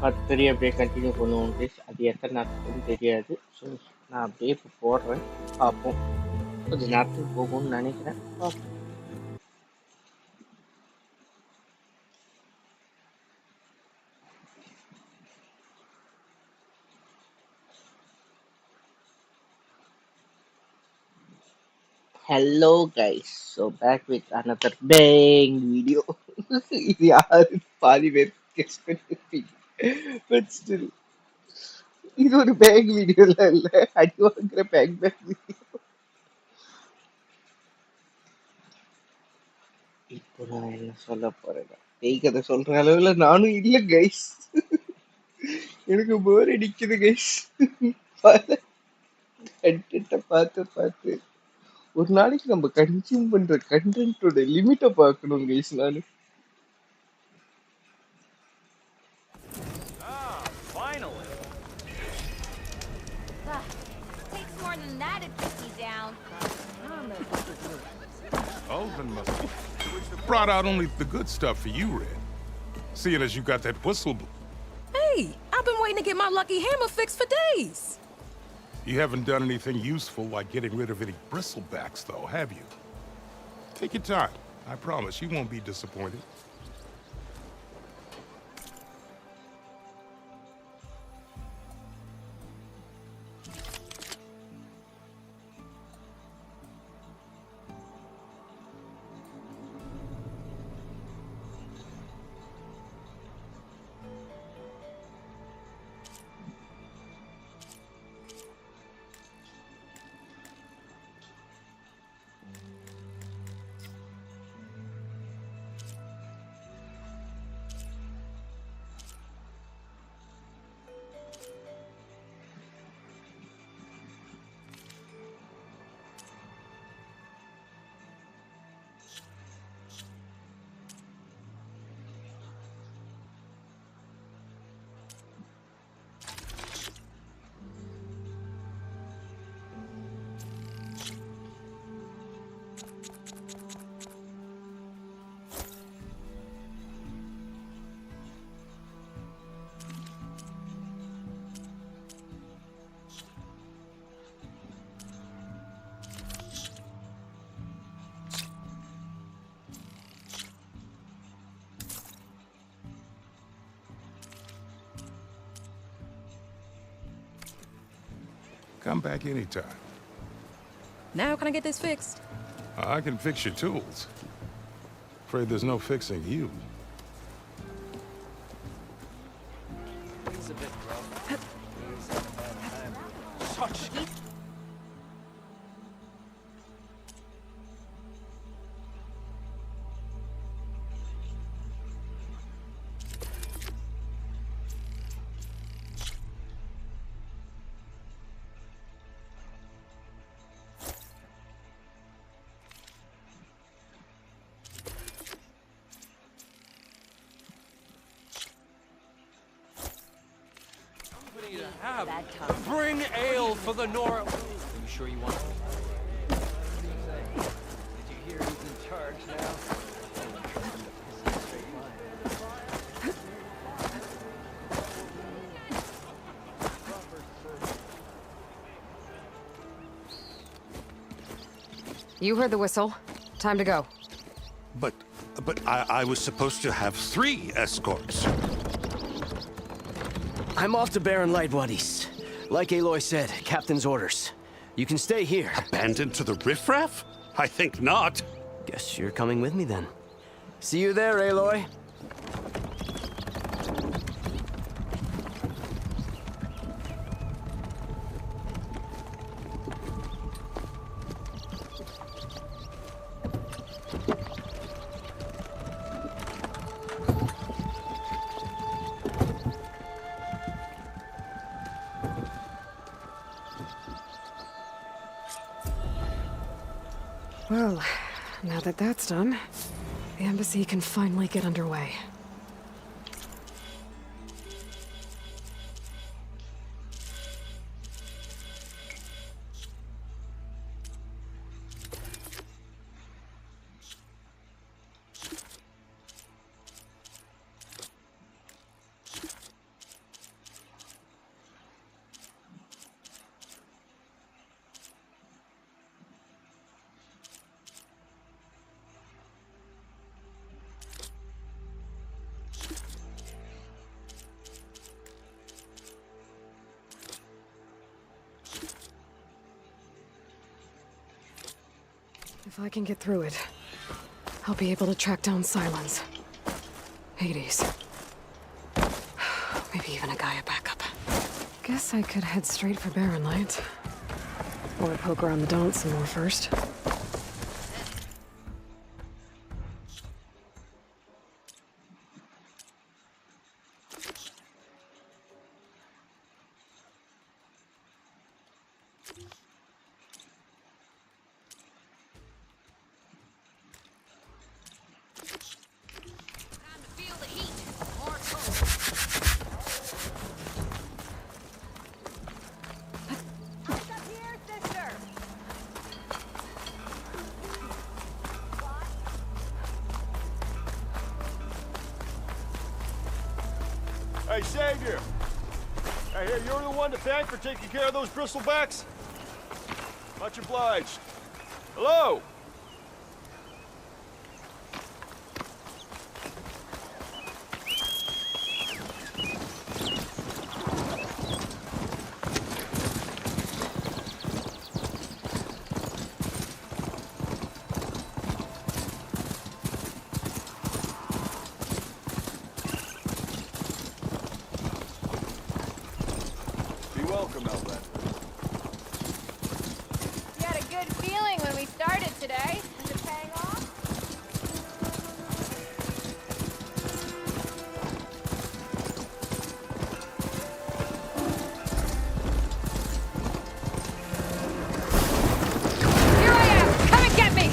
அடுத்தது அப்படியே கண்டினியூ பண்ணுவோம் கைஸ். அது எத்தனை நேரத்துக்குன்னு தெரியாது. ஸோ நான் அப்படியே இப்போ போடுறேன், பார்ப்போம். கொஞ்சம் நேரத்துக்கு போகும்னு நினைக்கிறேன், பார்ப்போம். Hello guys, so back with another bang video. இது யாரு பாதி பேர் கெஸ் பண்ணிருப்பீங்க, பட் ஸ்டில் இது ஒரு பேங் வீடியோல இல்ல, அடி வாங்குற பேங் வீடியோ. இப்போ நான் என்ன சொல்ல போறேன்னா, பேய் கதை சொல்ற அளவுல நானும் இல்ல கைஸ். எனக்கு போர் அடிக்குது கைஸ். கண்டென்ட்டை பார்த்து பார்த்து ஒரு நாளைக்கு நம்ம கன்சியூம் பண்ற கண்டென்ட்டோட லிமிட்டை பார்க்கணும் கைஸ். நானு Finally. Takes more than that to keep me down. Elvin must have brought out only the good stuff for you, Red. Seeing as you got that whistle. Hey, I've been waiting to get my lucky hammer fixed for days. You haven't done anything useful like getting rid of any bristlebacks, though, have you? Take your time. I promise you won't be disappointed. Come back anytime. Now can I get this fixed? I can fix your tools. Afraid there's no fixing you. He's a bit rough. He's had a bad time. Such. Have. Bring ale for the Nora. Are you sure you want it? Did you hear who's in charge now? You heard the whistle. Time to go. But I was supposed to have 3 escorts. I'm off to Baron Lightwoodies. Like Aloy said, Captain's orders. You can stay here. Abandoned to the riffraff? I think not. Guess you're coming with me then. See you there, Aloy. Well, now that that's done, the embassy can finally get underway. If I can get through it, I'll be able to track down Silence. Hades. Maybe even a Gaia backup. Guess I could head straight for Barren Light. Or poke around the donut some more first. Hey, Savior! I hear you're the one to thank for taking care of those bristlebacks? Much obliged. Hello? Welcome, Aloy. You had a good feeling when we started today. Is it paying off? Here I am! Come and get me!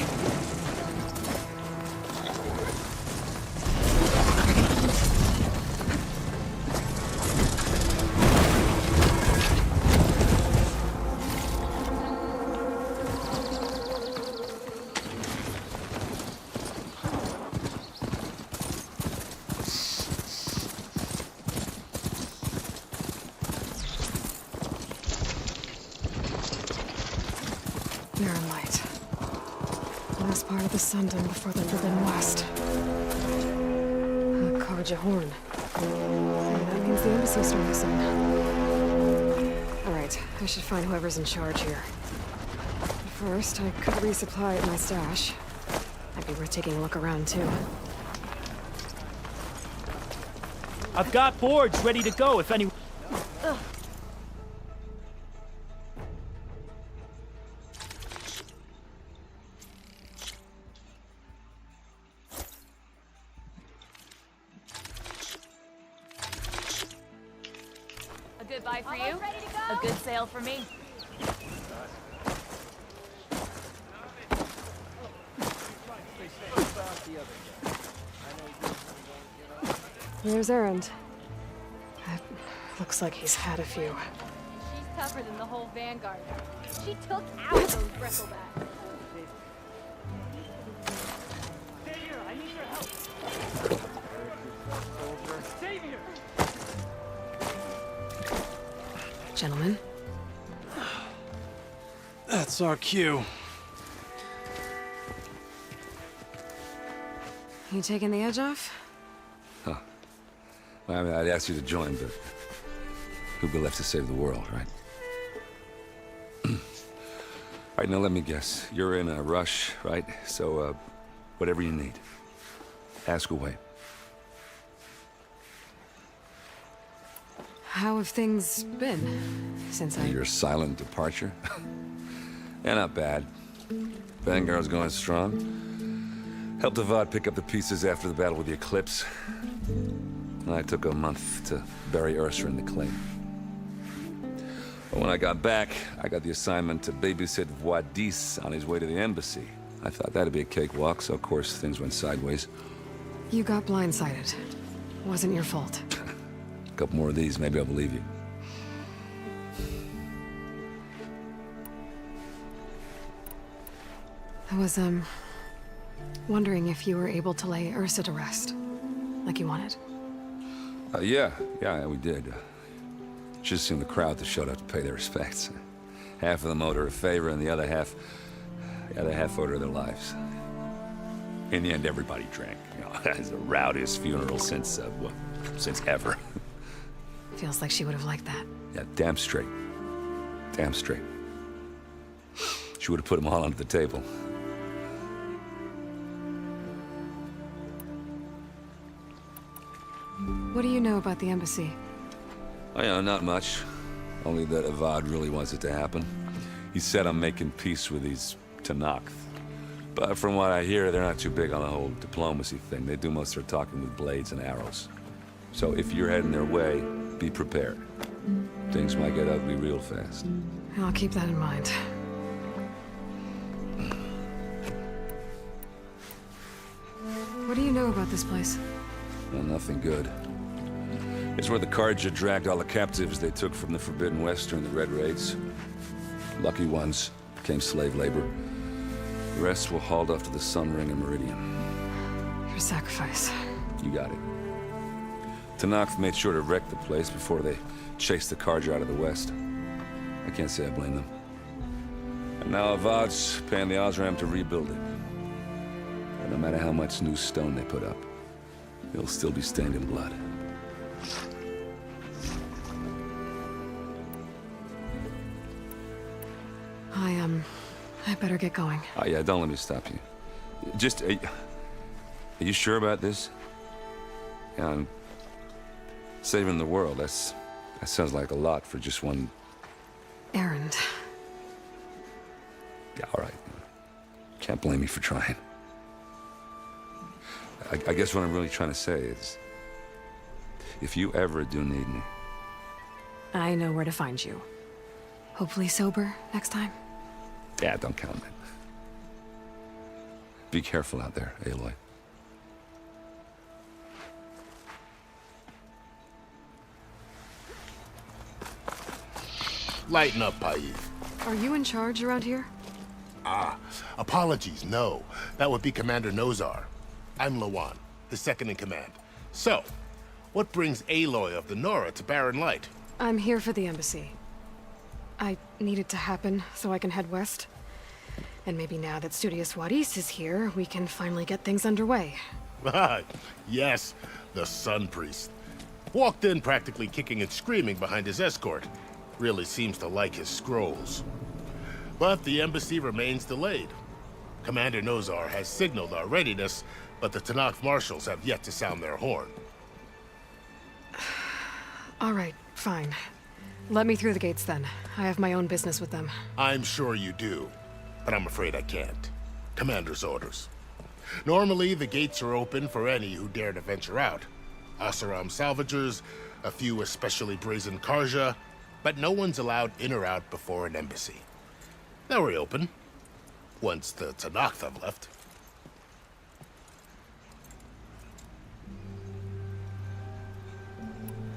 Barren Light. Last part of the Sundom before the Forbidden West. Karja Horn. And that means the embassy's starting soon. Alright, I should find whoever's in charge here. First, I could resupply at my stash. Might be worth taking a look around, too. I've got boards ready to go if anyone... A good buy for you? Ready to go? A good sale for me. There's Erend. Looks like he's had a few. She's tougher than the whole Vanguard. She took out those bristlebacks. Savior, I need your help! Savior! Gentlemen. That's our cue. You taking the edge off? Huh. Well, I mean, I'd ask you to join, but who'd be left to save the world, right? All right, now let me guess. You're in a rush, right? So, whatever you need, ask away. How have things been since Your silent departure? Yeah, not bad. Vanguard's going strong. Helped Avad pick up the pieces after the battle with the Eclipse. And I took a month to bury Ursa in the clay. But when I got back, I got the assignment to babysit Wadis on his way to the embassy. I thought that'd be a cakewalk, so of course things went sideways. You got blindsided. Wasn't your fault. A couple more of these, maybe I'll believe you. I was, wondering if you were able to lay Ursa to rest, like you wanted. Yeah, we did. Just seen the crowd that showed up to pay their respects. Half of them owed her a favor, and the other half owed her their lives. In the end, everybody drank. You know, it's the rowdiest funeral since ever. Feels like she would have liked that. Yeah, damn straight. Damn straight. She would have put them all under the table. What do you know about the embassy? Oh, yeah, not much. Only that Avad really wants it to happen. He said I'm making peace with these Tenakth. But from what I hear, they're not too big on the whole diplomacy thing. They do most of their talking with blades and arrows. So if you're heading their way, be prepared. Things might get ugly real fast. I'll keep that in mind. What do you know about this place? Well, nothing good. It's where the Carja dragged all the captives they took from the Forbidden West during the Red Raids. Lucky ones became slave labor. The rest were hauled off to the Sun Ring and Meridian. Your sacrifice. You got it. Tenakth made sure to wreck the place before they chased the Carja out of the West. I can't say I blame them. And now Avad's paying the Osram to rebuild it. And no matter how much new stone they put up, it'll still be stained in blood. I better get going. Oh, yeah, don't let me stop you. Just, are you sure about this? Yeah, I'm saving the world. That sounds like a lot for just one... errand. Yeah, all right. Can't blame me for trying. I guess what I'm really trying to say is, if you ever do need me... I know where to find you. Hopefully sober next time. Yeah, don't count on it. Be careful out there, Aloy. Lighten up, Paid. Are you in charge around here? Apologies, no. That would be Commander Nozar. I'm Lawan, the second in command. So, what brings Aloy of the Nora to Barren Light? I'm here for the embassy. I need it to happen so I can head west. And maybe now that Studious Wadis is here, we can finally get things underway. Yes, the Sun Priest. Walked in practically kicking and screaming behind his escort. Really seems to like his scrolls. But the embassy remains delayed. Commander Nozar has signaled our readiness, but the Tenakth marshals have yet to sound their horn. All right, fine. Let me through the gates then. I have my own business with them. I'm sure you do, but I'm afraid I can't. Commander's orders. Normally, the gates are open for any who dare to venture out. Oseram salvagers, a few especially brazen Carja, but no one's allowed in or out before an embassy. They'll reopen, once the Tenakth have left.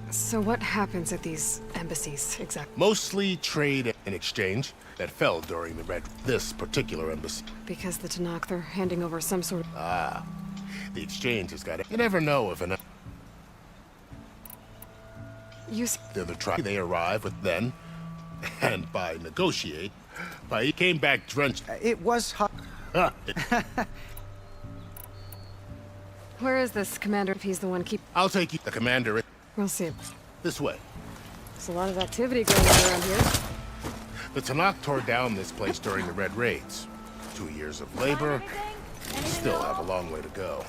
So what happens at these embassies, exactly? Mostly trade and exchange that fell during the this particular embassy. Because the Tenakth are handing over some sort of... The exchange has got it. You never know if an... They're the tribe they arrive with then, and by negotiate, he came back drenched. It was hot. Where is this commander if he's the one keep... I'll take you. The commander... We'll see. This way. There's a lot of activity going on around here. The Tenakth tore down this place during the Red Raids. 2 years of labor. We still have a long way to go.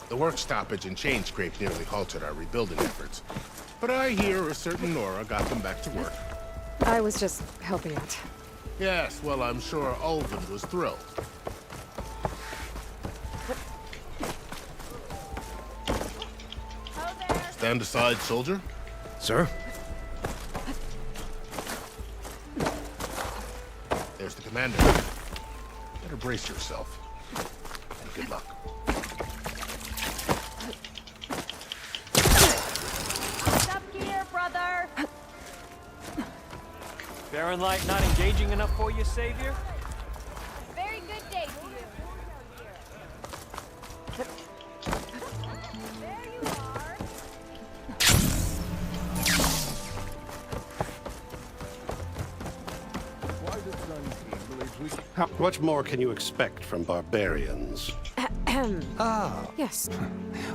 The work stoppage and chain scrape nearly halted our rebuilding efforts. But I hear a certain Nora got them back to work. I was just helping out. Yes, well, I'm sure Ulvin was thrilled. Stand aside, soldier. Sir? There's the commander. Better brace yourself. And good luck. What's up here, brother? Barren Light not engaging enough for you, Savior? Very good day to you. There you are. What more can you expect from barbarians? Yes.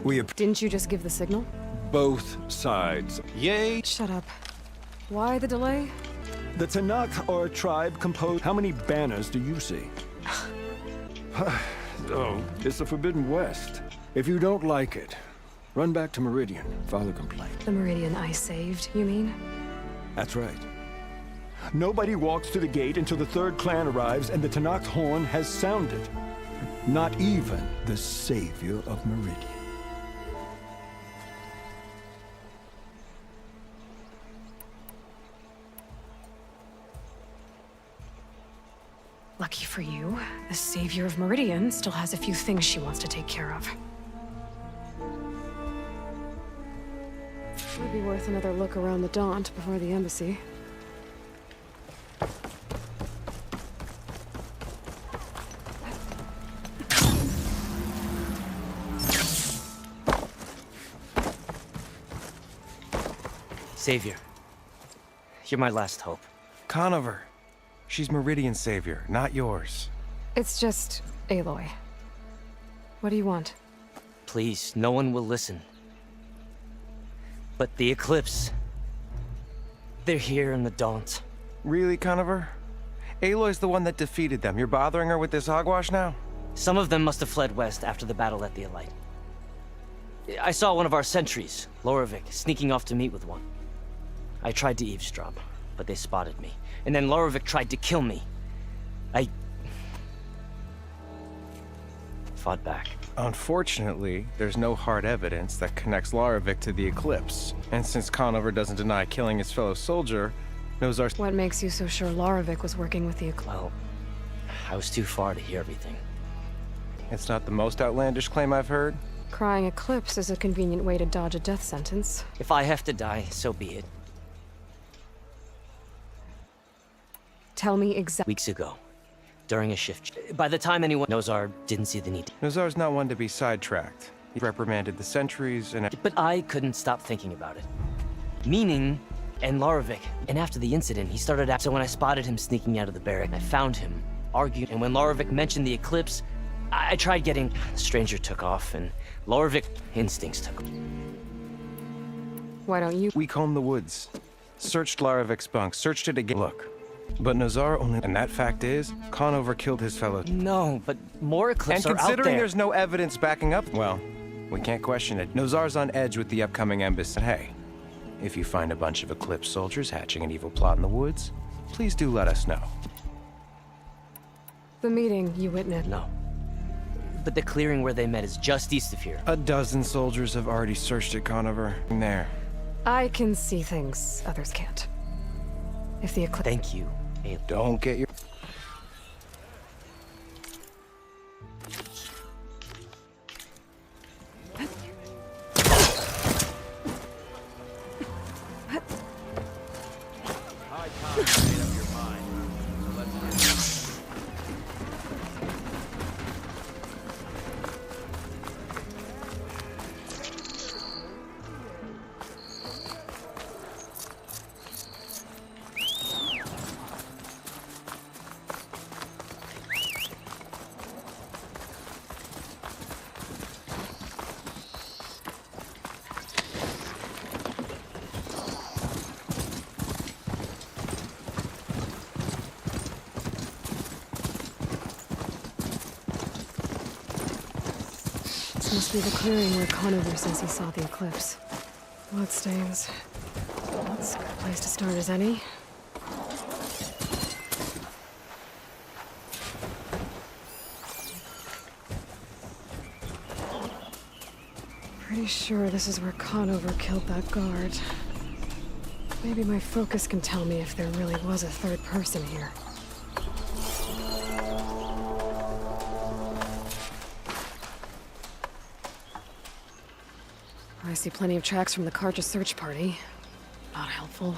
We Didn't you just give the signal? both sides. Yay! Shut up. Why the delay? The Tenakth are a tribe composed... How many banners do you see? Oh, it's the Forbidden West. If you don't like it, Run back to Meridian, file a complaint. The Meridian I saved, you mean? That's right. Nobody walks to the gate until the third clan arrives and the Tenakth horn has sounded. Not even the savior of Meridian. Lucky for you, the savior of Meridian still has a few things she wants to take care of. Would be worth another look around the Daunt before the embassy. Savior, you're my last hope. Conover. She's Meridian's savior, not yours. It's just Aloy. What do you want? Please, no one will listen. But the Eclipse... they're here in the Daunt. Really, Conover? Aloy's the one that defeated them. You're bothering her with this hogwash now? Some of them must have fled west after the battle at the Aloy. I saw one of our sentries, Lorevic, sneaking off to meet with one. I tried to eavesdrop, but they spotted me. And then Lorevic tried to kill me. I... fought back. Unfortunately, there's no hard evidence that connects Lorevic to the Eclipse. And since Conover doesn't deny killing his fellow soldier, Nozar's... What makes you so sure Lorevic was working with the Eclipse? Well, I was too far to hear everything. It's not the most outlandish claim I've heard. Crying Eclipse is a convenient way to dodge a death sentence. If I have to die, so be it. Tell me exactly. Weeks ago, during a shift. By the time anyone... Nozar didn't see the need. Nozar's not one to be sidetracked. He reprimanded the sentries and... But I couldn't stop thinking about it. Meaning, and Lorevic. And after the incident, he started out... So when I spotted him sneaking out of the barrack, I found him, argued, and when Lorevic mentioned the Eclipse, I tried getting... The stranger took off, and Lorevic instincts took him. Why don't you... We combed the woods. Searched Larevic's bunk, searched it again. Look. But Nozar only... And that fact is, Conover killed his fellow... No, but more Eclipse are out there. And considering there's no evidence backing up... Well, we can't question it. Nozar's on edge with the upcoming embassy. Hey, if you find a bunch of Eclipse soldiers hatching an evil plot in the woods, please do let us know. The meeting you witnessed? No. But the clearing where they met is just east of here. A dozen soldiers have already searched it, Conover. There. I can see things others can't. If the Eclipse... Thank you. Don't get your... This must be the clearing where Conover says he saw the Eclipse. Bloodstains. That's a good place to start as any. Pretty sure this is where Conover killed that guard. Maybe my focus can tell me if there really was a third person here. I see plenty of tracks from the Karja search party. Not helpful.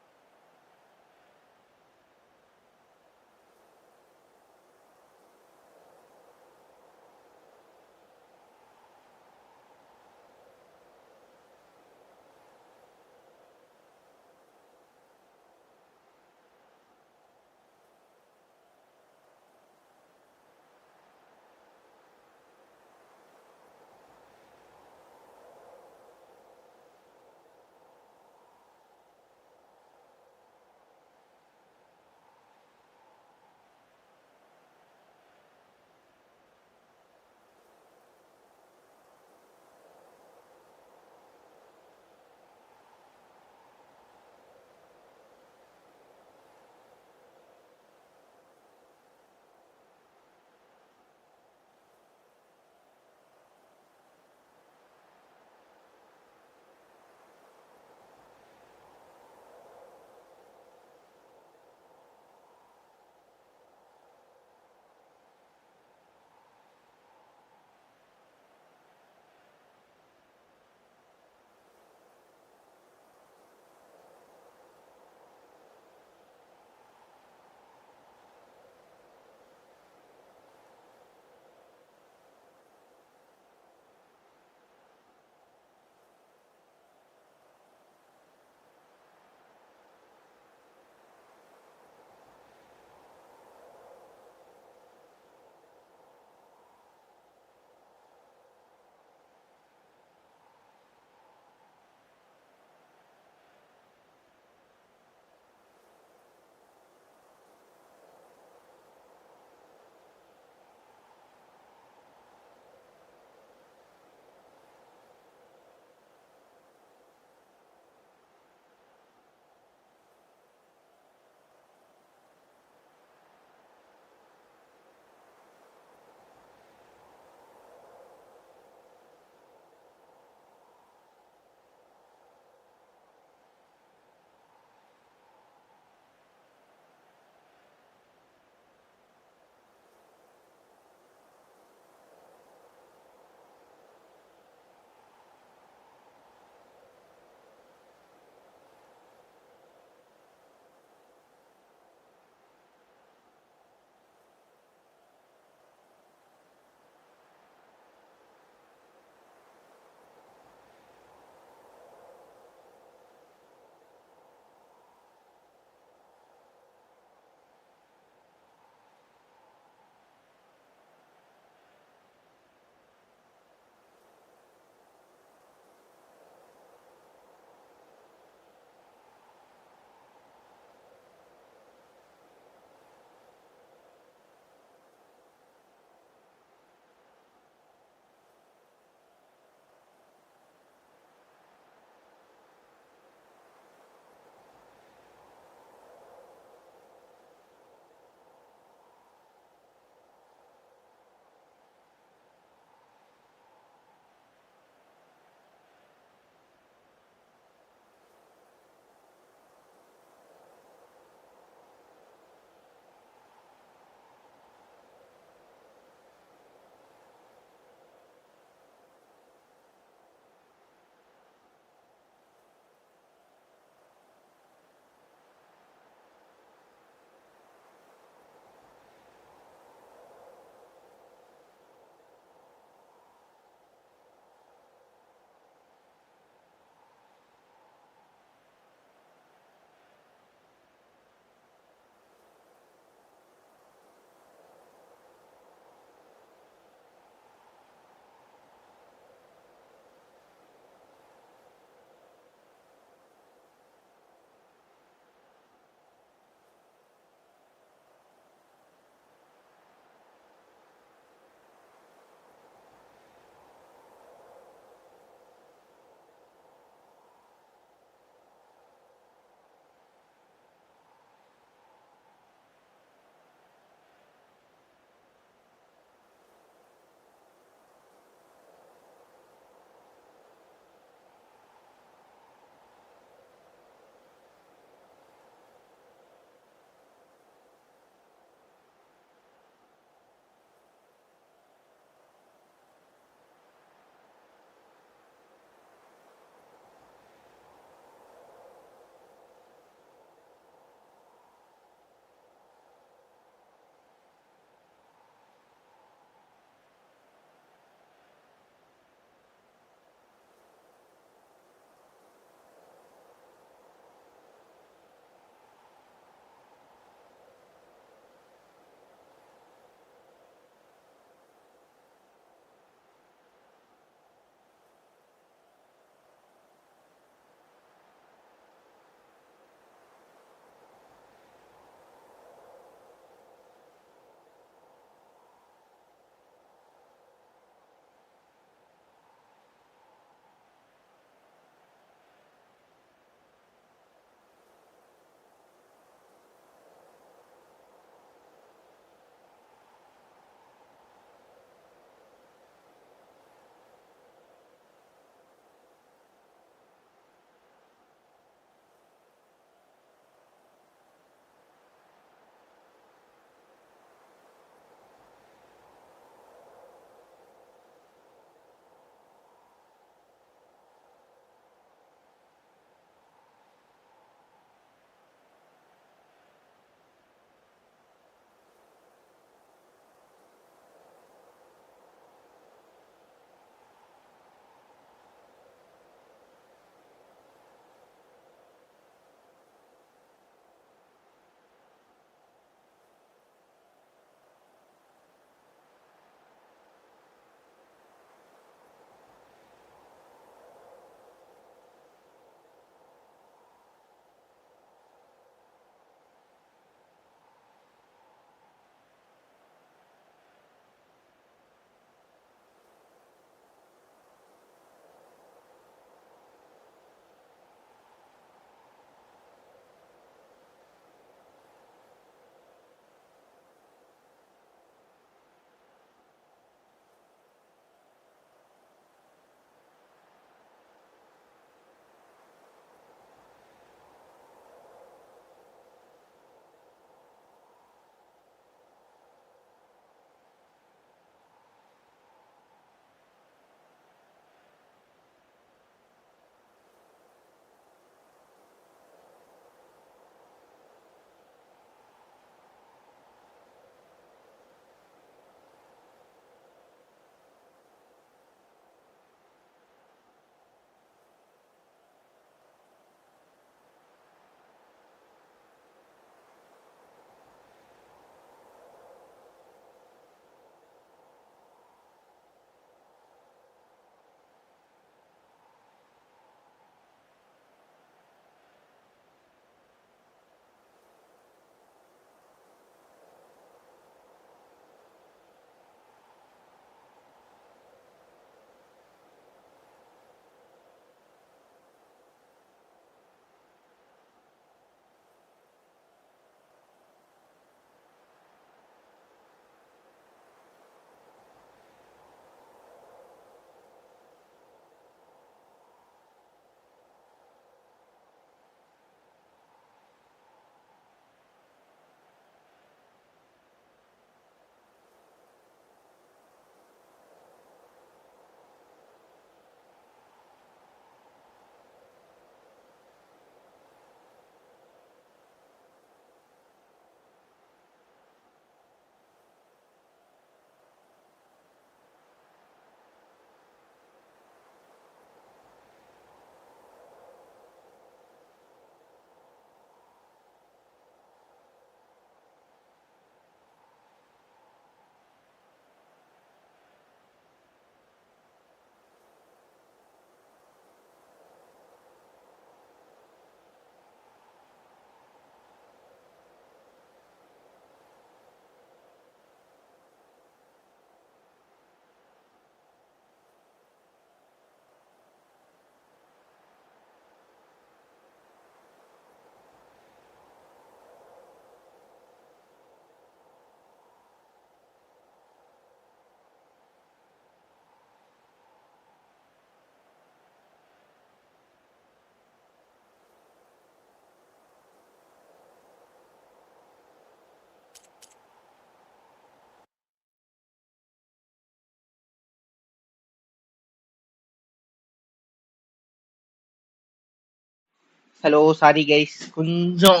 Hello, sorry guys. கொஞ்சம்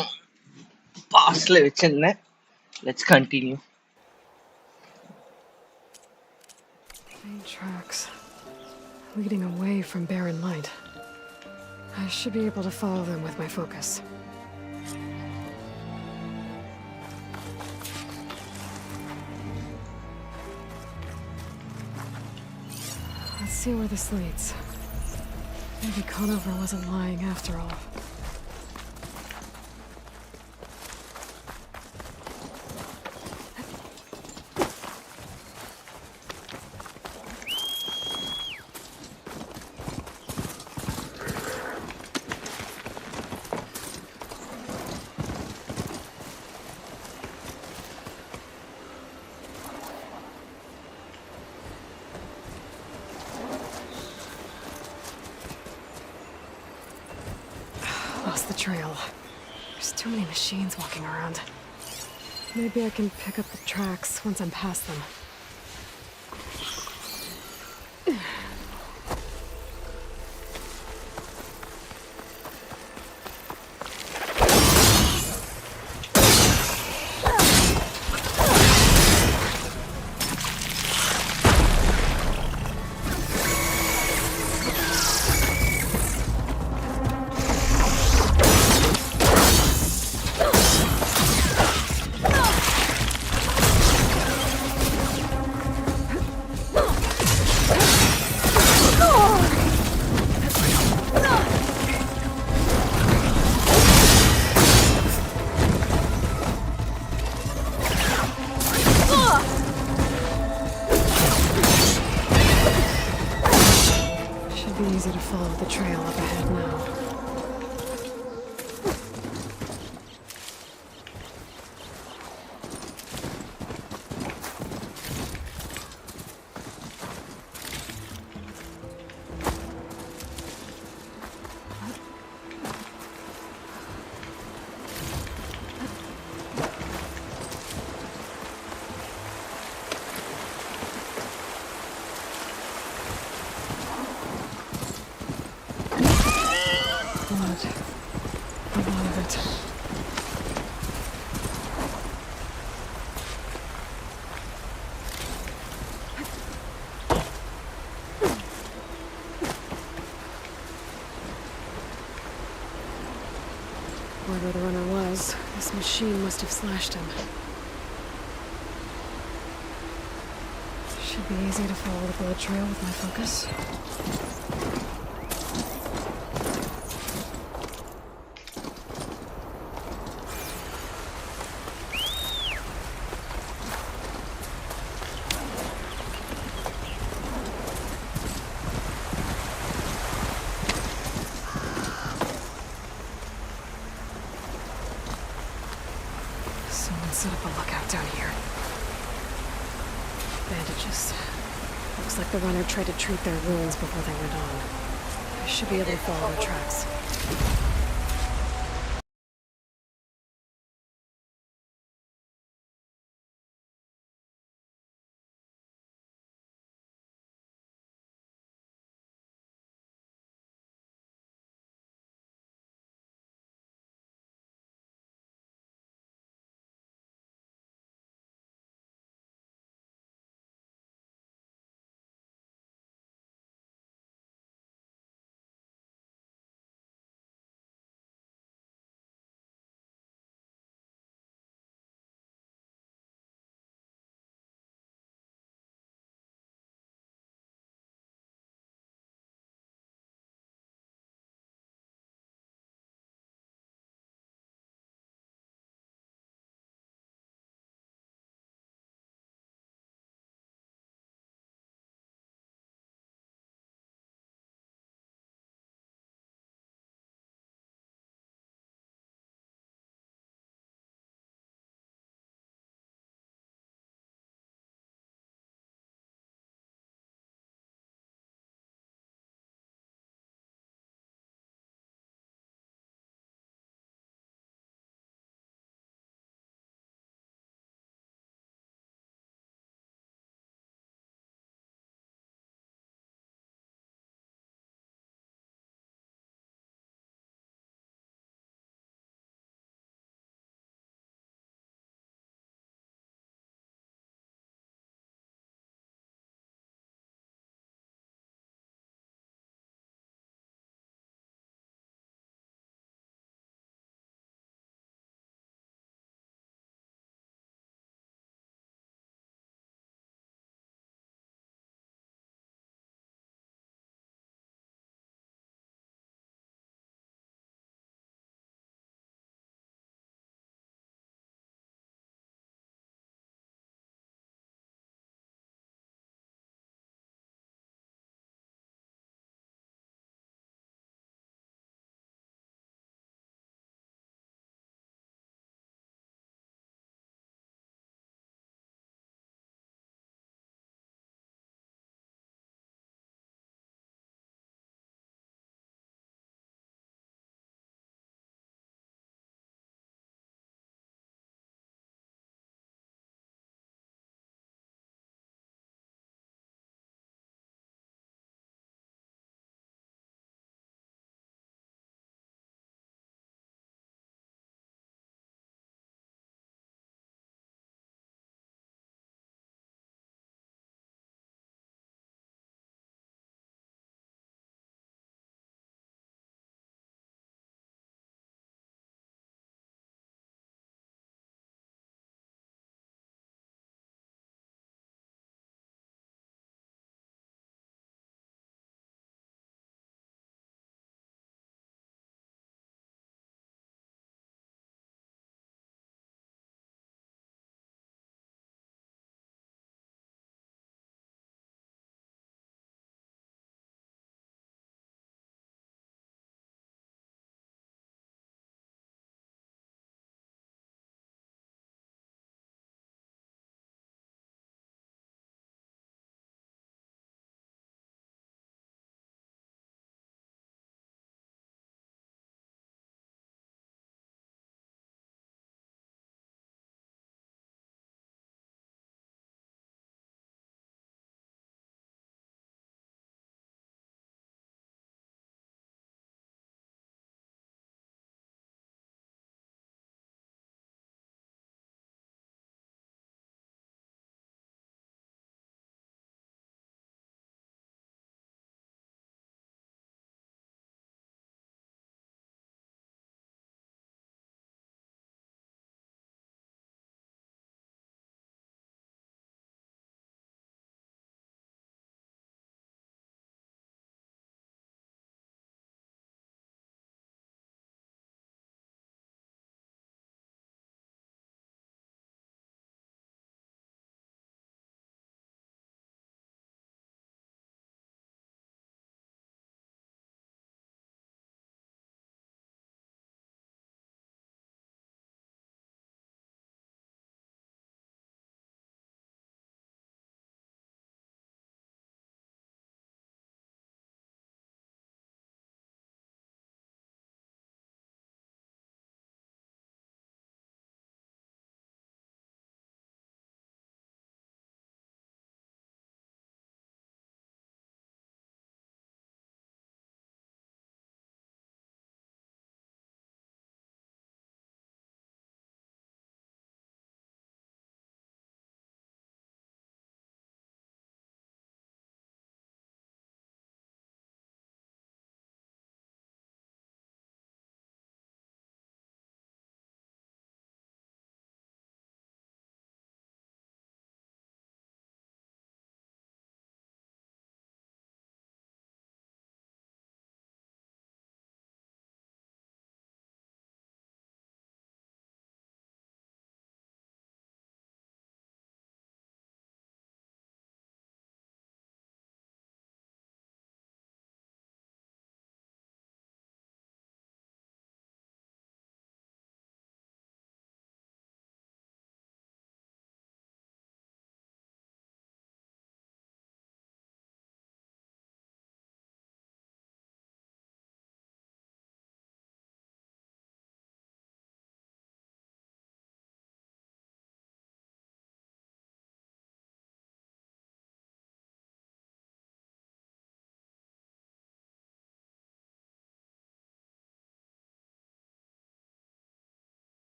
பாஸ்ல வச்சிருந்தேன். Let's continue. Main tracks leading away from barren light. I should be able to follow them with my focus. Let's see where this leads. Maybe Conover wasn't lying after all. Lost the trail. There's too many machines walking around. Maybe I can pick up the tracks once I'm past them. Should be easy to follow the trail up ahead now. Blood. A lot of it. Wherever the runner was, this machine must have slashed him. Should be easy to follow the bullet trail with my focus. Someone set up a lookout down here. Bandages. Looks like the runner tried to treat their wounds before they went on. I should be able to follow their tracks.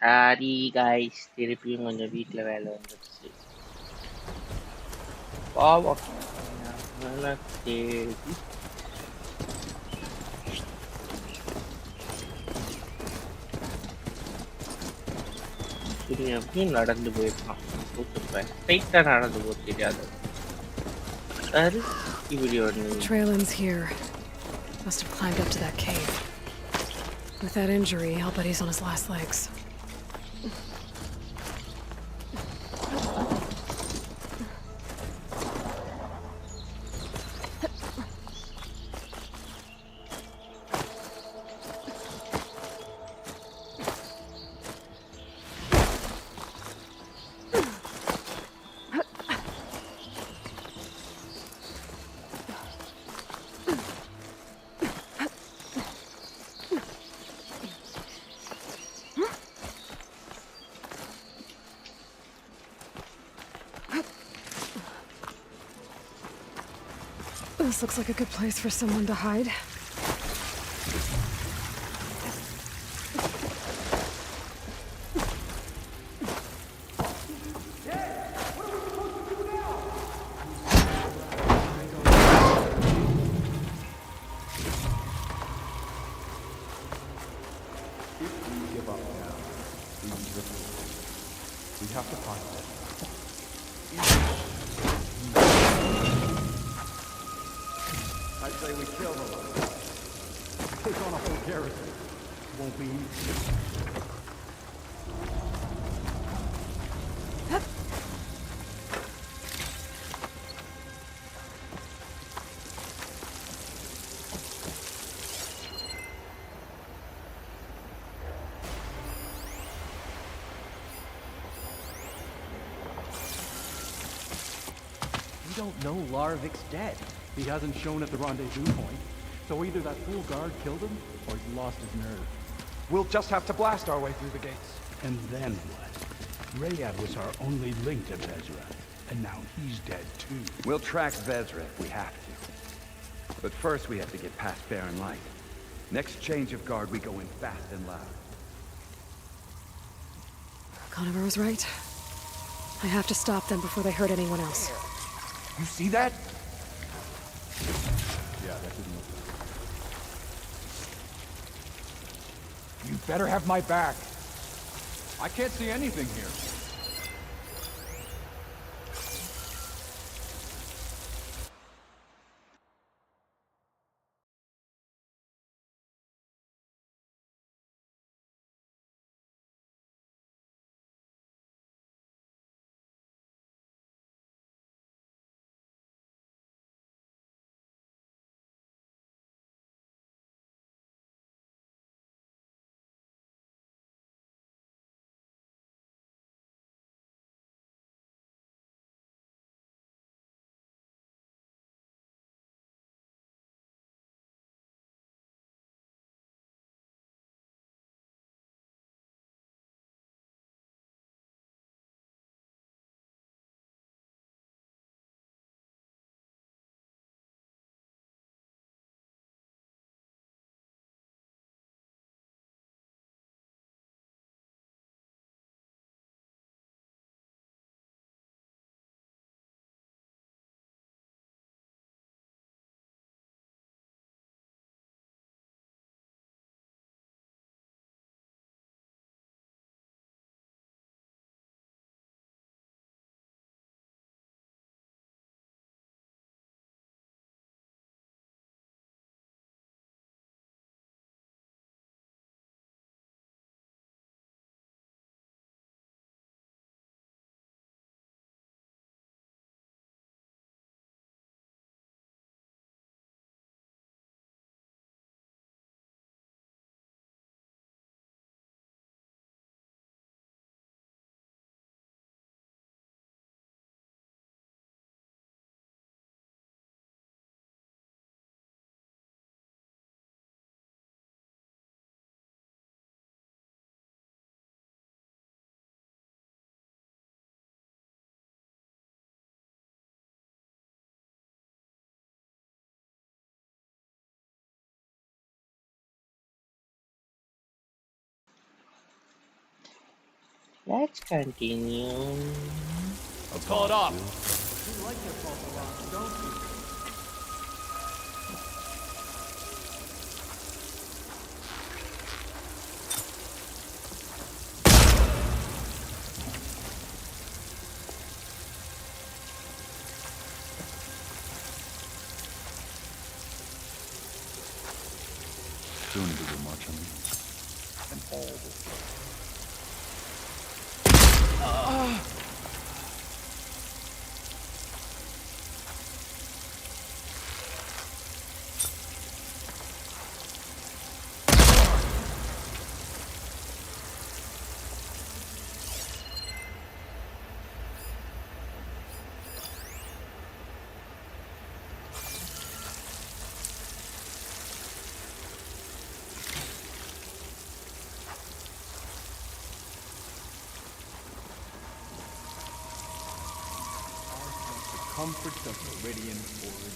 Sorry guys, திருப்பியும் கொஞ்சம் வீட்டில் வேலை வந்துடுச்சு. பாவம் தேடி அப்படி நடந்து போயிருக்கான். ஸ்ட்ரைட்டா நடந்து போக தெரியாது. அது இப்படி ஒன்று. Trail ends here. Must have climbed up to that cave. With that injury, I'll bet he's on his last legs. This looks like a good place for someone to hide. We have to find them. I'd say we kill them. Take on a whole garrison. Won't be easy. We don't know Larvik's dead. He hasn't shown at the rendezvous point. So either that fool guard killed him, or he lost his nerve. We'll just have to blast our way through the gates. And then what? Rayad was our only link to Vezra, and now he's dead too. We'll track Vezra if we have to. But first we have to get past Barren Light. Next change of guard, we go in fast and loud. Conover was right. I have to stop them before they hurt anyone else. You see that? Yeah, that didn't look good. You better have my back. I can't see anything here. Let's continue. Let's call it off. You like your false alarms, don't you? Soon we will march on you, and all will fall. Comforts of Meridian forward.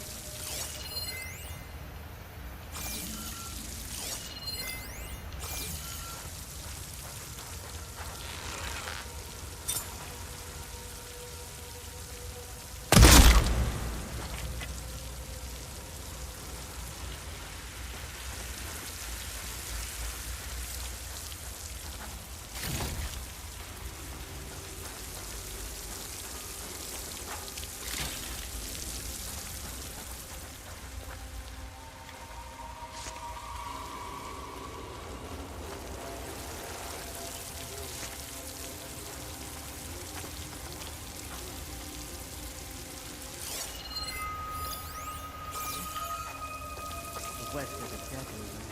West of the deadly land.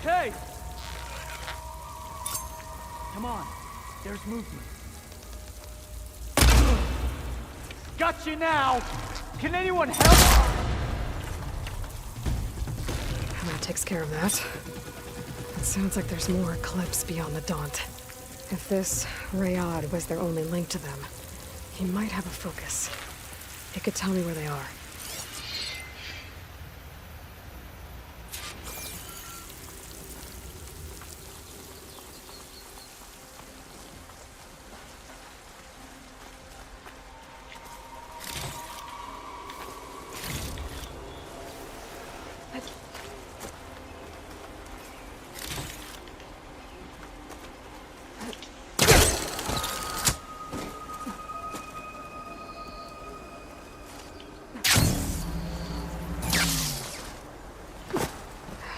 Hey! Come on, there's movement. Got you now! Can anyone help? That takes care of that. It sounds like there's more Eclipse beyond the Daunt. If this Rayad was their only link to them, he might have a focus. He could tell me where they are.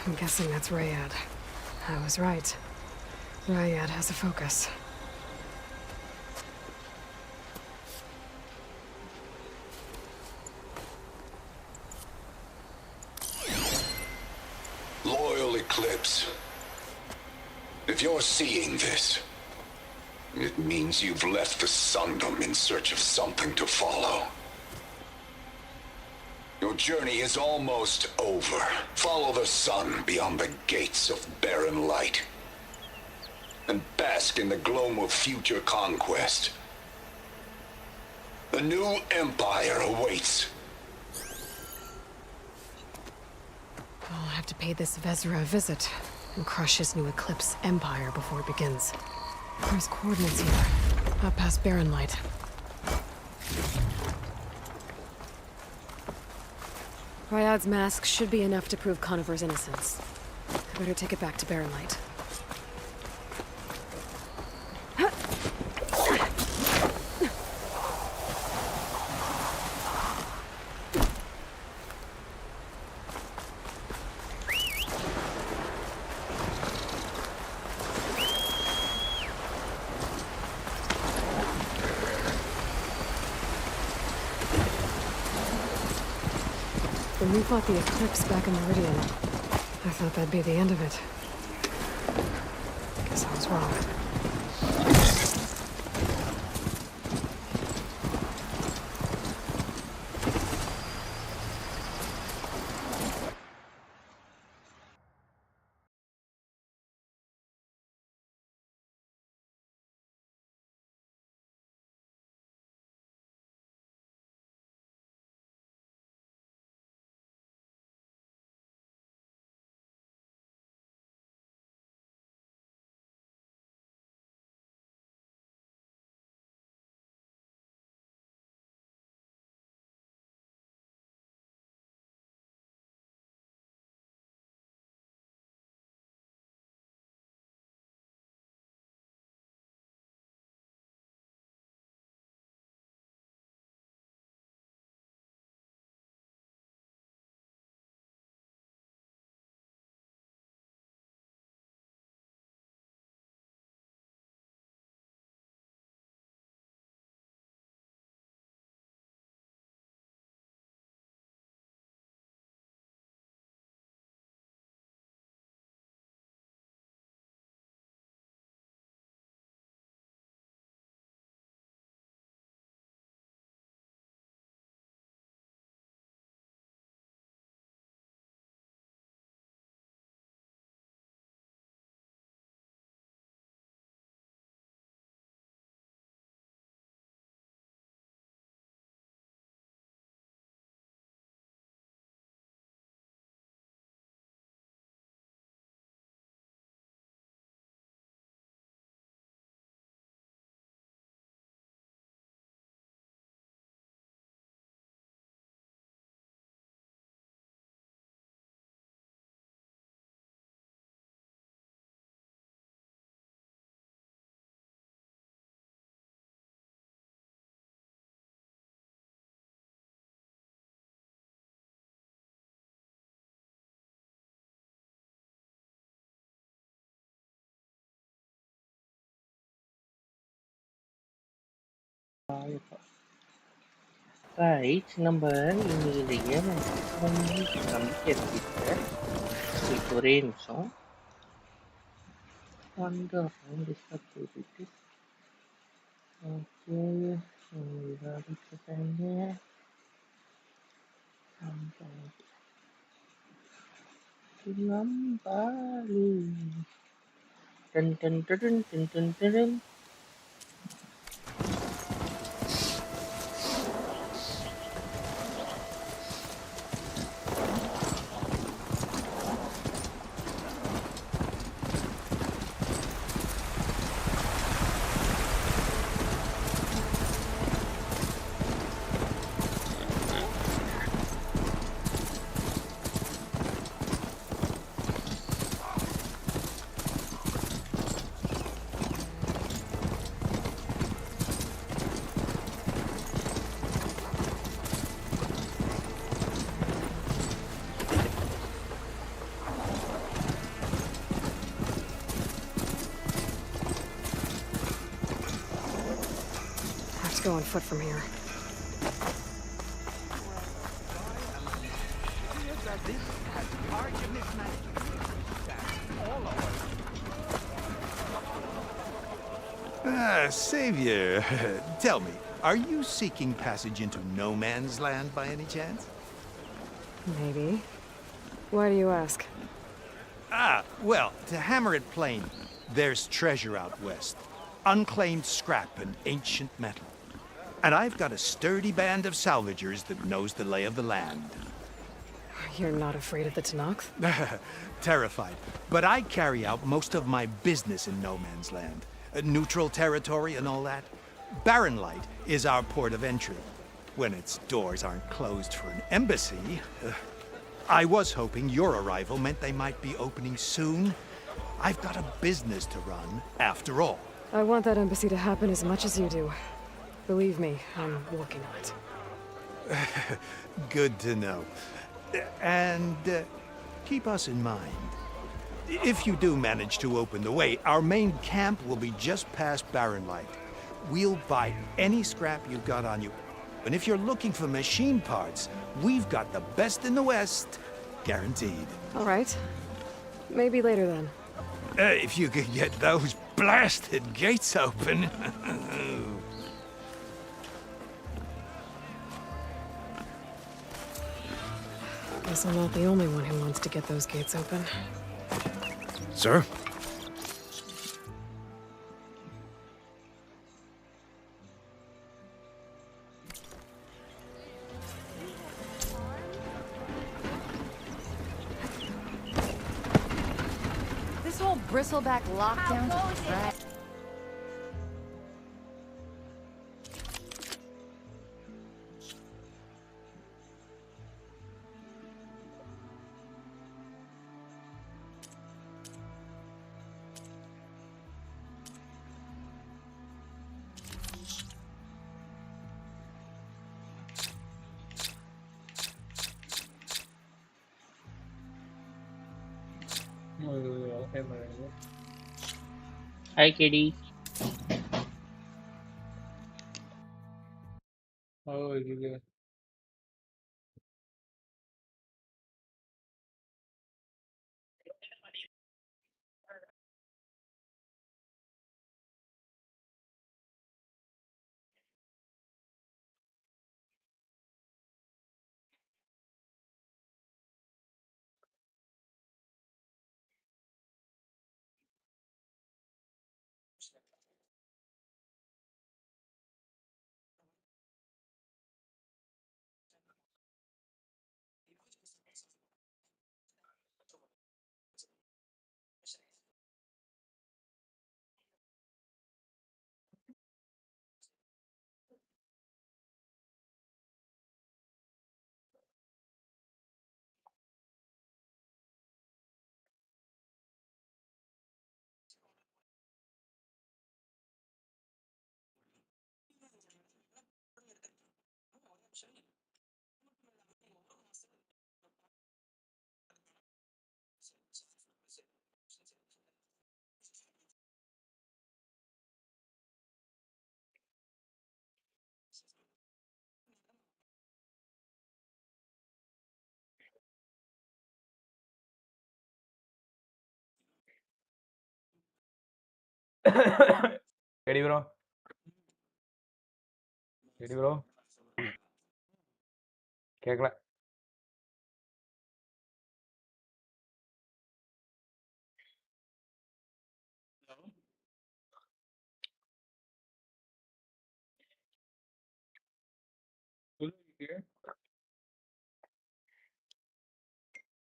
I'm guessing that's Rayad. I was right. Rayad has a focus. Loyal Eclipse. If you're seeing this, it means you've left the Sundom in search of something to follow. Your journey is almost over. Follow the sun beyond the gates of barren light, and bask in the gloam of future conquest. The new empire awaits. I'll have to pay this Vezra a visit and crush his new Eclipse empire before it begins. There's coordinates here, up past Barren Light. Ryad's mask should be enough to prove Conover's innocence. I better take it back to Barren Light. When we fought the Eclipse back in Meridian, I thought that'd be the end of it. Guess I was wrong. Right, நம்ம இன்னைய நம்பிக்கை இப்போ ஒரே நிமிஷம் வந்துடுறேன் disturb போயிட்டு okay நம்பாலி done done done done done done. Go on foot from here. Savior, tell me, are you seeking passage into no man's land by any chance? Maybe. Why do you ask? Well, to hammer it plain, there's treasure out west. Unclaimed scrap and ancient metal. And I've got a sturdy band of salvagers that knows the lay of the land. You're not afraid of the Tenakth? Terrified. But I carry out most of my business in no man's land. Neutral territory and all that. Barren Light is our port of entry. When its doors aren't closed for an embassy. I was hoping your arrival meant they might be opening soon. I've got a business to run, after all. I want that embassy to happen as much as you do. Believe me, I'm working on it. Good to know. And keep us in mind. If you do manage to open the way, our main camp will be just past Barren Light. We'll buy any scrap you've got on you. And if you're looking for machine parts, we've got the best in the West. Guaranteed. All right. Maybe later then. If you could get those blasted gates open. Guess I'm not the only one who wants to get those gates open. Sir? This whole bristleback lockdown's a drag. Hi, Kitty. Oh, yeah. Ready, bro? Ready, bro? கேக்கல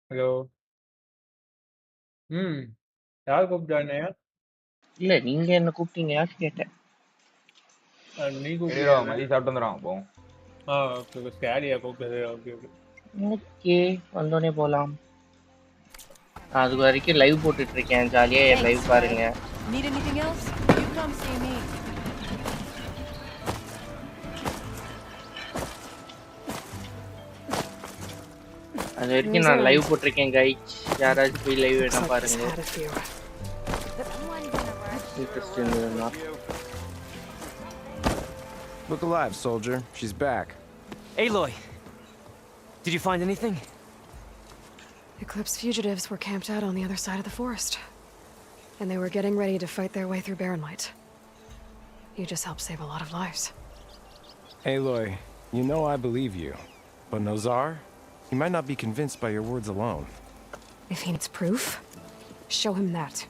hello ம் யார் கூப்பிட்டானே இல்ல நீங்க என்ன கூப்பிட்டீங்களான்னு கேட்டேன். நீ கூப்பிட்டியா மதி சாப்பிட்டு வந்துடும் அப்போ ஓகே ஸ்கேரியா கூப்பிட்டது ஓகே ஓகே ஓகே, வந்தோடனே போலாம். அது வரைக்கும் லைவ் போட்டுட்டு இருக்கேன், ஜாலியா என் லைவ் பாருங்க. Need anything else? You come see me. அது வரைக்கும் நான் லைவ் போட்டிருக்கேன் கைஸ், யாராச்சும் போய் லைவ் வேணா பாருங்க. இன்ட்ரெஸ்ட் இருந்ததுன்னா. Look alive, soldier. She's back. Aloy, did you find anything? Eclipse fugitives were camped out on the other side of the forest. And they were getting ready to fight their way through Barren Light. You just helped save a lot of lives. Aloy, you know I believe you. But Nozar? He might not be convinced by your words alone. If he needs proof, show him that.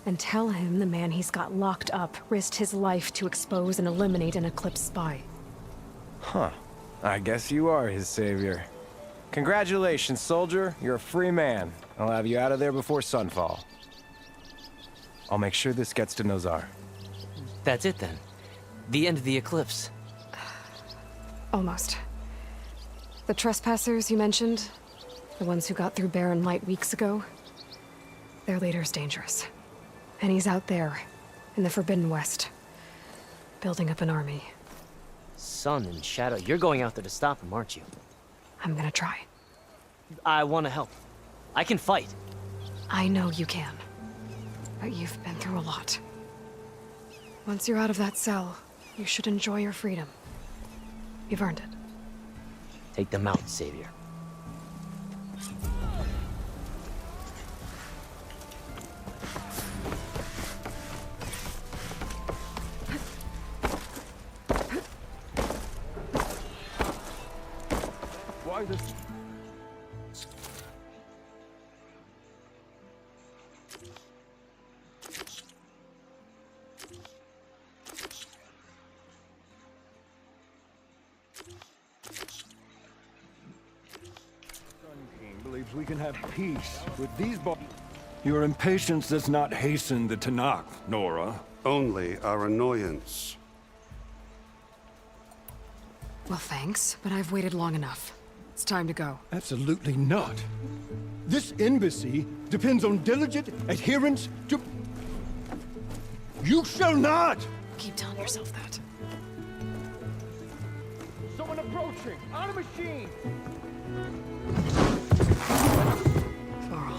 And tell him the man he's got locked up risked his life to expose and eliminate an Eclipse spy. Huh. I guess you are his savior. Congratulations, soldier. You're a free man. I'll have you out of there before sunfall. I'll make sure this gets to Nozar. That's it then. The end of the Eclipse. Almost. The trespassers you mentioned, the ones who got through Barren Light weeks ago, their leader's dangerous. And he's out there, in the Forbidden West, building up an army. Sun and Shadow, you're going out there to stop him, aren't you? I'm gonna try. I want to help. I can fight. I know you can. But you've been through a lot. Once you're out of that cell, you should enjoy your freedom. You've earned it. Take them out, Savior. Why this? Sun King believes we can have peace with these Your impatience does not hasten the Tanakh, Nora. Only our annoyance. Well, thanks, but I've waited long enough. It's time to go. Absolutely not. This embassy depends on diligent adherence to... You shall not! Keep telling yourself that. Someone approaching! On a machine! Laurel.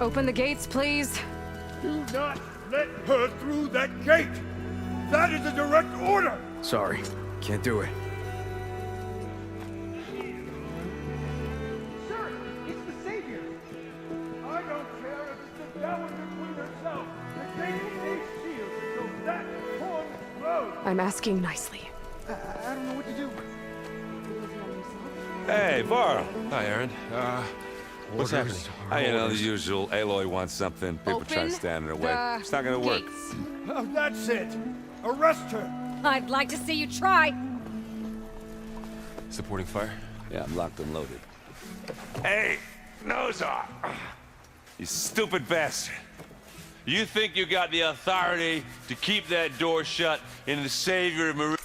Open the gates, please. Do not let her through that gate! That is a direct order! Sorry, can't do it. Sir, it's the Savior! I don't care if it's the Dowager Queen herself! The gate stays sealed until that horn blows! I'm asking nicely. I don't know what to do. Hey, Varl. Hi, Aaron. What's happening? You know, the usual. Aloy wants something. People try to stand in her way. It's not gonna work. Oh, that's it! Arrest her! I'd like to see you try. Supporting fire? Yeah, I'm locked and loaded. Hey, nose off! You stupid bastard. You think you got the authority to keep that door shut in the Savior of Marie?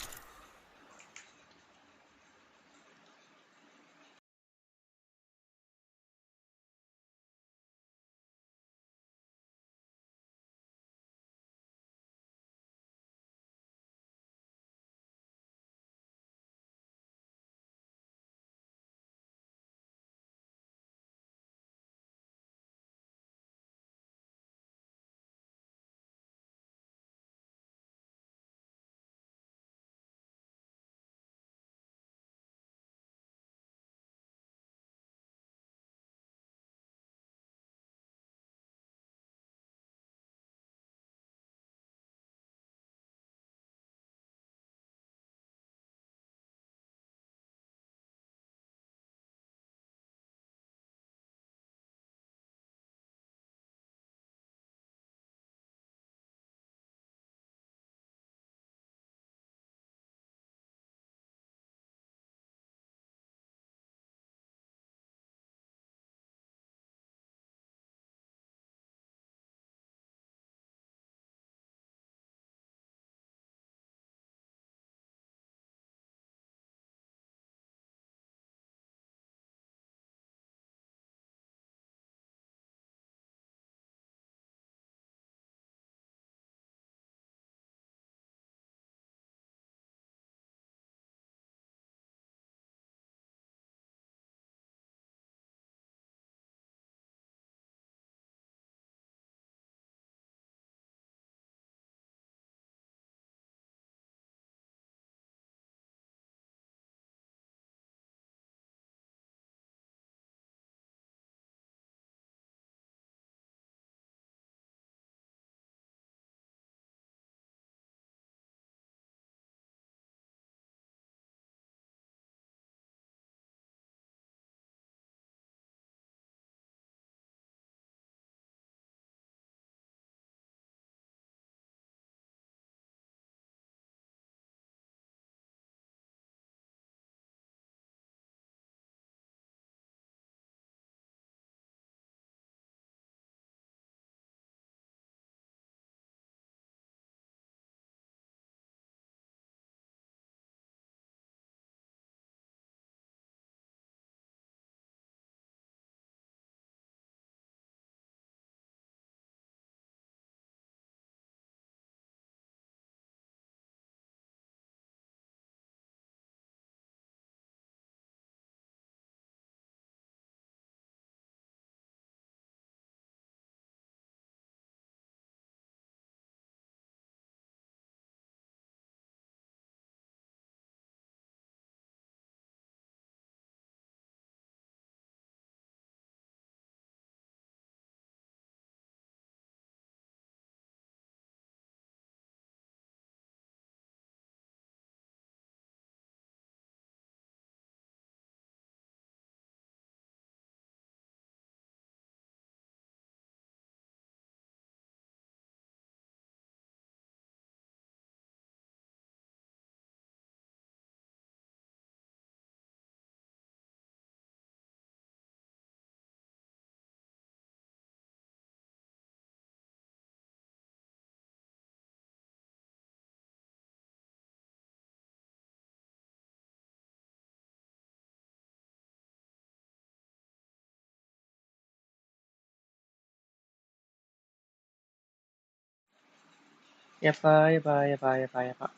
Yappa, yappa, yappa, yappa, yappa.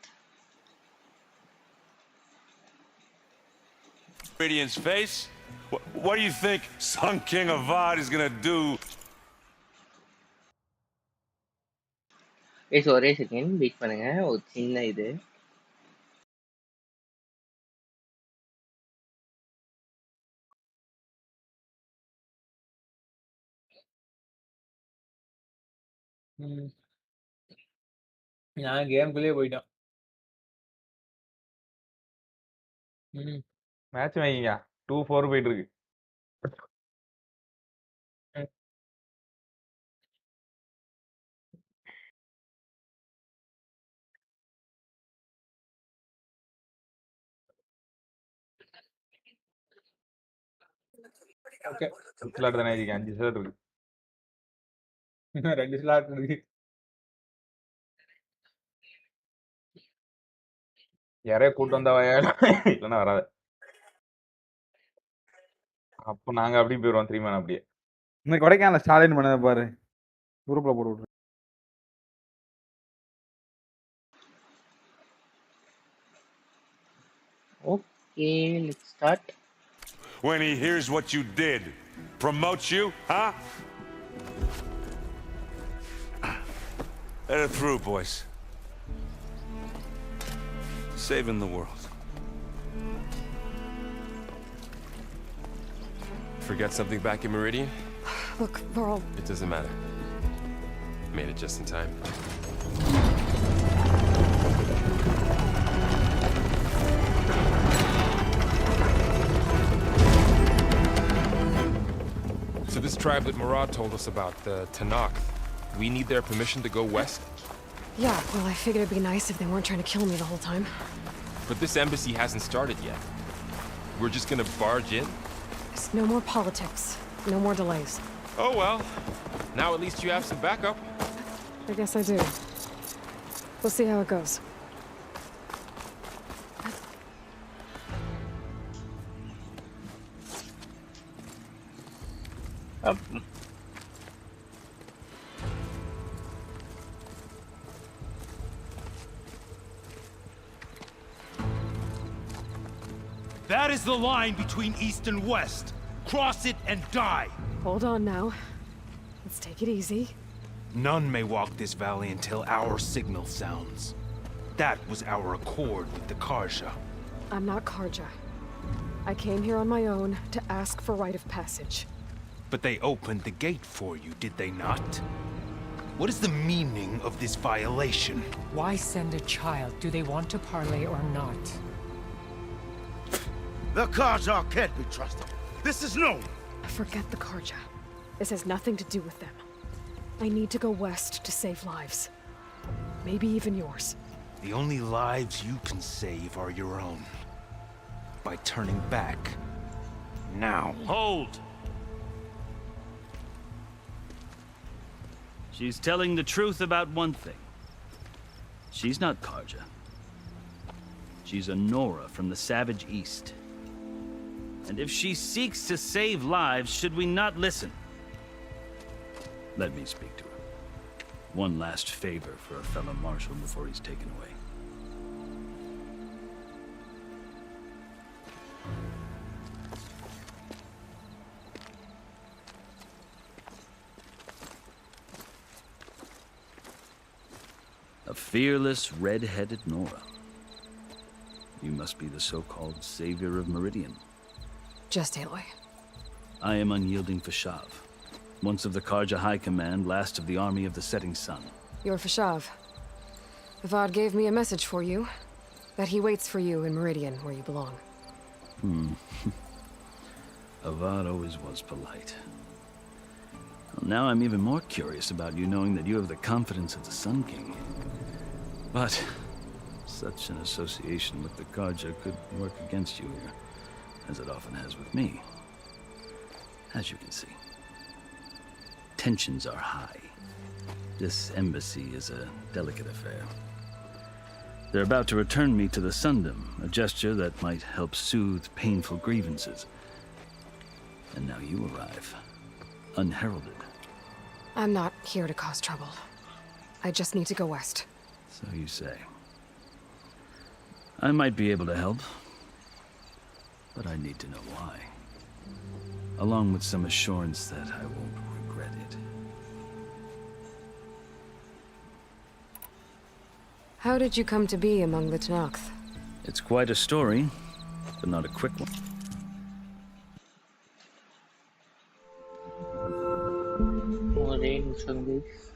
Radiant's face? What do you think Sun King Avad is gonna do? ஒரே second wait பண்ணுங்க, ஒரு சின்ன இது. நான் கேம்குள்ளேயே போயிட்டேன். Match வைங்க. 2-4 போயிட்டு இருக்கு. ஓகே. ஸ்லாட் தானே இருக்கு. 5 ஸ்லாட் இருக்கு. 2 ஸ்லாட் இருக்கு. யாரையோ கூட்டு வந்தா இல்லைன்னா வராது. அப்போ நாங்க அப்படியே போயிடுவோம் 3 மேன் அப்படியே. இந்த கொடைக்கானல் ஸ்டாலின் பண்ணதை பாரு, குரூப்ல போட்டு விட்ரு. Okay, let's start. When he hears what you did, promote you, huh? Let it through, boys. Saving the world. Forget something back in Meridian? Look, Varl. It doesn't matter. Made it just in time. So this tribe that Murad told us about, the Tanakh, we need their permission to go west? Yeah, well, I figured it'd be nice if they weren't trying to kill me the whole time. But this embassy hasn't started yet. We're just gonna barge in? There's no more politics. No more delays. Oh well. Now at least you have some backup. I guess I do. We'll see how it goes. That is the line between east and west. Cross it and die. Hold on now. Let's take it easy. None may walk this valley until our signal sounds. That was our accord with the Karja. I'm not Karja. I came here on my own to ask for rite of passage. But they opened the gate for you, did they not? What is the meaning of this violation? Why send a child? Do they want to parley or not? The Karja can't be trusted. This is known. Forget the Karja. This has nothing to do with them. I need to go west to save lives. Maybe even yours. The only lives you can save are your own. By turning back. Now. Hold! She's telling the truth about one thing. She's not Karja. She's a Nora from the Savage East. And if she seeks to save lives, should we not listen? Let me speak to her. One last favor for a fellow marshal before he's taken away. A fearless, red-headed Nora. You must be the so-called savior of Meridian. Just Aloy. I am unyielding Fashav, once of the Karja High Command, last of the army of the setting sun. You're Fashav. Avad gave me a message for you. That he waits for you in Meridian, where you belong. Avad always was polite. Well, now I'm even more curious about you knowing that you have the confidence of the Sun King. But such an association with the Karja could work against you here, as it often has with me. As you can see, tensions are high. This embassy is a delicate affair. They're about to return me to the Sundom, a gesture that might help soothe painful grievances. And now you arrive, unheralded. I'm not here to cause trouble. I just need to go west. So you say. I might be able to help, but I need to know why. Along with some assurance that I won't regret it. How did you come to be among the Tenakth? It's quite a story, but not a quick one. More rains on this.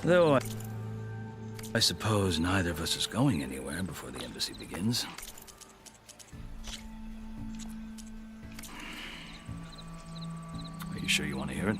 Though I suppose neither of us is going anywhere before the embassy begins. Are you sure you want to hear it?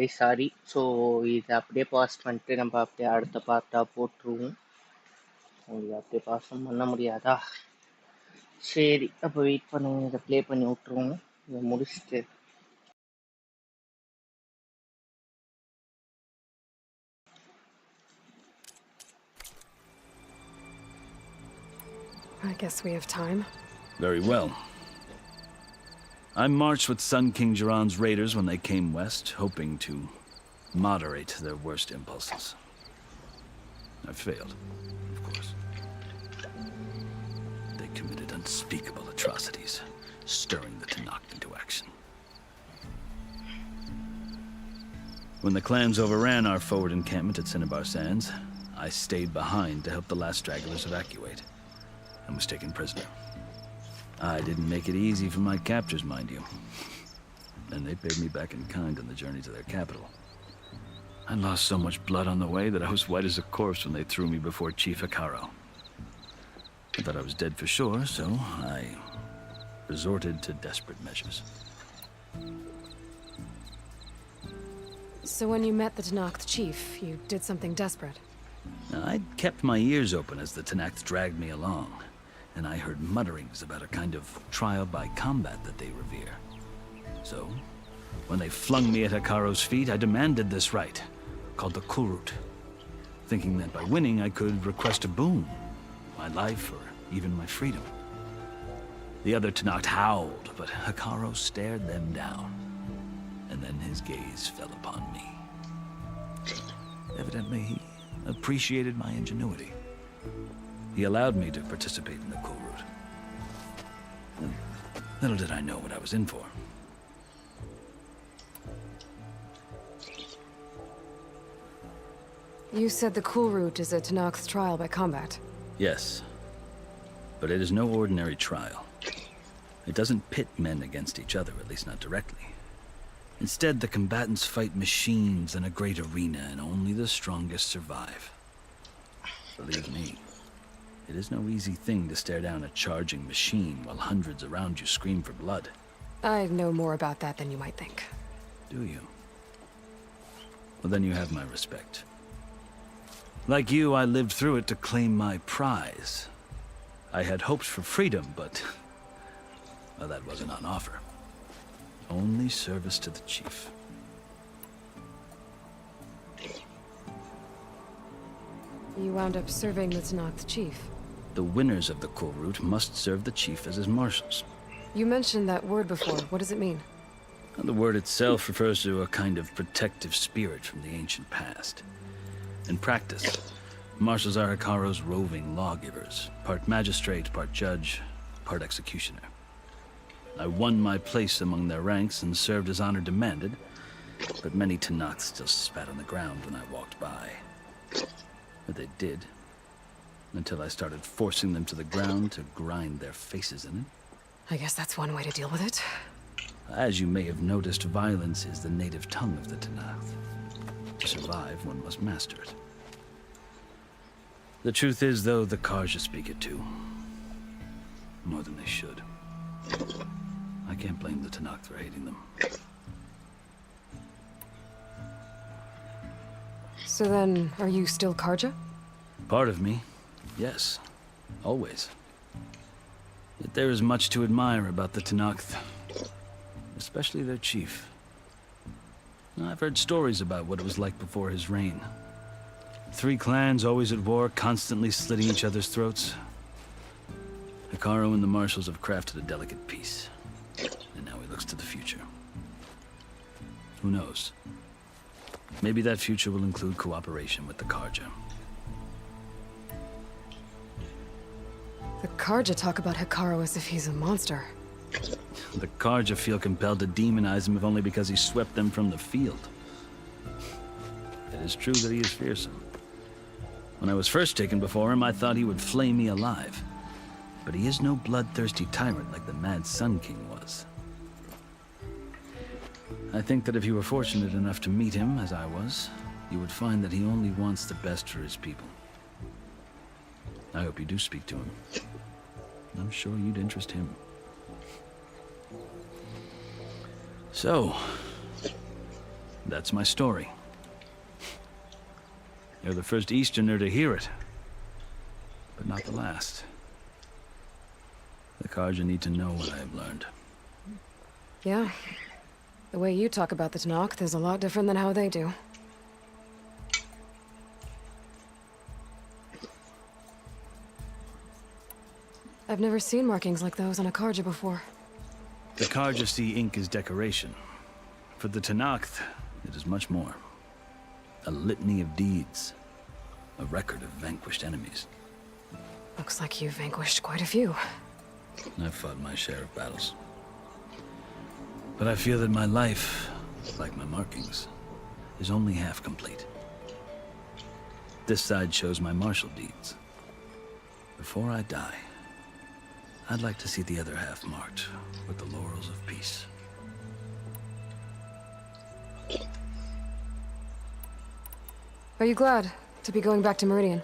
ஏய் sorry. So இதை அப்படியே pass பண்ணிட்டு நம்ம அப்படியே அடுத்த பார்ட்டாக போட்டுருவோம். இது அப்படியே பாஸும் பண்ண முடியாதா? சரி, அப்போ வெயிட் பண்ணுங்க, இதை ப்ளே பண்ணி விட்ருவோம். இதை முடிச்சுட்டு I guess we have time. Very well. I marched with Sun King Jiran's raiders when they came west, hoping to moderate their worst impulses. I failed, of course. They committed unspeakable atrocities, stirring the Tanakh into action. When the clans overran our forward encampment at Cinnabar Sands, I stayed behind to help the last stragglers evacuate, and was taken prisoner. I didn't make it easy for my captors, mind you. And they paid me back in kind on the journey to their capital. I lost so much blood on the way that I was white as a corpse when they threw me before Chief Hikaro. I thought I was dead for sure, so I resorted to desperate measures. So when you met the Tanakh chief, you did something desperate? I'd kept my ears open as the Tanakh dragged me along, and I heard mutterings about a kind of trial by combat that they revere. So, when they flung me at Hikaro's feet, I demanded this right, called the Kurut, thinking that by winning I could request a boon, my life or even my freedom. The other Tanakh howled, but Hikaro stared them down, and then his gaze fell upon me. Evidently, he appreciated my ingenuity. He allowed me to participate in the Kurut. Little did I know what I was in for. You said the Kurut is a Tanakh's trial by combat. Yes, but it is no ordinary trial. It doesn't pit men against each other, at least not directly. Instead, the combatants fight machines in a great arena, and only the strongest survive. Believe me, it is no easy thing to stare down a charging machine while hundreds around you scream for blood. I know more about that than you might think. Do you? Well, then you have my respect. Like you, I lived through it to claim my prize. I had hopes for freedom, but well, that wasn't on offer. Only service to the chief. You wound up serving the Tanakh chief. The winners of the Kurut must serve the chief as his marshals. You mentioned that word before. What does it mean? The word itself refers to a kind of protective spirit from the ancient past. In practice, marshals are Hikaro's roving lawgivers, part magistrate, part judge, part executioner. I won my place among their ranks and served as honor demanded, but many Tanakhs still spat on the ground when I walked by. But they did, until I started forcing them to the ground to grind their faces in it. I guess that's one way to deal with it. As you may have noticed, violence is the native tongue of the Tanakh. To survive, one must master it. The truth is, though, the Karja speak it too. More than they should. I can't blame the Tanakh for hating them. So then, are you still Karja? Part of me, yes. Always. Yet there is much to admire about the Tanakh, especially their chief. I've heard stories about what it was like before his reign. 3 clans always at war, constantly slitting each other's throats. Hikaro and the marshals have crafted a delicate peace, and now he looks to the future. Who knows? Maybe that future will include cooperation with the Karja. The Karja talk about Hikaro as if he's a monster. The Karja feel compelled to demonize him if only because he swept them from the field. It is true that he is fearsome. When I was first taken before him, I thought he would flay me alive. But he is no bloodthirsty tyrant like the Mad Sun King was. I think that if you were fortunate enough to meet him, as I was, you would find that he only wants the best for his people. I hope you do speak to him. I'm sure you'd interest him. So, That's my story. You're the first Easterner to hear it, but not the last. The Karja need to know what I have learned. Yeah. The way you talk about the Tanakh is a lot different than how they do. I've never seen markings like those on a Karja before. The Karja see ink as decoration. For the Tanakh, it is much more. A litany of deeds. A record of vanquished enemies. Looks like you've vanquished quite a few. I've fought my share of battles. But I feel that my life, like my markings, is only half complete. This side shows my martial deeds. Before I die, I'd like to see the other half marked with the laurels of peace. Are you glad to be going back to Meridian?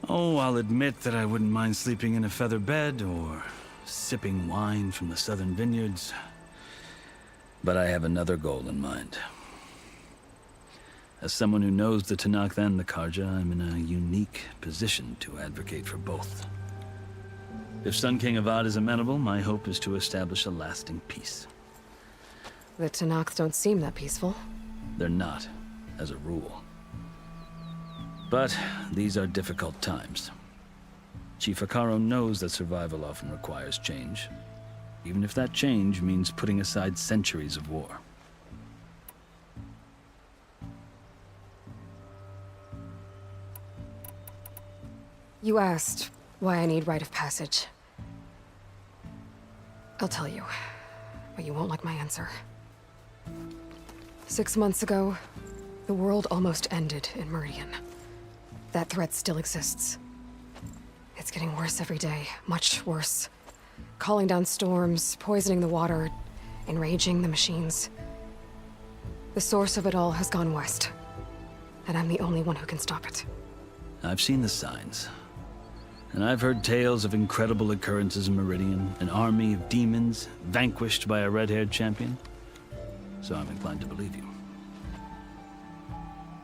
Oh, I'll admit that I wouldn't mind sleeping in a feather bed or sipping wine from the southern vineyards. But I have another goal in mind. As someone who knows the Tanakh and the Karja, I'm in a unique position to advocate for both. If Sun King Avad is amenable, my hope is to establish a lasting peace. The Tanakh don't seem that peaceful. They're not, as a rule. But these are difficult times. Chief Akaro knows that survival often requires change, even if that change means putting aside centuries of war. You asked why I need rite of passage. I'll tell you, but you won't like my answer. 6 months ago, the world almost ended in Meridian. That threat still exists. It's getting worse every day, much worse. Calling down storms, poisoning the water, enraging the machines. The source of it all has gone west, and I'm the only one who can stop it. I've seen the signs. And I've heard tales of incredible occurrences in Meridian, an army of demons vanquished by a red-haired champion. So I'm inclined to believe you.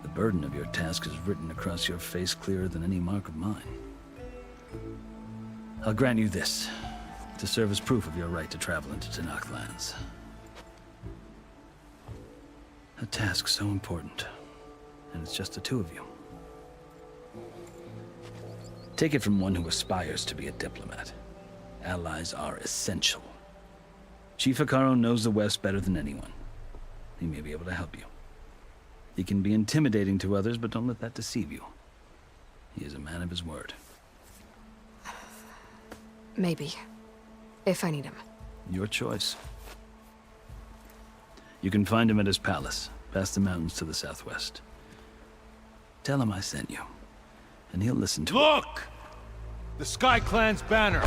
The burden of your task is written across your face clearer than any mark of mine. I'll grant you this, to serve as proof of your right to travel into Tanakh lands. A task so important, and it's just the two of you. Take it from one who aspires to be a diplomat. Allies are essential. Chief Akaro knows the West better than anyone. He may be able to help you. He can be intimidating to others, but don't let that deceive you. He is a man of his word. Maybe. If I need him. Your choice. You can find him at his palace, past the mountains to the southwest. Tell him I sent you, and he'll listen to it. Look! The Sky Clan's banner!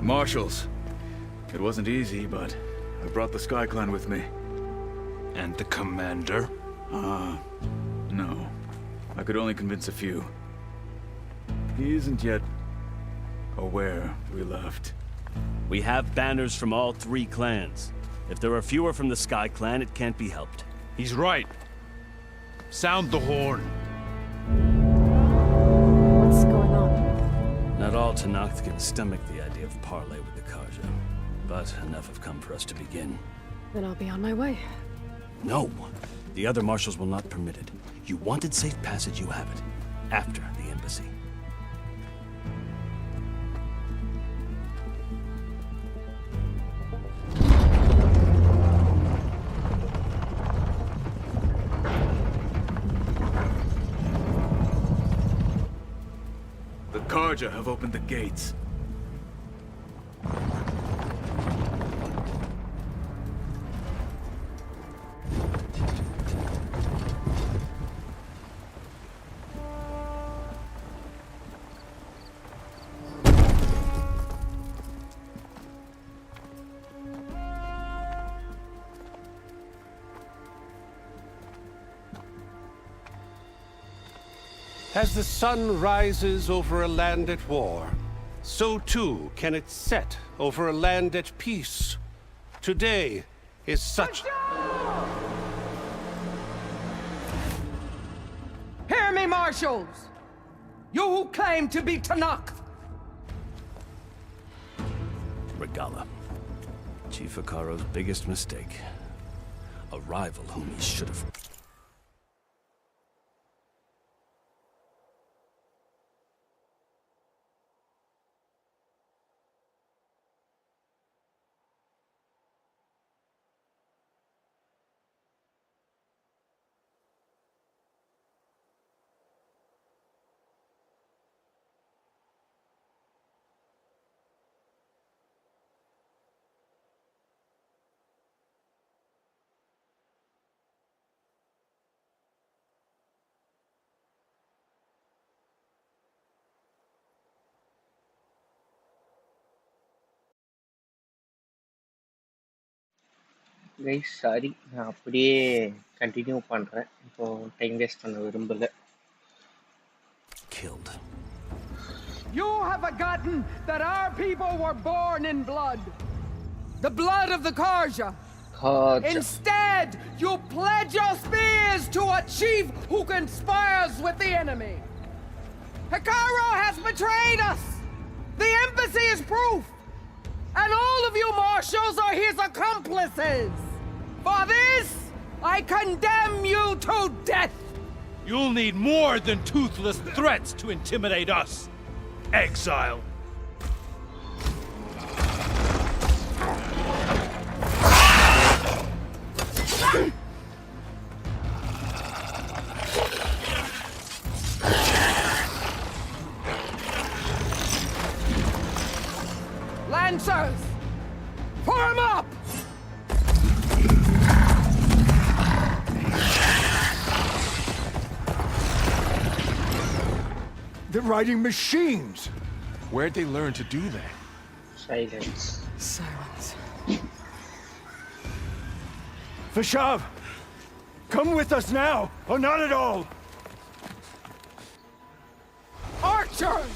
Marshals. It wasn't easy, but I brought the Sky Clan with me. And the commander? No. I could only convince a few. He isn't yet aware we left. We have banners from all 3 clans. If there are fewer from the Sky Clan, it can't be helped. He's right. Sound the horn. What's going on? Not all Tanakh can stomach the idea of parley with the Karja, but enough have come for us to begin. Then I'll be on my way. No, the other marshals will not permit it. You wanted safe passage, you have it. After the embassy. The Karja have opened the gates. As the sun rises over a land at war, so too can it set over a land at peace. Today is such... Hear me, marshals! You who claim to be Tanakh! Regala. Chief Hikaro's biggest mistake. A rival whom he should have... guys sorry, நான் அப்படியே continue பண்றேன். இப்போ time waste பண்ண விரும்பல. Killed. You have forgotten that our people were born in blood. The blood of the Karja. Instead, you pledge your spears to a chief who conspires with the enemy. Hikaro has betrayed us. The embassy is proof. And all of you marshals are his accomplices. For this, I condemn you to death. You'll need more than toothless threats to intimidate us. Exile. Lancers, form up! They're riding machines. Where'd they learn to do that? Silence. Silence. Vashav, come with us now, or not at all. Archers,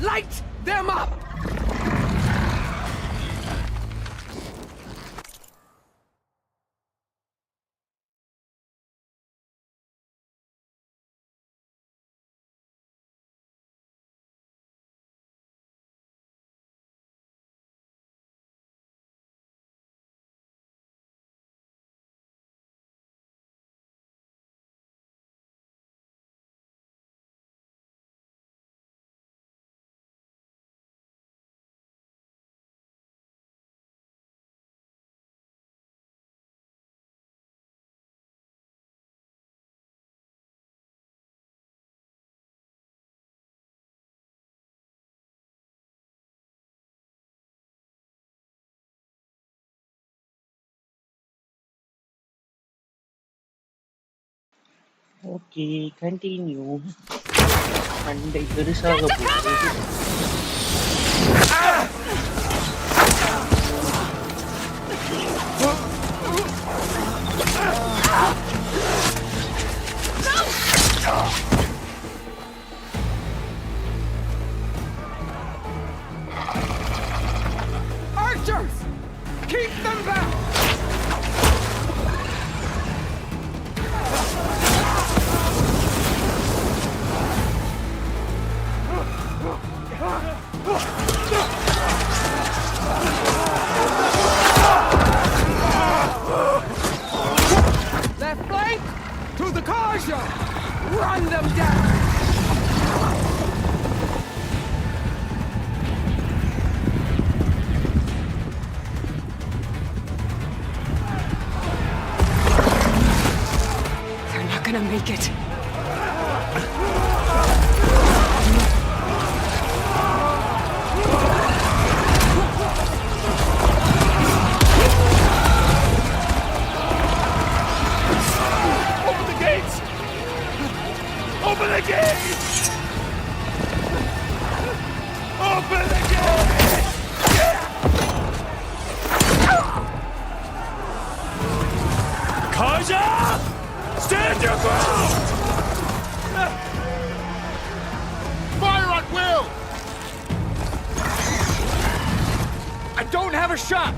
light them up! Okay, continue. சண்டை பெருசாக போகுது. Archers, keep them back! Left flank to the Karja! Run them down! They're not gonna make it. Open the gates! Open the gates! Open the gates! Kaja! Stand your ground! Fire at will! don't have a shot!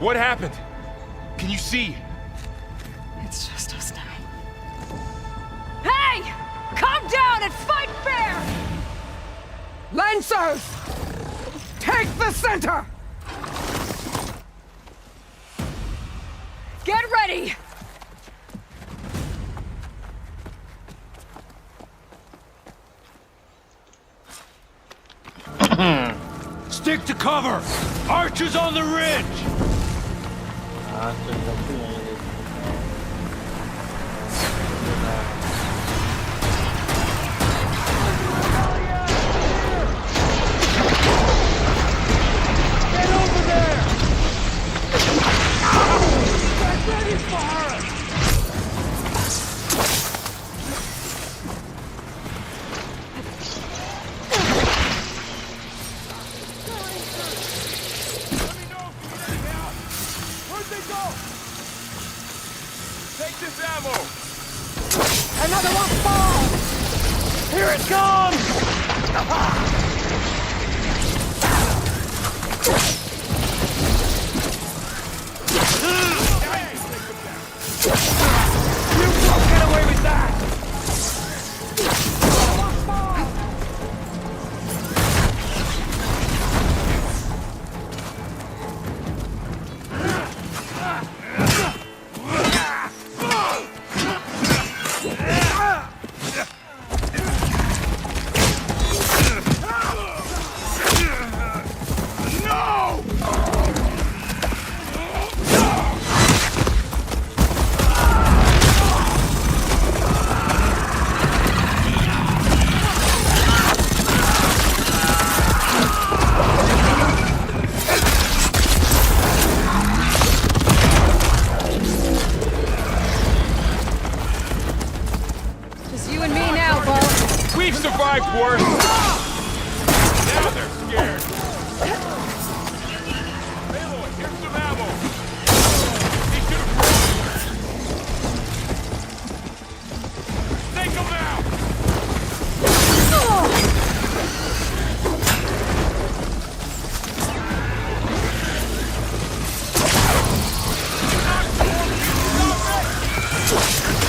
What happened? Can you see? It's just us now. Hey! Calm down and fight fair! Lancers! Take the center! Get ready! Stick to cover! Archers on the ridge! Get over there! Get ready for it! Take this ammo! Another one falls! Here it comes! You won't get away with that! We've survived worse! Now they're scared! Aloy, here's some ammo! He should have run! Take him out!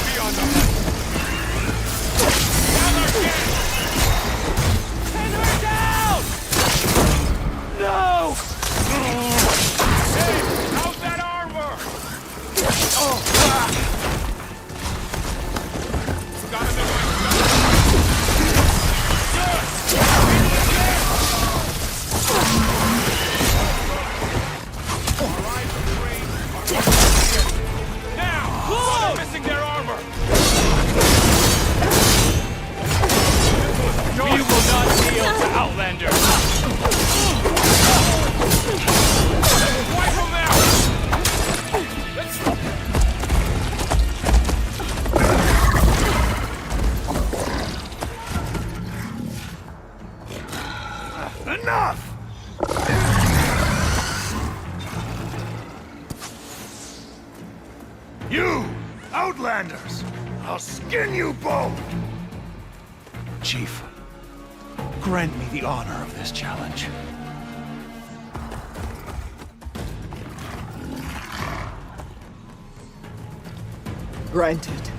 Be on them! No! Hey, how's that armor? Oh! Got him in my Now! They're missing their armor! We will not yield to Outlander! Wipe them out! Enough! You, Outlanders! I'll skin you both! Chief, grant me the honor of this challenge. Granted.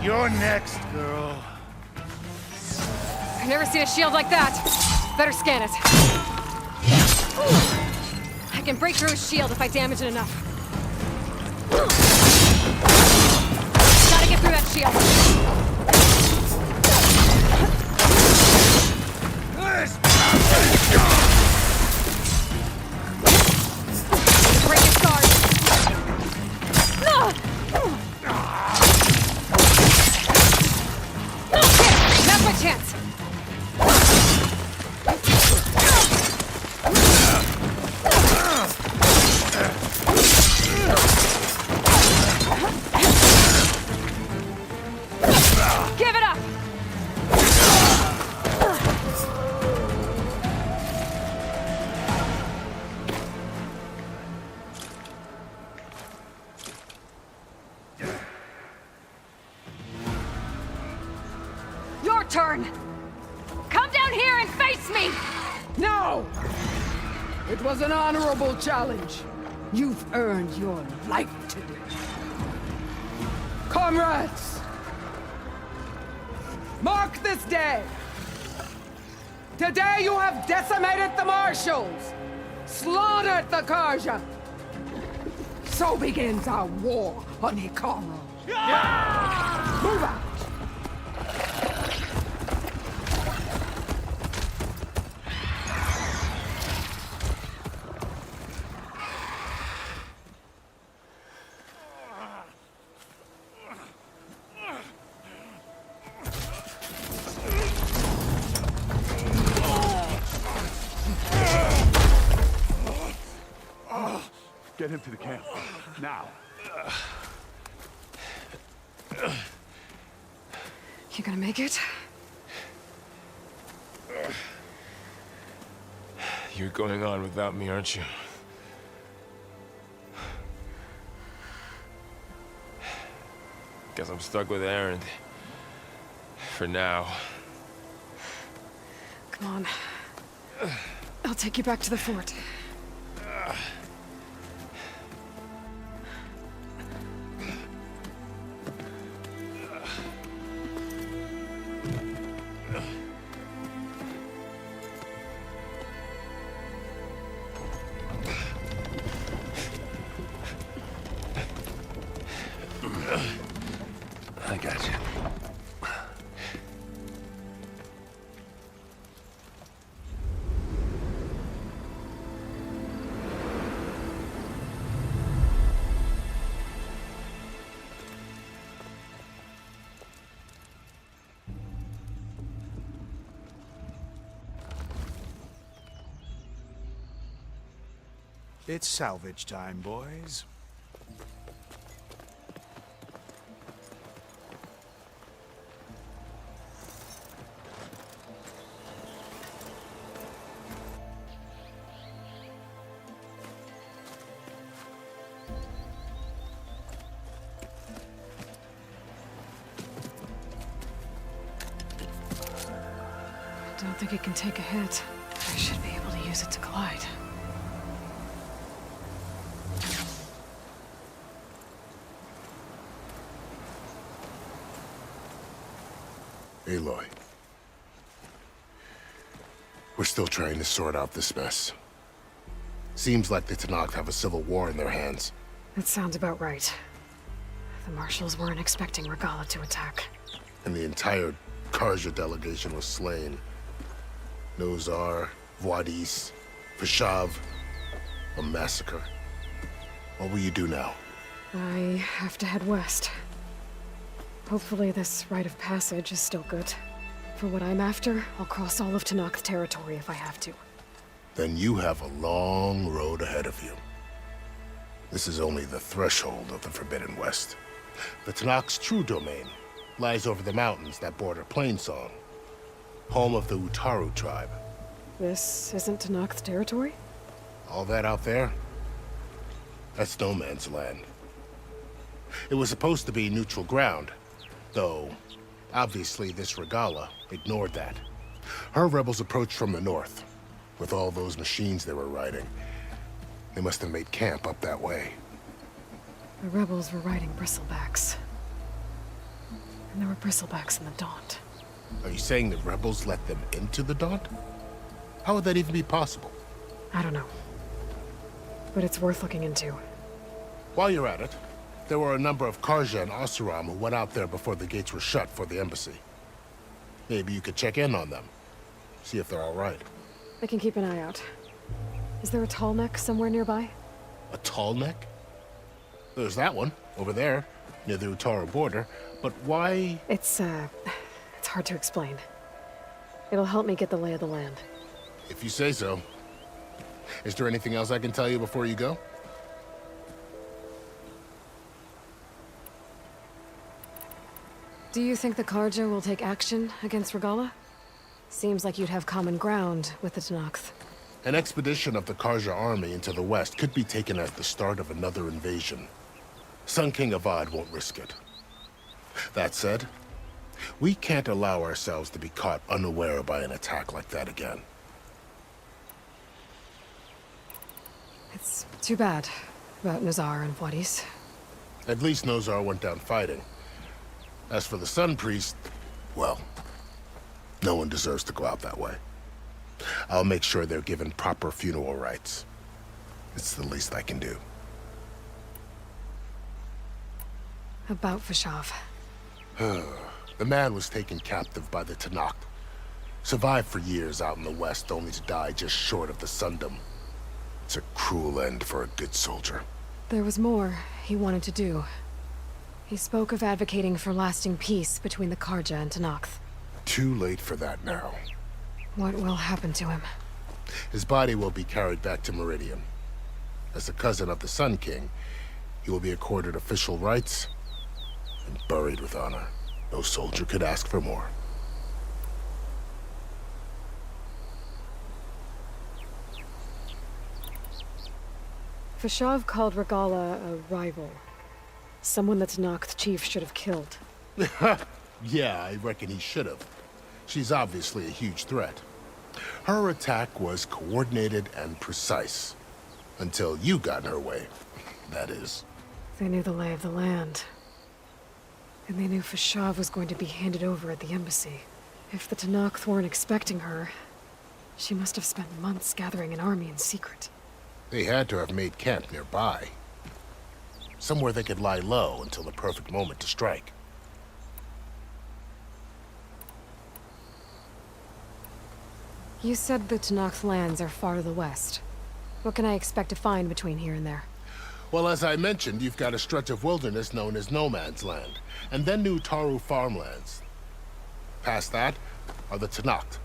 You're next, girl. I've never seen a shield like that. Better scan it. I can break through his shield if I damage it enough. Gotta get through that shield. Break his guard. Now's my chance. Give it up! Your turn! Come down here and face me! No! It was an honorable challenge. You've earned your life today. Comrades! Mark this day! Today you have decimated the Marshals! Slaughtered the Karja! So begins our war on Hikaru. Move out! Get him to the camp. Now. You gonna make it? You're going on without me, aren't you? Guess I'm stuck with Aaron. For now. Come on. I'll take you back to the fort. I got you. It's salvage time, boys. I don't think it can take a hit. I should be able to use it to glide. Aloy. We're still trying to sort out this mess. Seems like the Tenakth have a civil war in their hands. That sounds about right. The Marshals weren't expecting Regalla to attack. And the entire Karja delegation was slain. Nozar, Voidis, Peshav. A massacre. What will you do now? I have to head west. Hopefully this rite of passage is still good. For what I'm after, I'll cross all of Tenakth territory if I have to. Then you have a long road ahead of you. This is only the threshold of the Forbidden West. The Tenakth's true domain lies over the mountains that border Plainsong, home of the Utaru tribe. This isn't Tenakth territory? All that out there? That's no man's land. It was supposed to be neutral ground, though obviously this Regalla ignored that. Her rebels approached from the north, with all those machines they were riding. They must have made camp up that way. The rebels were riding bristlebacks. And there were bristlebacks in the Daunt. Are you saying the rebels let them into the Daunt? How would that even be possible? I don't know. But it's worth looking into. While you're at it, there were a number of Karja and Oseram who went out there before the gates were shut for the embassy. Maybe you could check in on them. See if they're all right. I can keep an eye out. Is there a tall neck somewhere nearby? A tall neck? There's that one, over there, near the Utaru border. But why? It's hard to explain. It'll help me get the lay of the land. If you say so. Is there anything else I can tell you before you go? Do you think the Karja will take action against Regalla? Seems like you'd have common ground with the Tenakth. An expedition of the Karja army into the west could be taken as the start of another invasion. Sun King Avad won't risk it. That said, we can't allow ourselves to be caught unaware by an attack like that again. It's too bad about Nazar and Wadis. At least Nozar went down fighting. As for the Sun Priest, well, no one deserves to go out that way. I'll make sure they're given proper funeral rites. It's the least I can do. About Fashav. The man was taken captive by the Tenakth. Survived for years out in the west, only to die just short of the Sundom. It's a cruel end for a good soldier. There was more he wanted to do. He spoke of advocating for lasting peace between the Karja and Tenakth. Too late for that now. What will happen to him? His body will be carried back to Meridian. As a cousin of the Sun King, he will be accorded official rights and buried with honor. No soldier could ask for more. Fashav called Regalla a rival. Someone that Tenakth chief should have killed. Yeah, I reckon he should have. She's obviously a huge threat. Her attack was coordinated and precise. Until you got in her way, that is. They knew the lay of the land. And they knew Fashav was going to be handed over at the embassy. If the Tenakth weren't expecting her, she must have spent months gathering an army in secret. They had to have made camp nearby. Somewhere they could lie low until the perfect moment to strike. You said the Tenakth lands are far to the west. What can I expect to find between here and there? Well, as I mentioned, you've got a stretch of wilderness known as No Man's Land, and then New Taru farmlands. Past that are the Tenakth.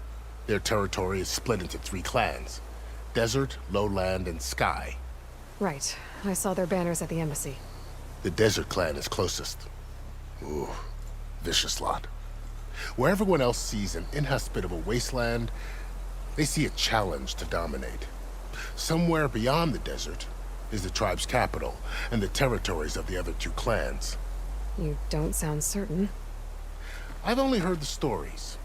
Their territory is split into 3 clans: Desert, Lowland, and Sky. Right. I saw their banners at the embassy. The Desert clan is closest. Ooh, vicious lot. Where everyone else sees an inhospitable wasteland, they see a challenge to dominate. Somewhere beyond the desert is the tribe's capital and the territories of the other 2 clans. You don't sound certain. I've only heard the stories.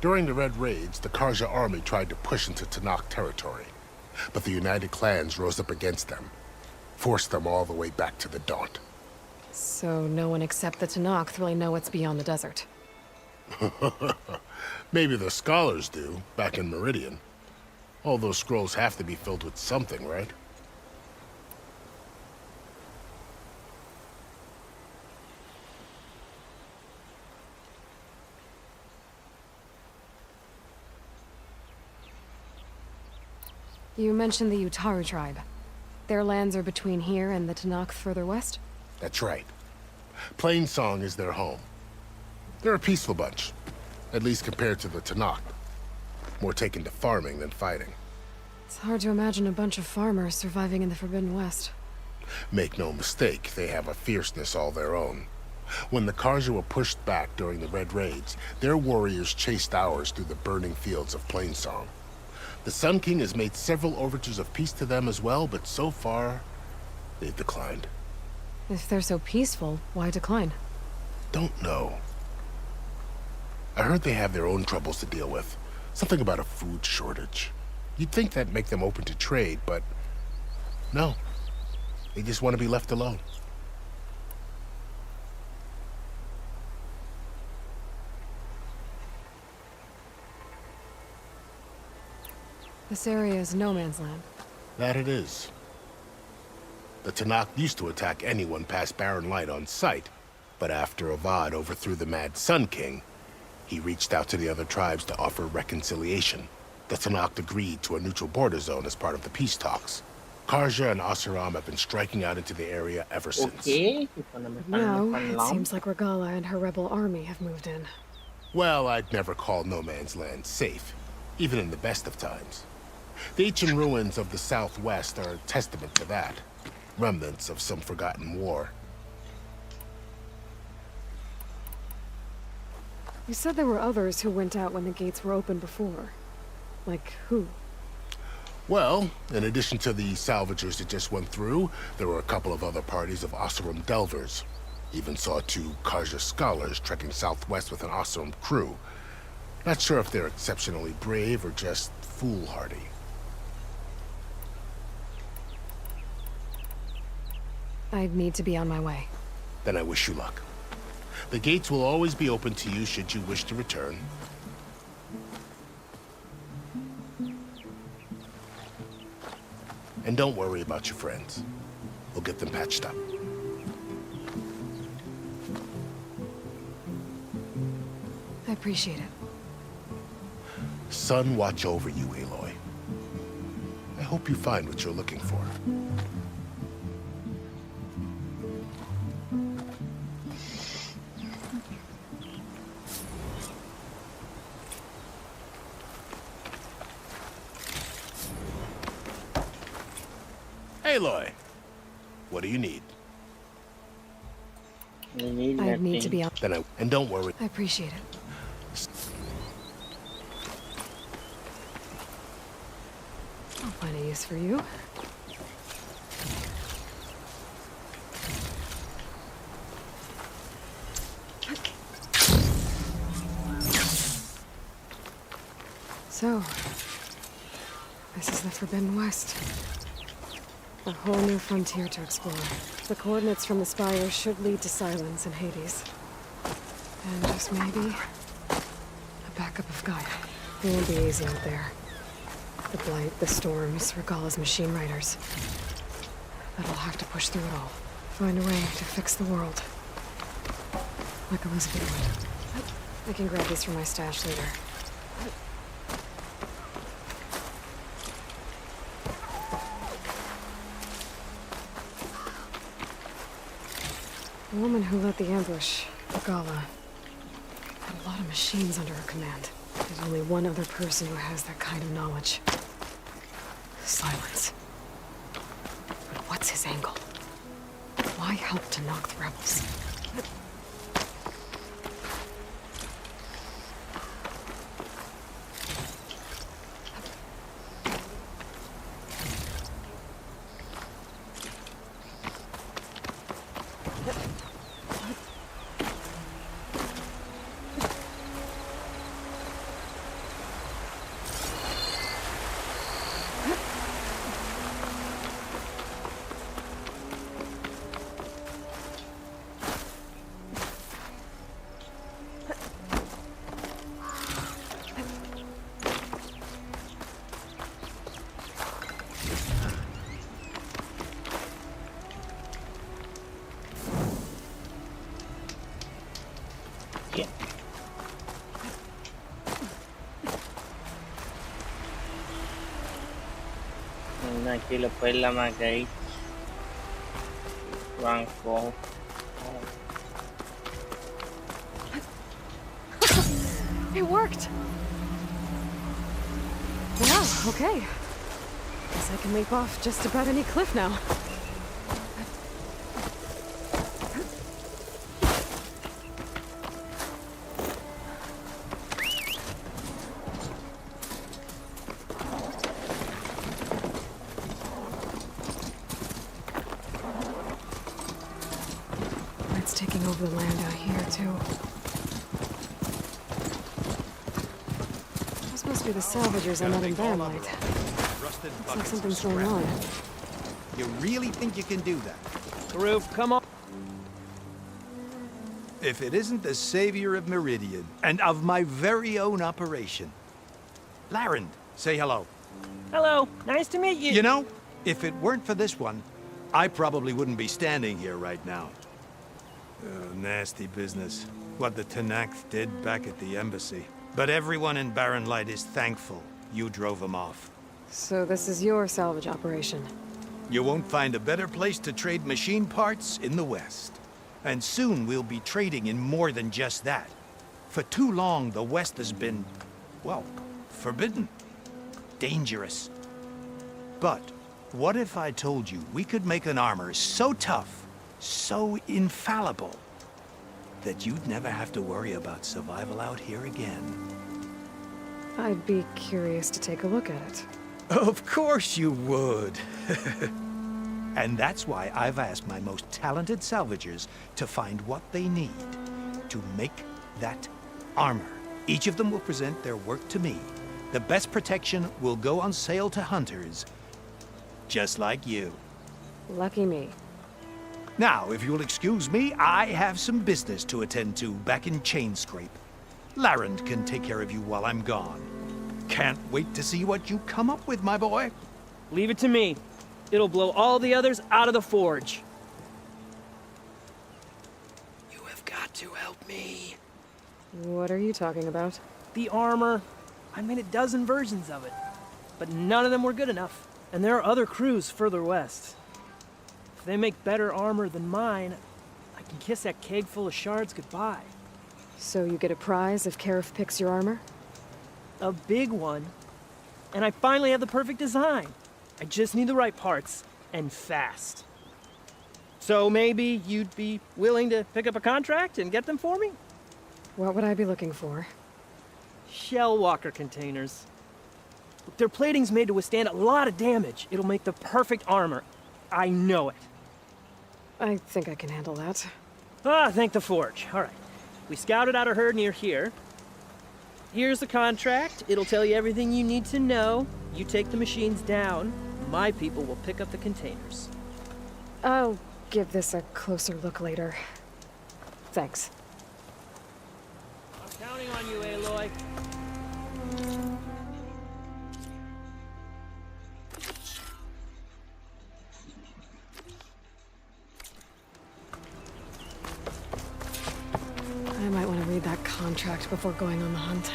During the Red Raids, the Karja army tried to push into Tenakth territory, but the United Clans rose up against them, forced them all the way back to the Daunt. So no one except the Tenakth really know what's beyond the desert. Maybe the scholars do, back in Meridian. All those scrolls have to be filled with something, right? You mentioned the Utaru tribe. Their lands are between here and the Tenakth further west? That's right. Plainsong is their home. They're a peaceful bunch, at least compared to the Tenakth. More taken to farming than fighting. It's hard to imagine a bunch of farmers surviving in the Forbidden West. Make no mistake, they have a fierceness all their own. When the Karja were pushed back during the Red Raids, their warriors chased ours through the burning fields of Plainsong. The Sun King has made several overtures of peace to them as well, but so far, they've declined. If they're so peaceful, why decline? Don't know. I heard they have their own troubles to deal with. Something about a food shortage. You'd think that'd make them open to trade, but no. They just want to be left alone. This area is no man's land. That it is. The Tanakh used to attack anyone past Barren Light on sight, but after Avad overthrew the Mad Sun King, he reached out to the other tribes to offer reconciliation. The Tanakh agreed to a neutral border zone as part of the peace talks. Karja and Asuram have been striking out into the area ever since. Now, it seems like Regalla and her rebel army have moved in. Well, I'd never call no man's land safe, even in the best of times. The ancient ruins of the southwest are a testament to that. Remnants of some forgotten war. You said there were others who went out when the gates were open before. Like who? Well, in addition to the salvagers that just went through, there were a couple of other parties of Oseram delvers. Even saw 2 Karja scholars trekking southwest with an Oseram crew. Not sure if they're exceptionally brave or just foolhardy. I need to be on my way. Then I wish you luck. The gates will always be open to you should you wish to return. And don't worry about your friends. We'll get them patched up. I appreciate it. Sun watch over you, Aloy. I hope you find what you're looking for. Aloy, what do you need? I need to be on. Then and don't worry. I appreciate it. I'll find a use for you. So, this is the Forbidden West. A whole new frontier to explore. The coordinates from the spire should lead to Silence and Hades. And just maybe, a backup of Gaia. It won't be easy out there. The blight, the storms, Regalla's machine riders. But I'll have to push through it all. Find a way to fix the world. Like Elizabeth would. I can grab these from my stash later. The woman who led the ambush, Regalla, had a lot of machines under her command. There's only one other person who has that kind of knowledge. Silence. But what's his angle? Why help to knock the rebels? Aquí lo puedes la magai. Banco. It worked! Wow, okay. Guess I can leap off just about any cliff now. Taking over the land out here, too. This must be the salvagers I met in Barren Light. Looks like something's going on. You really think you can do that? Karuf, come on. If it isn't the savior of Meridian, and of my very own operation. Larend, say hello. Hello, nice to meet you. You know, if it weren't for this one, I probably wouldn't be standing here right now. Nasty business. What the Tenakth did back at the embassy. But everyone in Barren Light is thankful you drove them off. So this is your salvage operation? You won't find a better place to trade machine parts in the West. And soon we'll be trading in more than just that. For too long, the West has been, well, forbidden. Dangerous. But what if I told you we could make an armor so tough, so infallible, that you'd never have to worry about survival out here again? I'd be curious to take a look at it. Of course you would. And that's why I've asked my most talented salvagers to find what they need to make that armor. Each of them will present their work to me. The best protection will go on sale to hunters, just like you. Lucky me. Now, if you'll excuse me, I have some business to attend to back in Chainscrape. Larend can take care of you while I'm gone. Can't wait to see what you come up with, my boy. Leave it to me. It'll blow all the others out of the forge. You have got to help me. What are you talking about? The armor. I made a dozen versions of it, but none of them were good enough. And there are other crews further west. If they make better armor than mine, I can kiss that keg full of shards goodbye. So you get a prize if Karif picks your armor? A big one. And I finally have the perfect design. I just need the right parts, and fast. So maybe you'd be willing to pick up a contract and get them for me? What would I be looking for? Shell walker containers. Their plating's made to withstand a lot of damage. It'll make the perfect armor. I know it. I think I can handle that. Ah, thank the forge. All right. We scouted out a herd near here. Here's the contract. It'll tell you everything you need to know. You take the machines down. My people will pick up the containers. I'll give this a closer look later. Thanks. I'm counting on you, Aloy. I might want to read that contract before going on the hunt.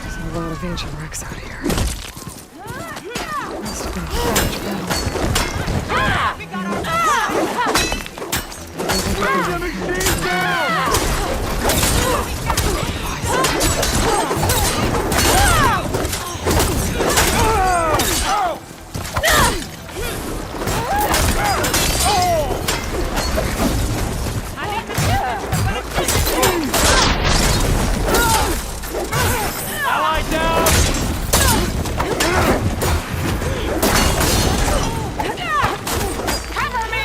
There's a lot of ancient wrecks out here. Must have been huge battles. Ally down! Cover me!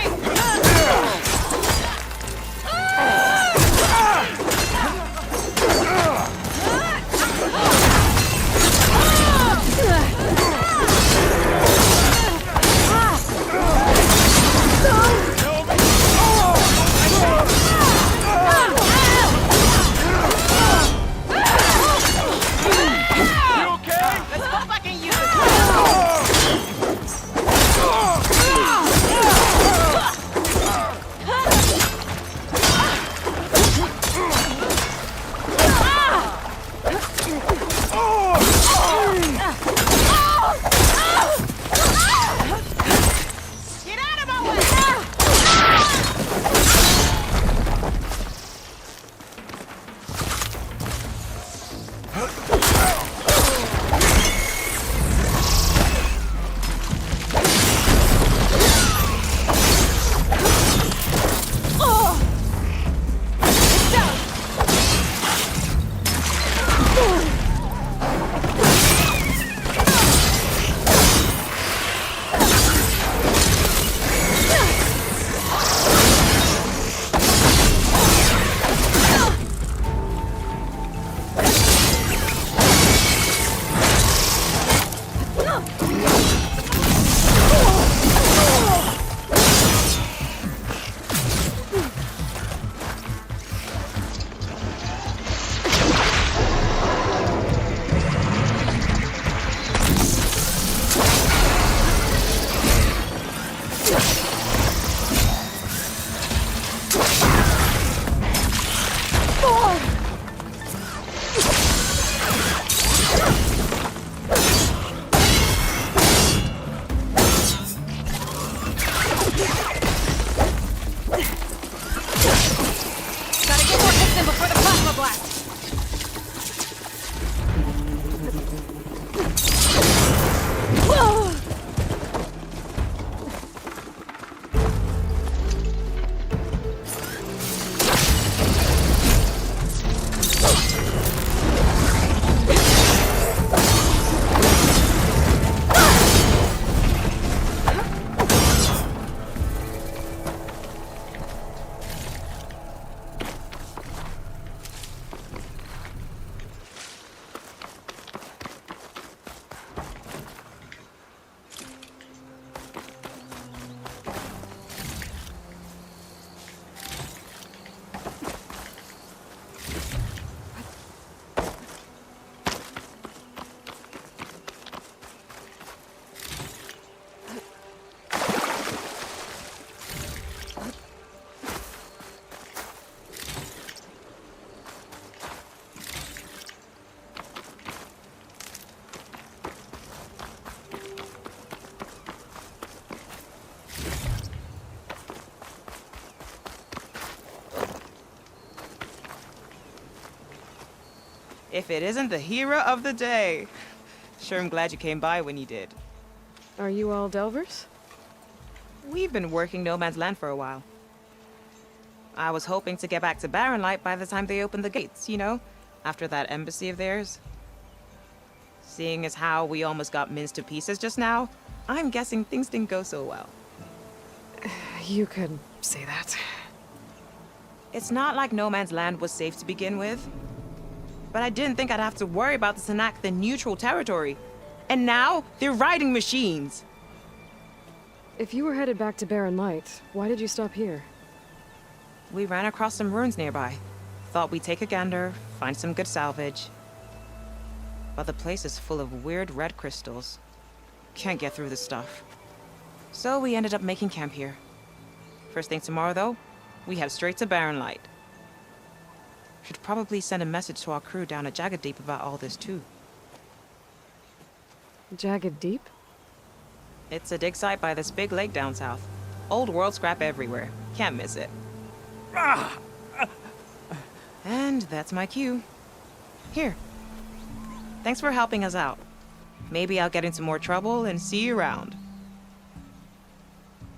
if it isn't the hero of the day. Sure, I'm glad you came by when you did. Are you all Delvers? We've been working No Man's Land for a while. I was hoping to get back to Barren Light by the time they opened the gates, you know? After that embassy of theirs. Seeing as how we almost got minced to pieces just now, I'm guessing things didn't go so well. You could say that. It's not like No Man's Land was safe to begin with. But I didn't think I'd have to worry about the Tanakh, the neutral territory. And now, they're riding machines. If you were headed back to Barren Light, why did you stop here? We ran across some ruins nearby. Thought we'd take a gander, find some good salvage. But the place is full of weird red crystals. Can't get through this stuff. So we ended up making camp here. First thing tomorrow, though, we head straight to Barren Light. Should probably send a message to our crew down at Jagged Deep about all this, too. Jagged Deep? It's a dig site by this big lake down south. Old world scrap everywhere. Can't miss it. And that's my cue. Here. Thanks for helping us out. Maybe I'll get into more trouble and see you around.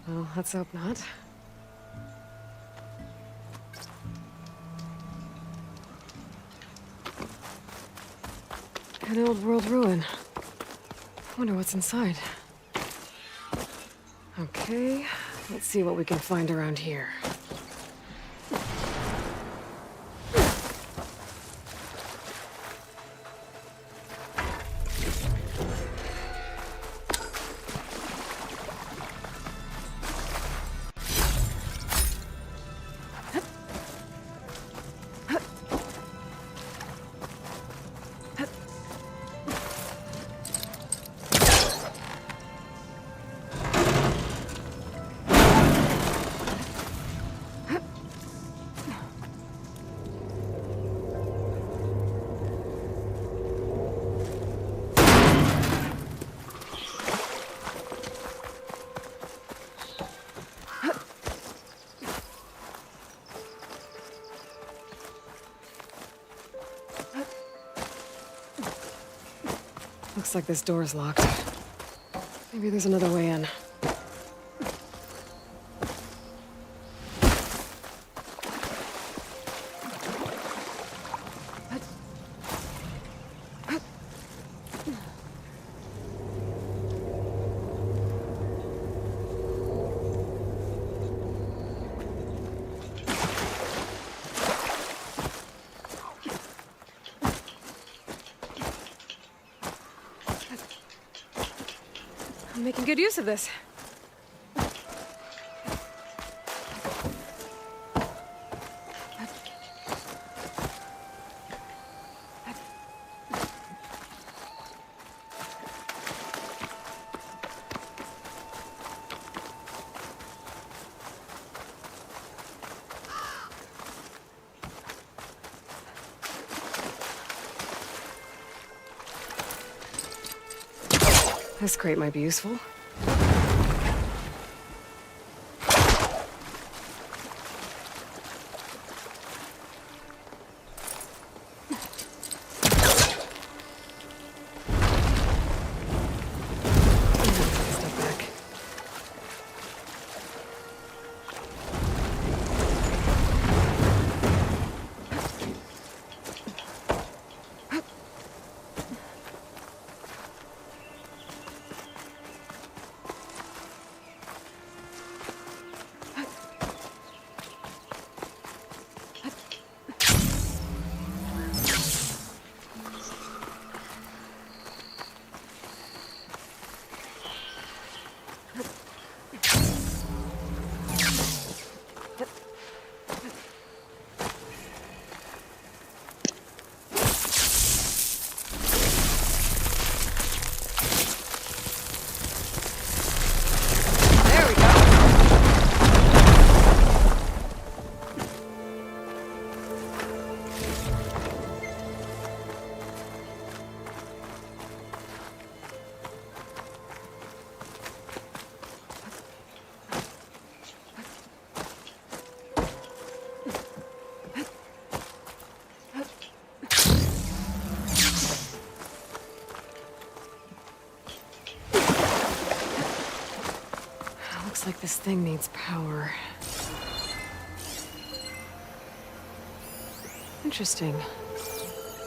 Well, let's hope not. An old world ruin. Wonder what's inside. Okay, let's see what we can find around here. Looks like this door's locked. Maybe there's another way in. I'm making good use of this. This crate might be useful. Step back. Looks like this thing needs power. Interesting.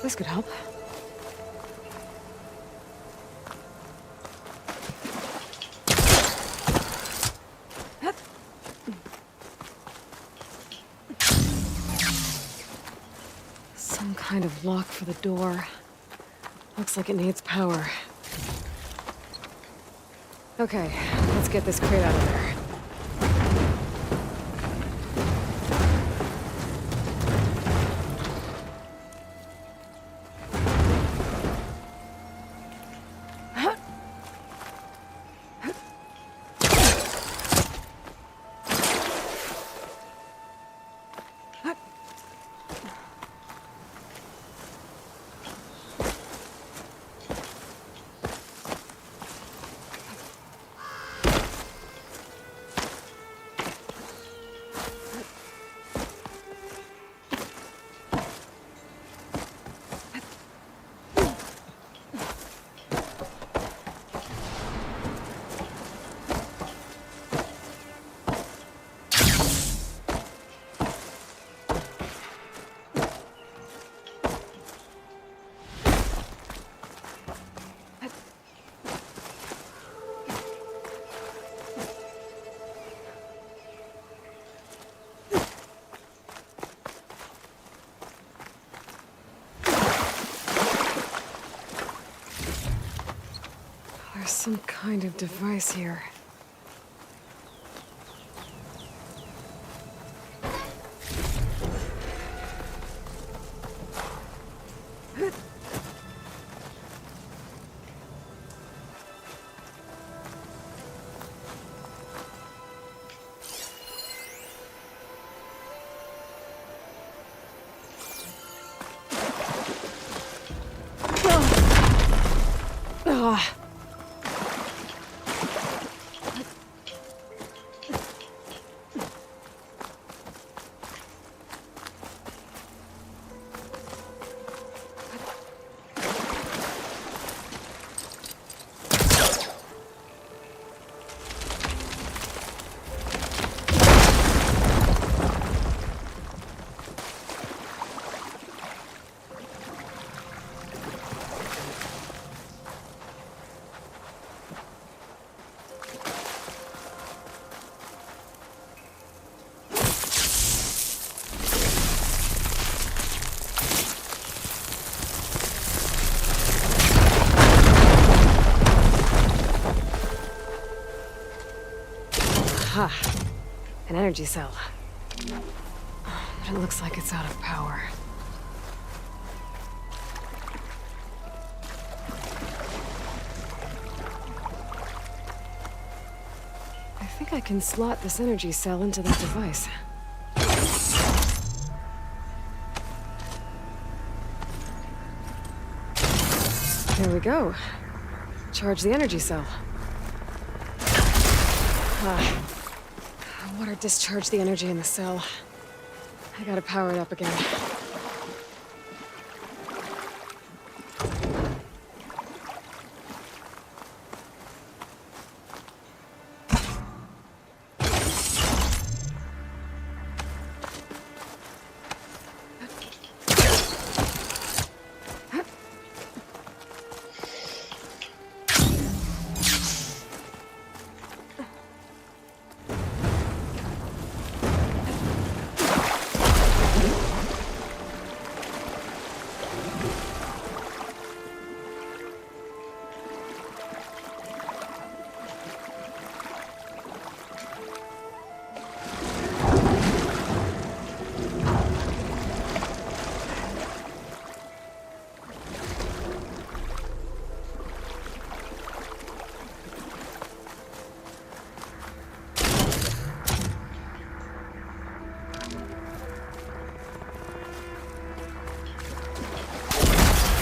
This could help. Some kind of lock for the door. Looks like it needs power. Okay, let's get this crate out of there. There's some kind of device here. Aha! An energy cell. But it looks like it's out of power. I think I can slot this energy cell into that device. There we go. Charge the energy cell. Water discharged the energy in the cell. I gotta power it up again.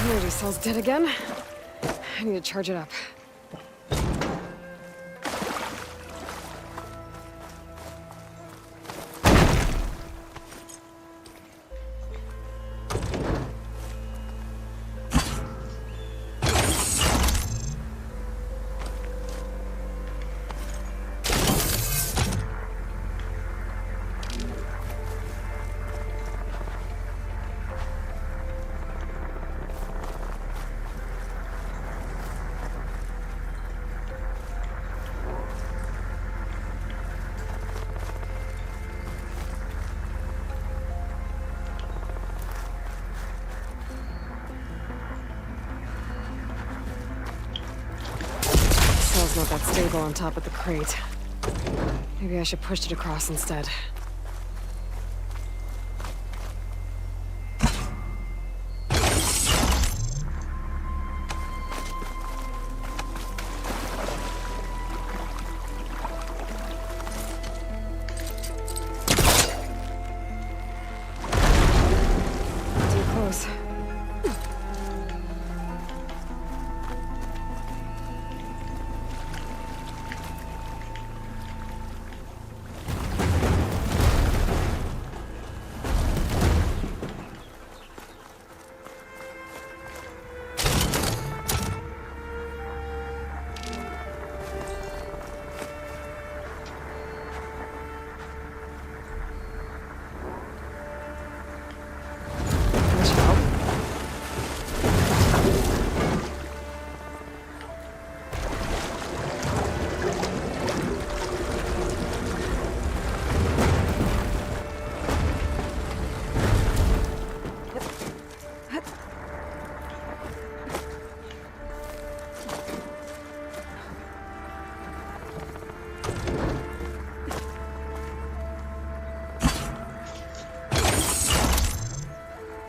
Energy cell's dead again. I need to charge it up. ground's not that stable on top of the crate. Maybe I should push it across instead. Too close.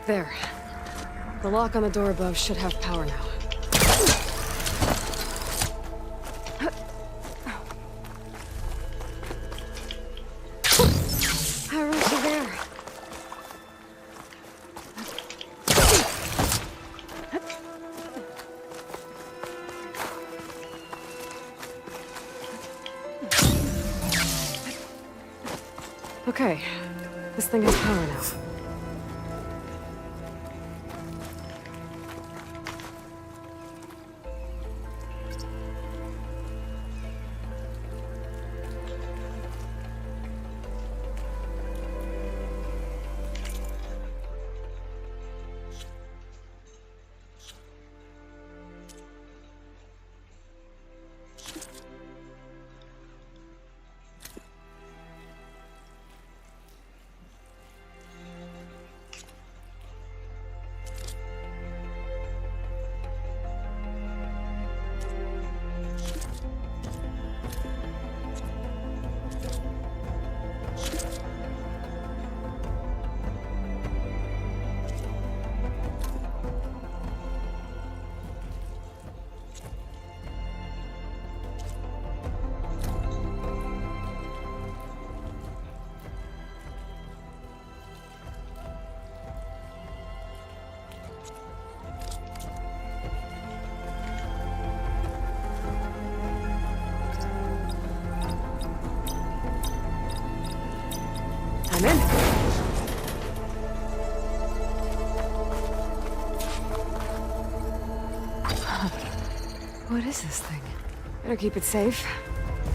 There. The lock on the door above should have power now. How are you there? Okay. This thing has power now. I'm in. What is this thing? Better keep it safe.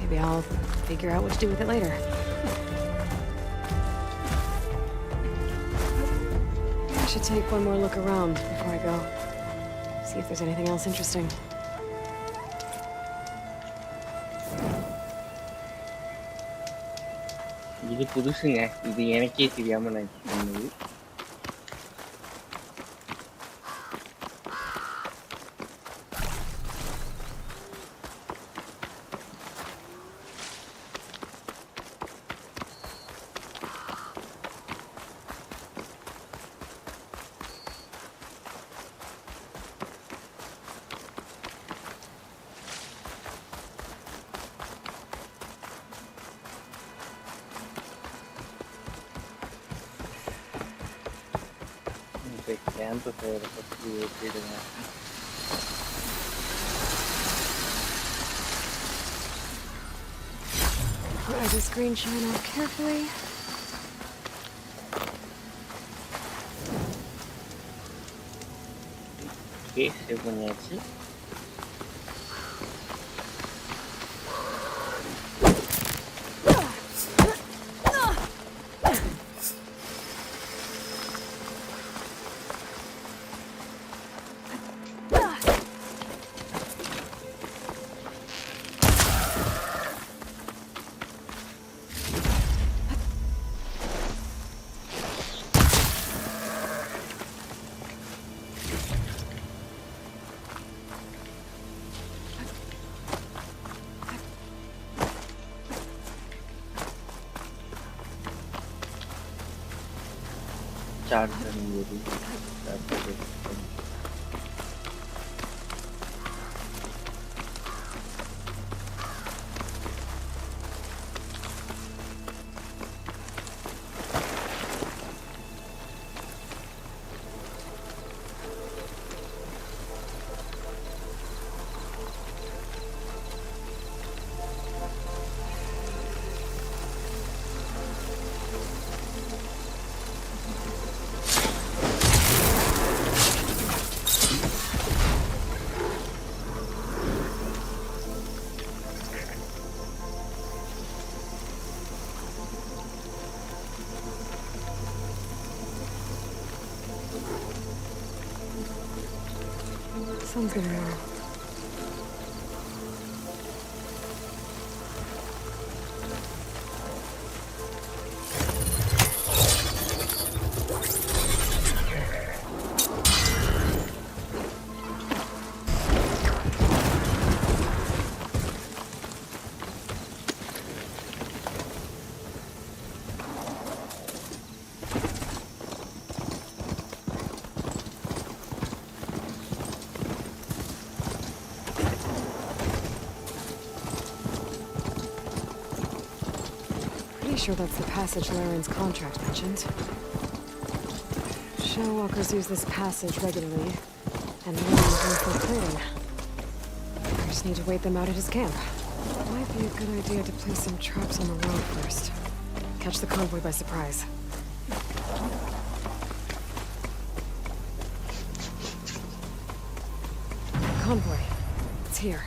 Maybe I'll figure out what to do with it later. I should take one more look around before I go. See if there's anything else interesting. இது புதுசுங்க. இது எனக்கே தெரியாம நான் பண்ணது. Camp for created Put the screen shine off carefully. Okay, save பண்ணியாச்சு. chance नहीं मेरी Sun's getting low. Sure that's the passage Laren's contract mentioned. Shellwalkers use this passage regularly, and Laren is for clearing. I just need to wait them out at his camp. Might be a good idea to place some traps on the road first. Catch the convoy by surprise. Convoy. It's here.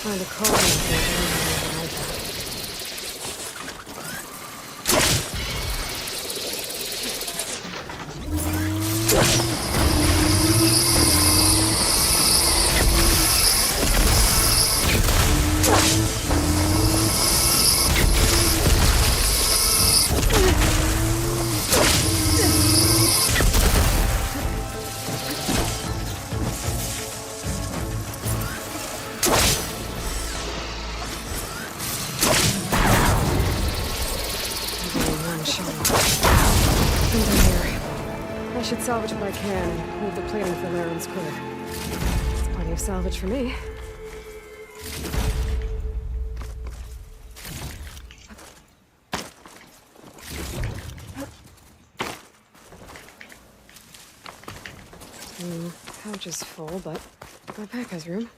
Find a car. I should salvage what I can and move the plating for Laren's crew. It's plenty of salvage for me. Pouch is full, but my pack has room.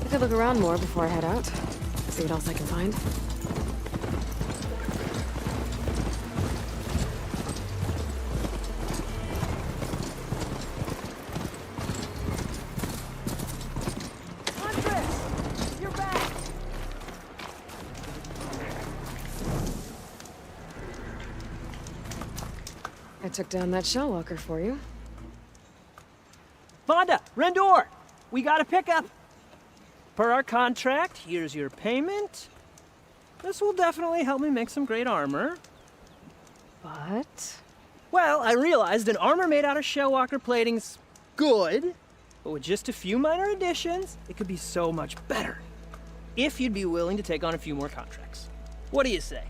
I could look around more before I head out. See what else I can find. Andres! You're back! I took down that shellwalker for you. Vonda! Rendor! We got a pickup! Per our contract, here's your payment. This will definitely help me make some great armor. But? Well, I realized an armor made out of shellwalker plating's good, but with just a few minor additions, it could be so much better. if you'd be willing to take on a few more contracts. What do you say?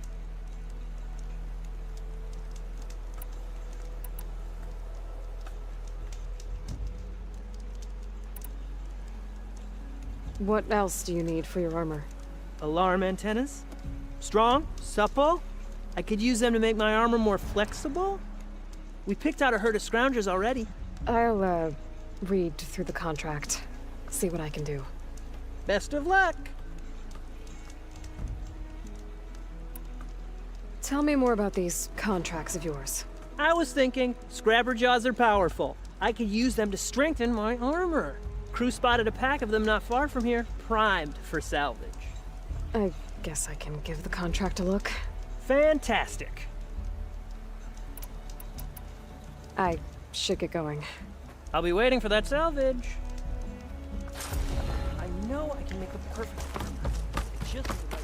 What else do you need for your armor? Alarm antennas? Strong? Supple? I could use them to make my armor more flexible? We picked out a herd of scroungers already. I'll, read through the contract. See what I can do. Best of luck! Tell me more about these contracts of yours. I was thinking, scrabber jaws are powerful. I could use them to strengthen my armor. Crew spotted a pack of them not far from here, primed for salvage. I guess I can give the contract a look. Fantastic. I should get going. I'll be waiting for that salvage. I know I can make the perfect armor. It's just the right.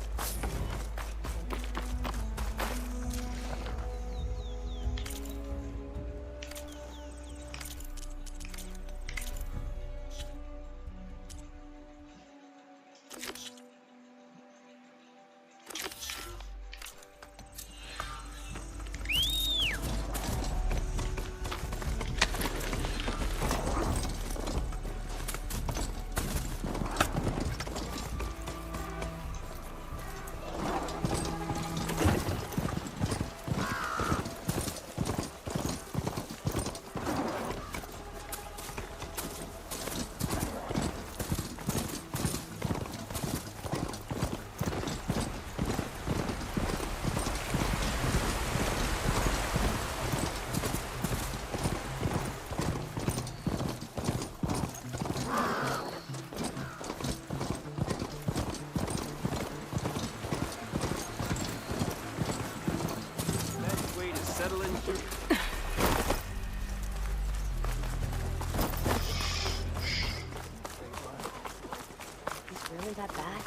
Really that bad?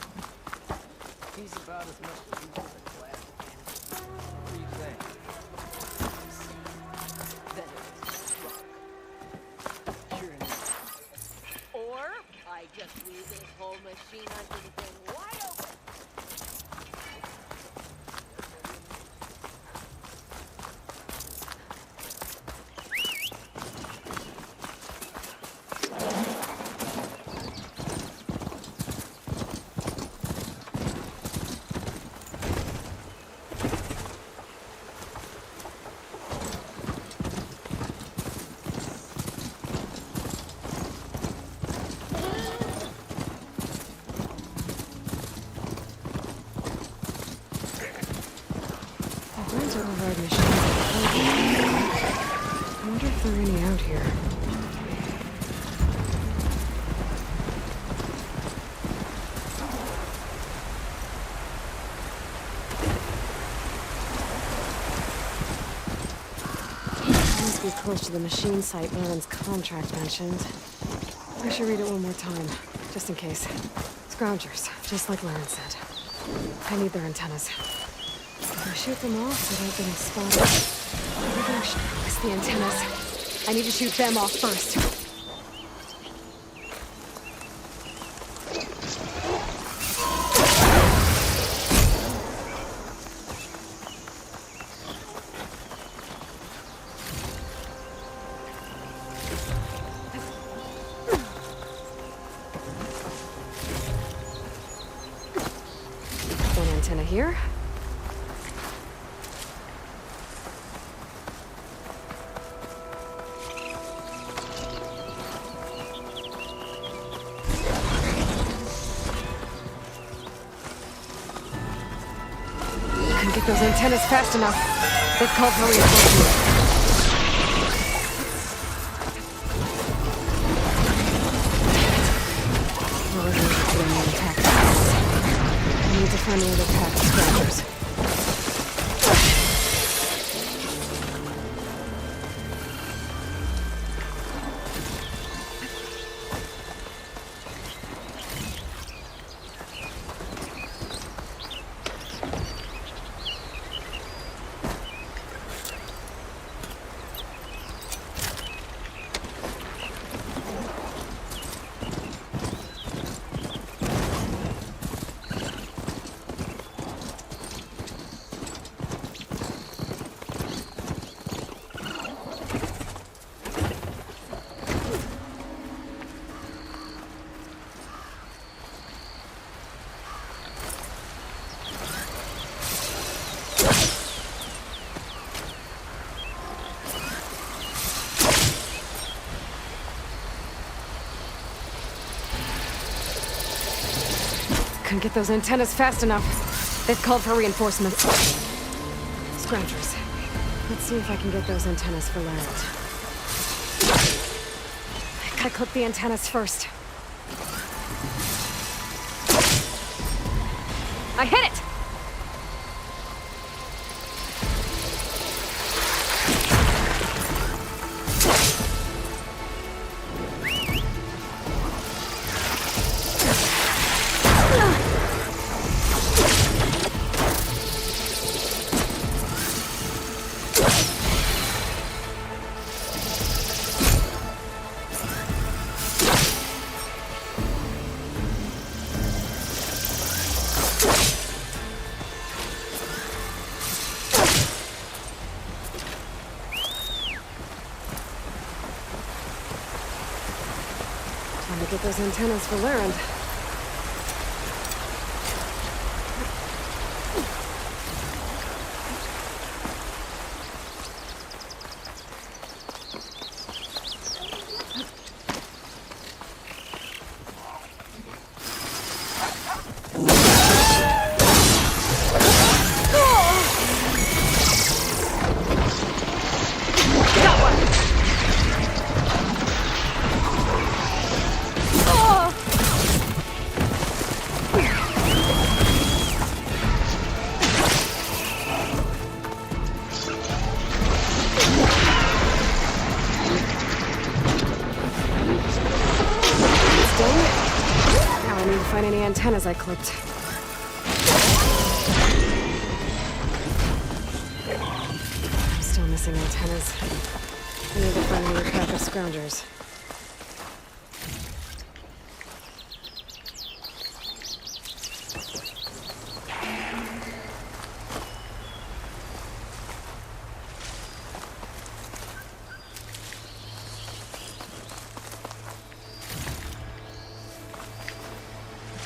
He's about as much as you can class. What do you think? Then it's struck. Sure enough. Or I just leave this whole machine under the thing wide open. Those are override machines. I wonder if there are any out here. Must be close to the machine site Lauren's contract mentioned. I should read it one more time, just in case. Scroungers, just like Lauren said. I need their antennas. If I shoot them off without getting spotted, maybe I should focus the antennas. I need to shoot them off first. One antenna here. Couldn't get those antennas fast enough. They've called for reinforcements. Well, we're gonna put them on attack. I need to find another pack of scratchers. couldn't get those antennas fast enough. They've called for reinforcements. Scroungers. Let's see if I can get those antennas for land. I gotta clip the antennas first. I hit it! Get those antennas for Larend. Antennas I clipped. Still missing antennas. I need to find a new pack of scroungers.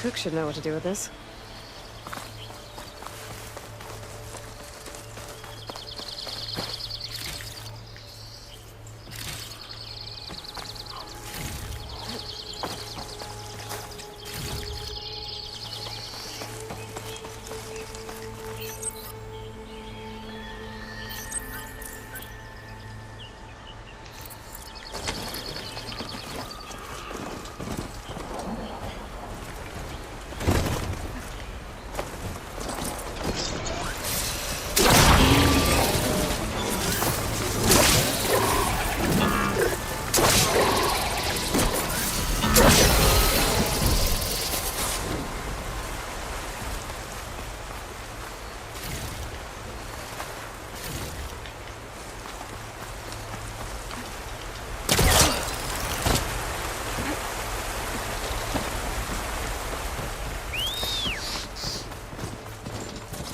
Cook should know what to do with this.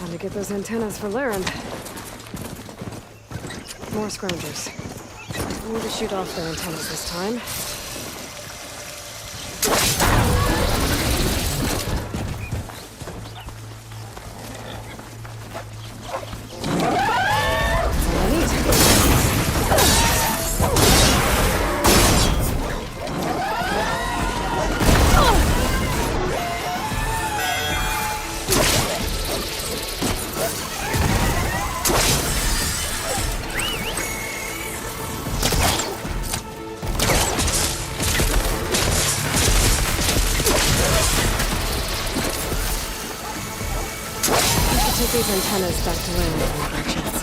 Time to get those antennas for Larend. More scroungers. I need to shoot off their antennas this time. Take these antennas back to land when I get a chance.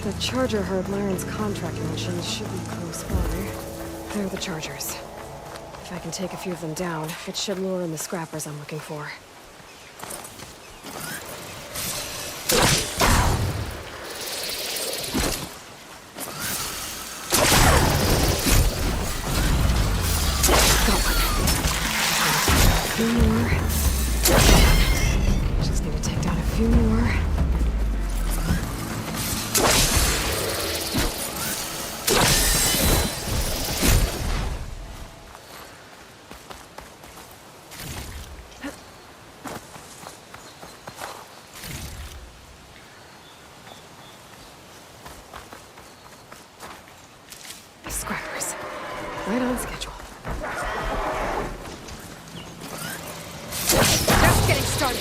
The charger herd Laren's contract mentioned should be close by. There are the chargers. If I can take a few of them down, it should lure in the scrappers I'm looking for. Got one. A few more. Just need to take down a few more. Scrappers. Right on schedule. Just getting started.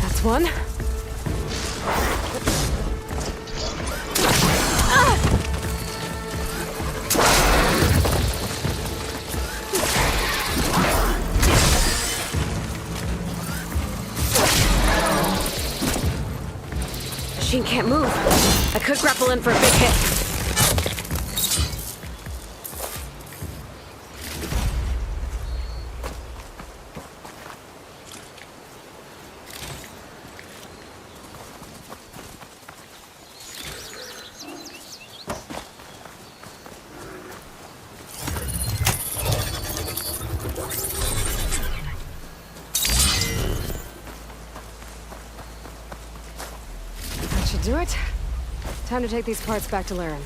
That's one. Machine can't move. I could grapple in for a big hit. Do it. Time to take these parts back to Larend.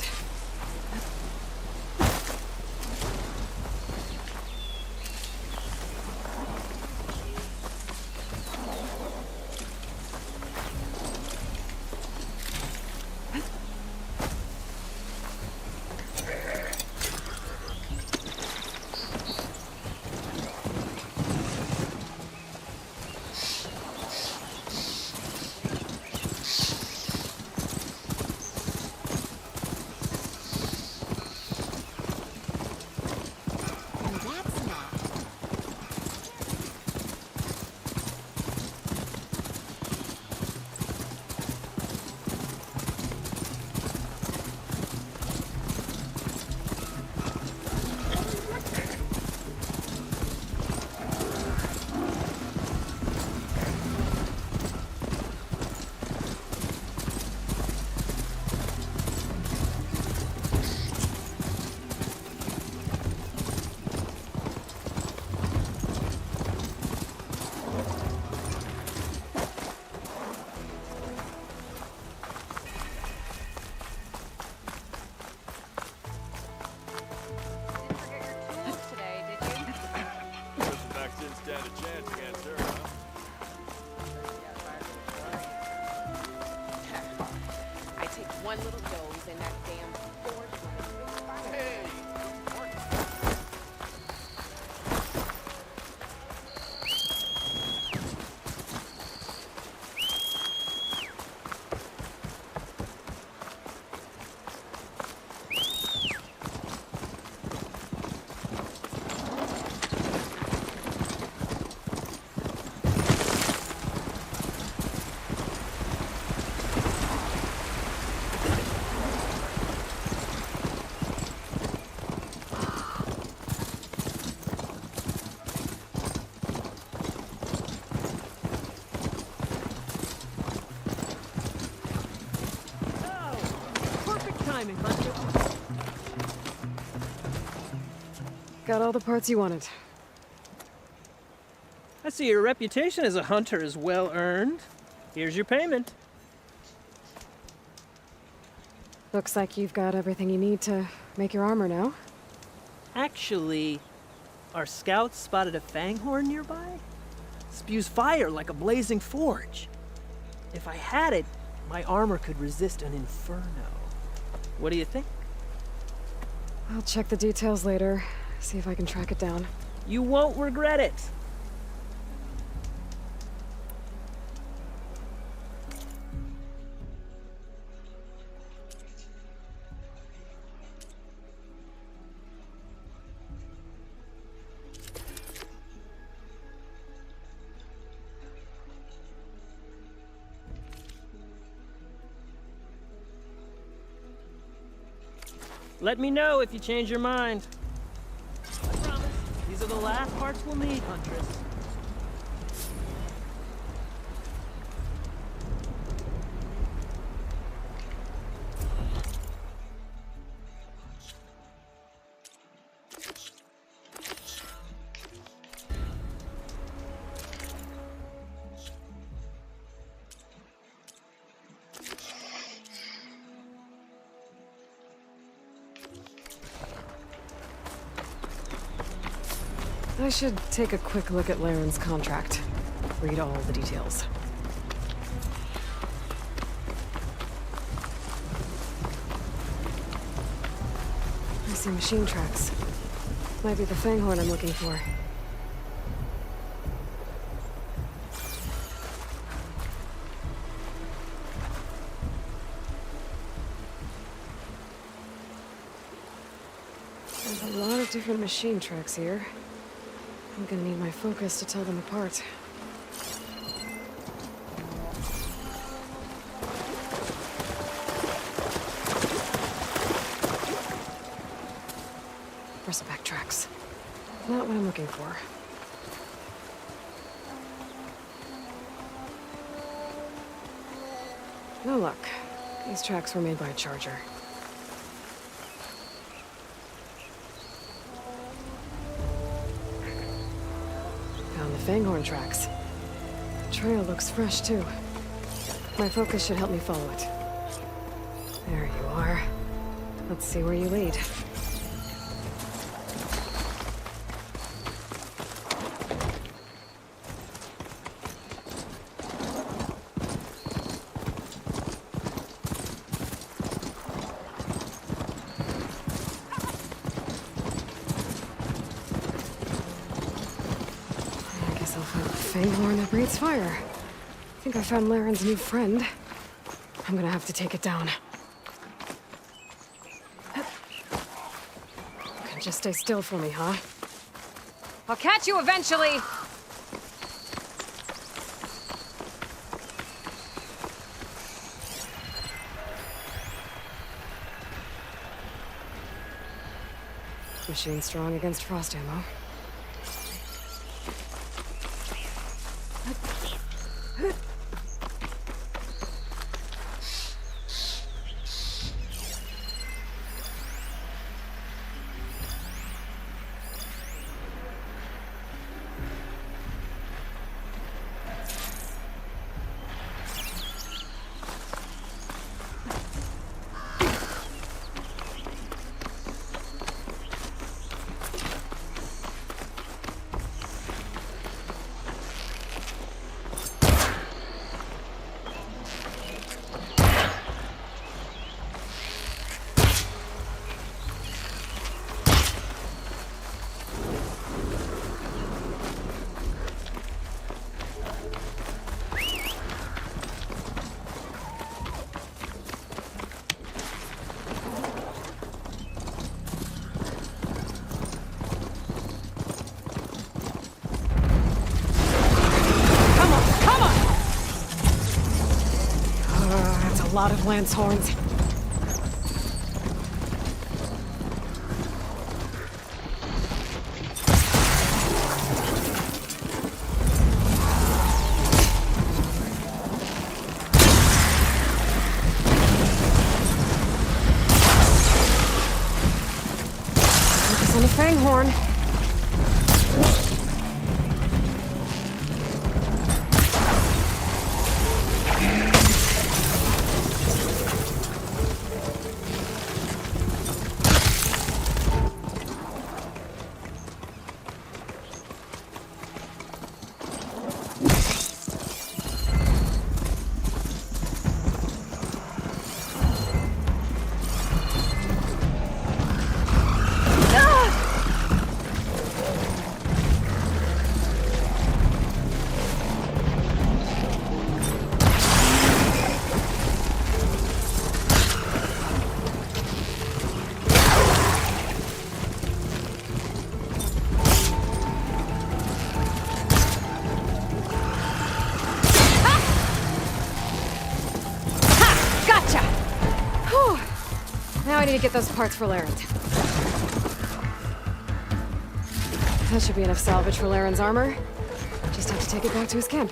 I take one little dose and that damn forge one. Hey! Got all the parts you wanted. I see your reputation as a hunter is well earned. Here's your payment. Looks like you've got everything you need to make your armor now. Actually, our scouts spotted a fanghorn nearby. Spews fire like a blazing forge. If I had it, my armor could resist an inferno. What do you think? I'll check the details later, see if I can track it down. You won't regret it. Let me know if you change your mind. I promise, these are the last parts we'll need, Huntress. I should take a quick look at Laren's contract. Read all the details. I see machine tracks. Might be the Fanghorn I'm looking for. There's a lot of different machine tracks here. I'm gonna need my focus to tell them apart. Bristleback tracks. Not what I'm looking for. No luck. These tracks were made by a charger. Found the Fanghorn tracks. The trail looks fresh, too. My focus should help me follow it. There you are. Let's see where you lead. Fanghorn that breathes fire. I think I found Laren's new friend. I'm gonna have to take it down. You can just stay still for me, huh? I'll catch you eventually! Machine strong against frost ammo. A lot of lance horns. Focus on the Fanghorn. to get those parts for Laren. That should be enough salvage for Laren's armor. Just have to take it back to his camp.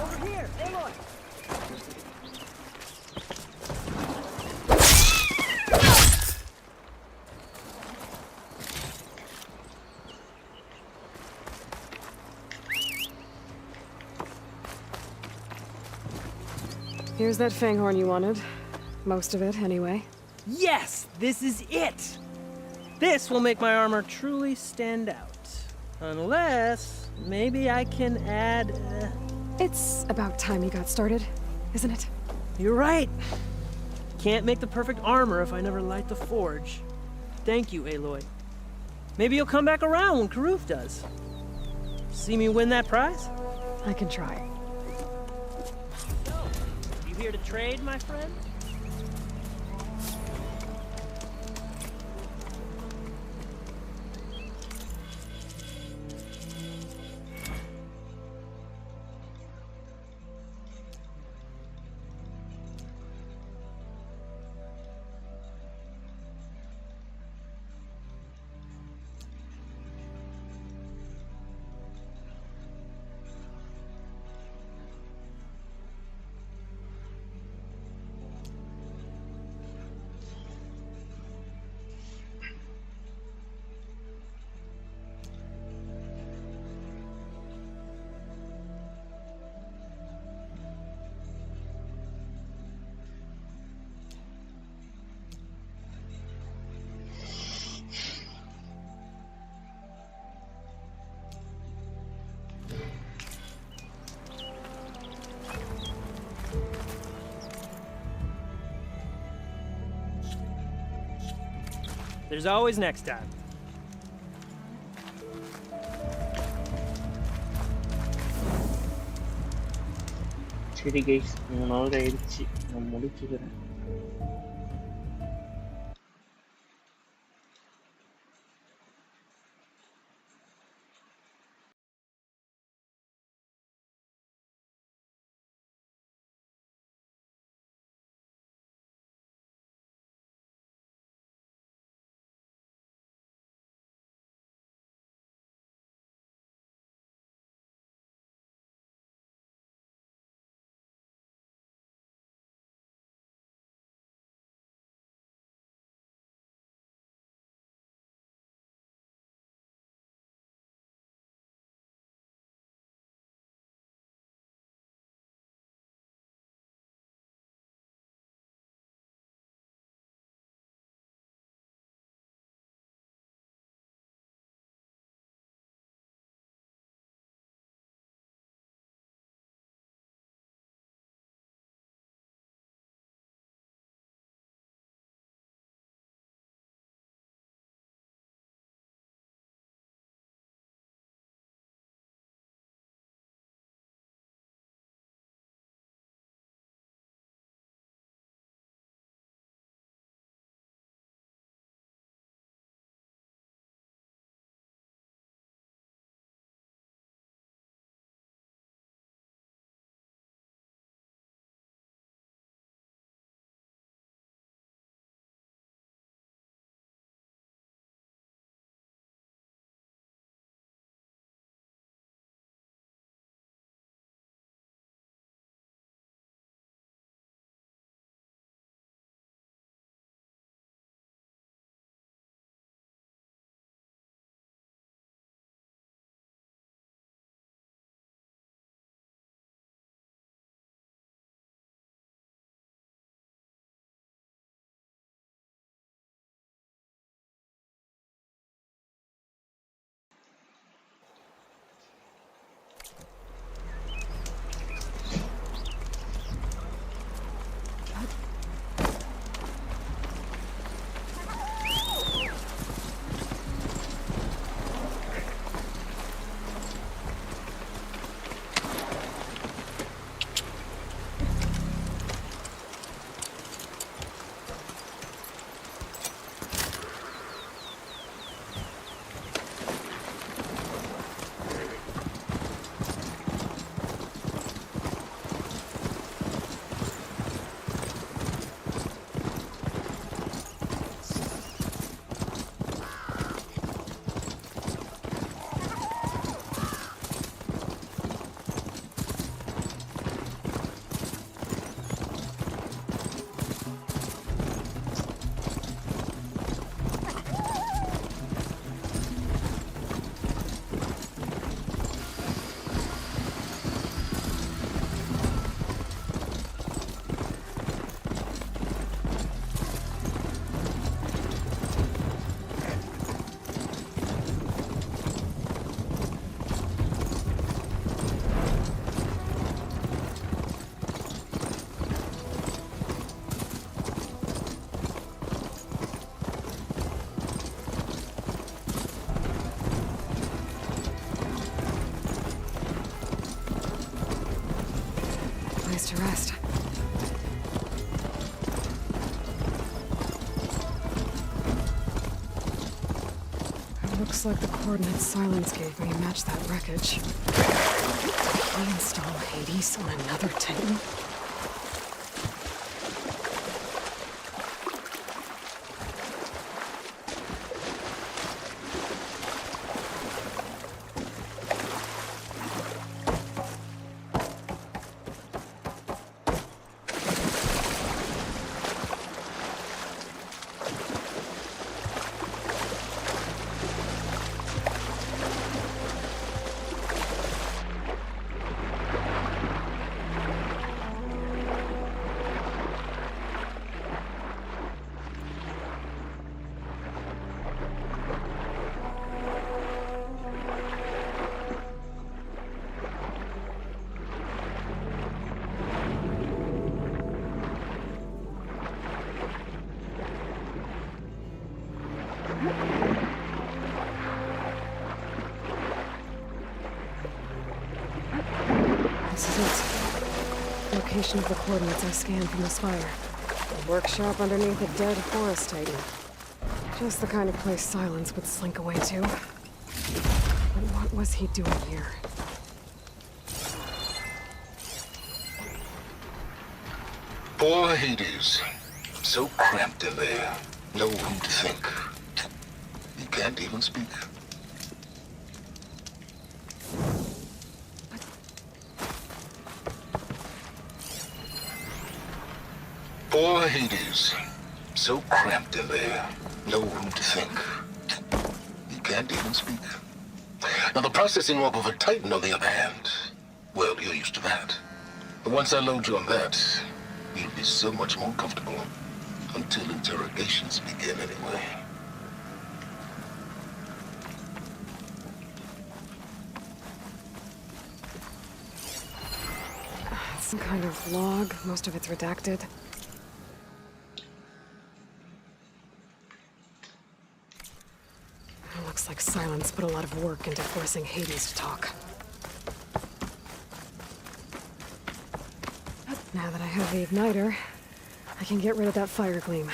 Over here, Aloy! Here's that fanghorn you wanted. Most of it, anyway. Yes! This is it! This will make my armor truly stand out. Unless, maybe I can add... It's about time you got started, isn't it? You're right. Can't make the perfect armor if I never light the forge. Thank you, Aloy. Maybe you'll come back around when Karuf does. See me win that prize? I can try. So, you here to trade, my friend? There's always next time. சரி guys 3 hour ஆயிடுச்சு நான் முடிச்சுக்கிறேன் place to rest. It looks like the coordinates Silence gave me match that wreckage. Did he install Hades on another Titan? This is it. Location of the coordinates I scanned from the spire. A workshop underneath a dead forest titan. Just the kind of place Silence would slink away to. But what was he doing here? Poor Hades. So cramped in there. No room to think. He can't even speak. Poor Hades. So cramped in there. No room to think. He can't even speak. Now the processing orb of a Titan, on the other hand, well, you're used to that. But once I load you on that, you'll be so much more comfortable. Until interrogations begin, anyway. Some kind of log. Most of it's redacted. It looks like Silence put a lot of work into forcing Hades to talk. Now that I have the igniter, I can get rid of that fire gleam.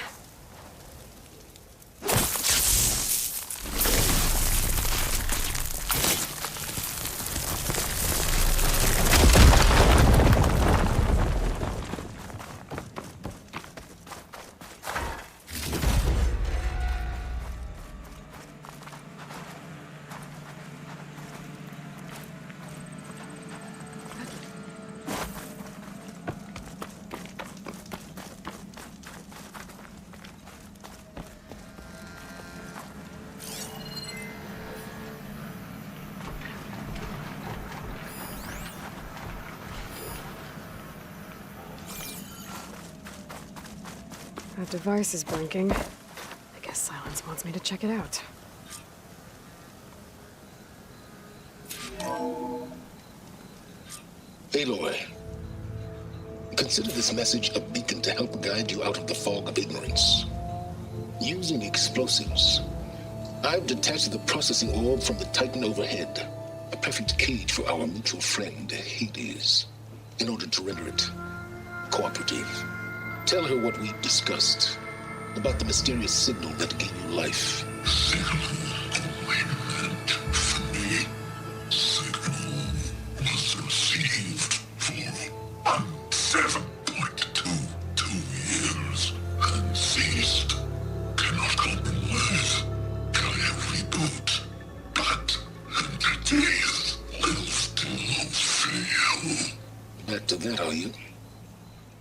That device is blinking. I guess Silence wants me to check it out. Aloy, consider this message a beacon to help guide you out of the fog of ignorance. Using explosives, I've detached the processing orb from the Titan overhead, a perfect cage for our mutual friend, Hades, in order to render it cooperative. Tell her what we discussed about the mysterious signal that gave you life. Signal only meant for me. Signal was received for 7.22 years and ceased. Cannot compromise. Gaia reboot. But entities will still fail. Back to that, are you?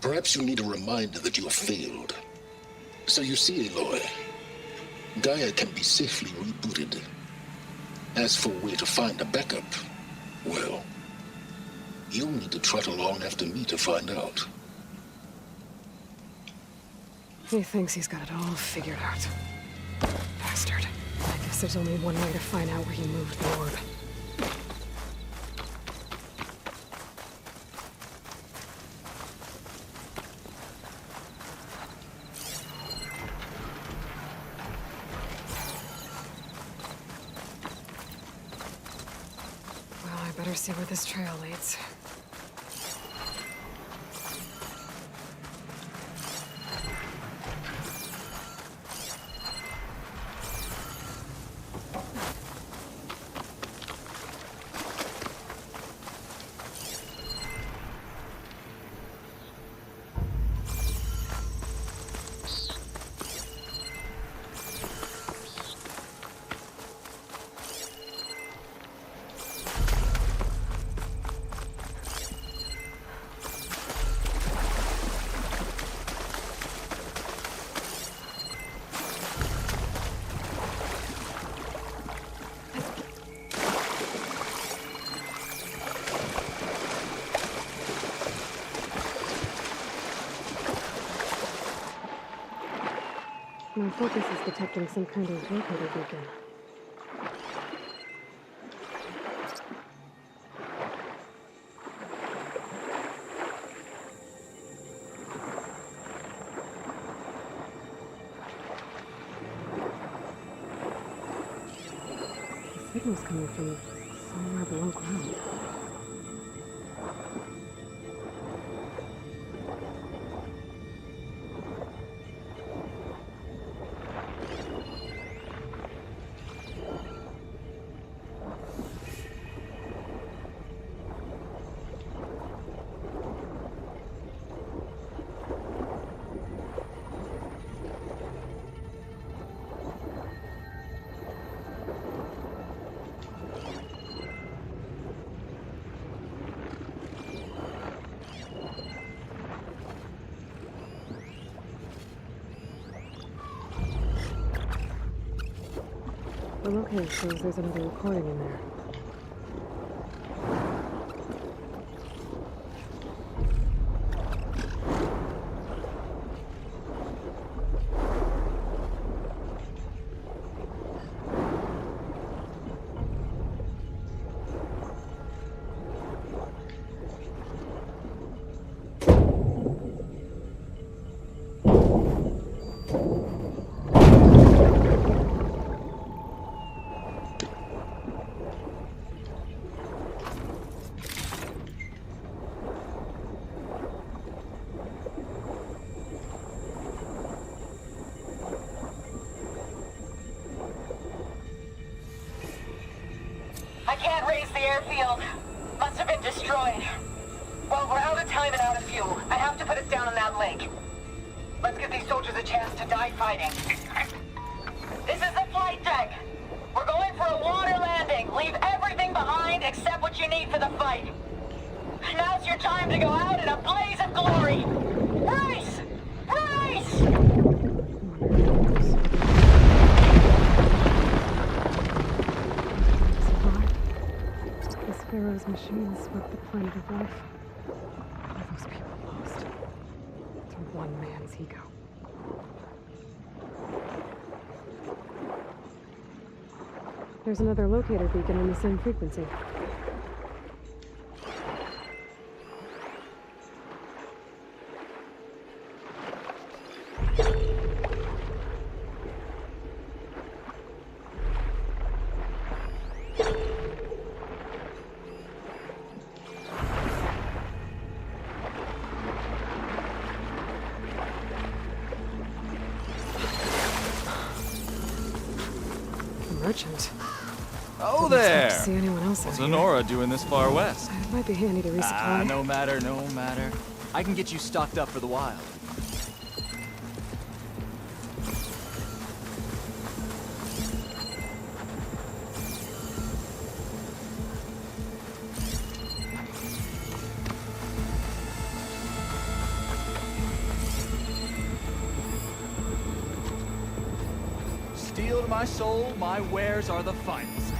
Perhaps you need a reminder that you have failed. So you see, Aloy, Gaia can be safely rebooted. As for where to find a backup, well, you'll need to trot along after me to find out. He thinks he's got it all figured out. Bastard. I guess there's only one way to find out where he moved the orb. Well, I better see where this trail leads. My focus is detecting some kind of locator beacon. The signal's coming from somewhere below ground. The locator shows there's another recording in there. I can't raise the airfield. Must have been destroyed. Well, we're out of time and out of fuel. I have to put us down on that lake. Let's give these soldiers a chance to die fighting. This is the flight deck. We're going for a water landing. Leave everything behind except what you need for the fight. Now's your time to go out in a blaze of glory. Race! Race! Pharaoh's machine swept the planet of life. All those people lost to one man's ego. There's another locator beacon on the same frequency. Merchant. Oh, Didn't there! expect to see anyone else What's out here. Honora doing this far west? It might be handy to resupply. No matter, no matter. I can get you stocked up for the wild. Steel to my soul, my wares are the finest.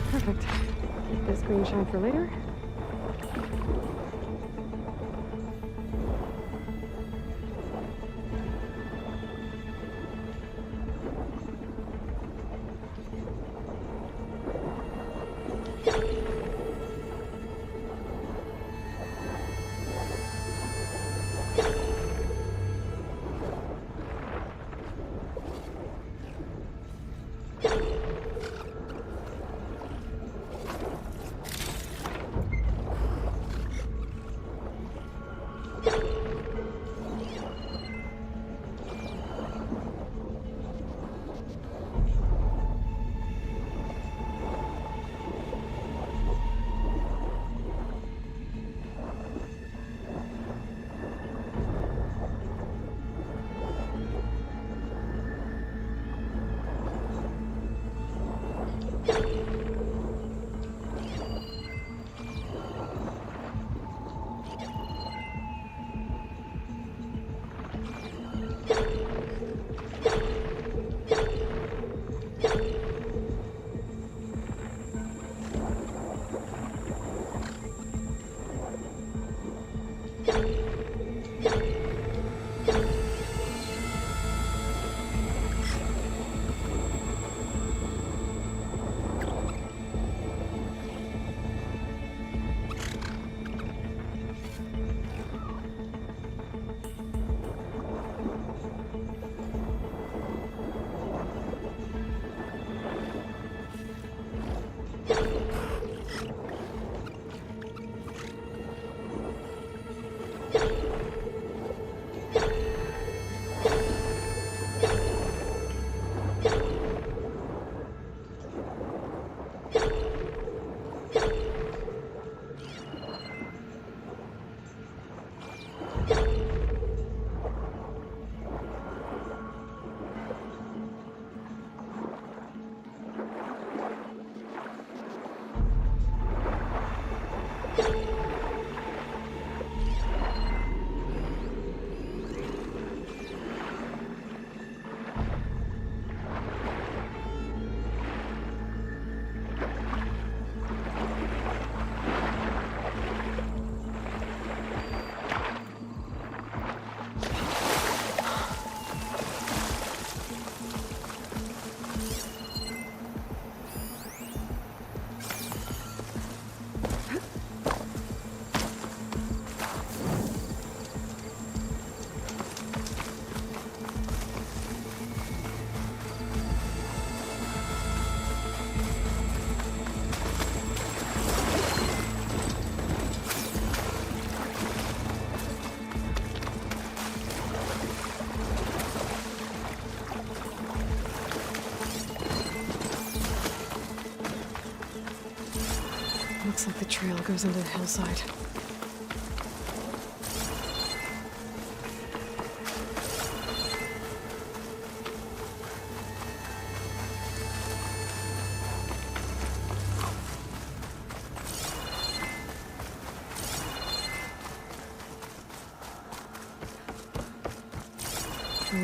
Perfect. Keep this green shine for later. Looks like the trail goes into the hillside.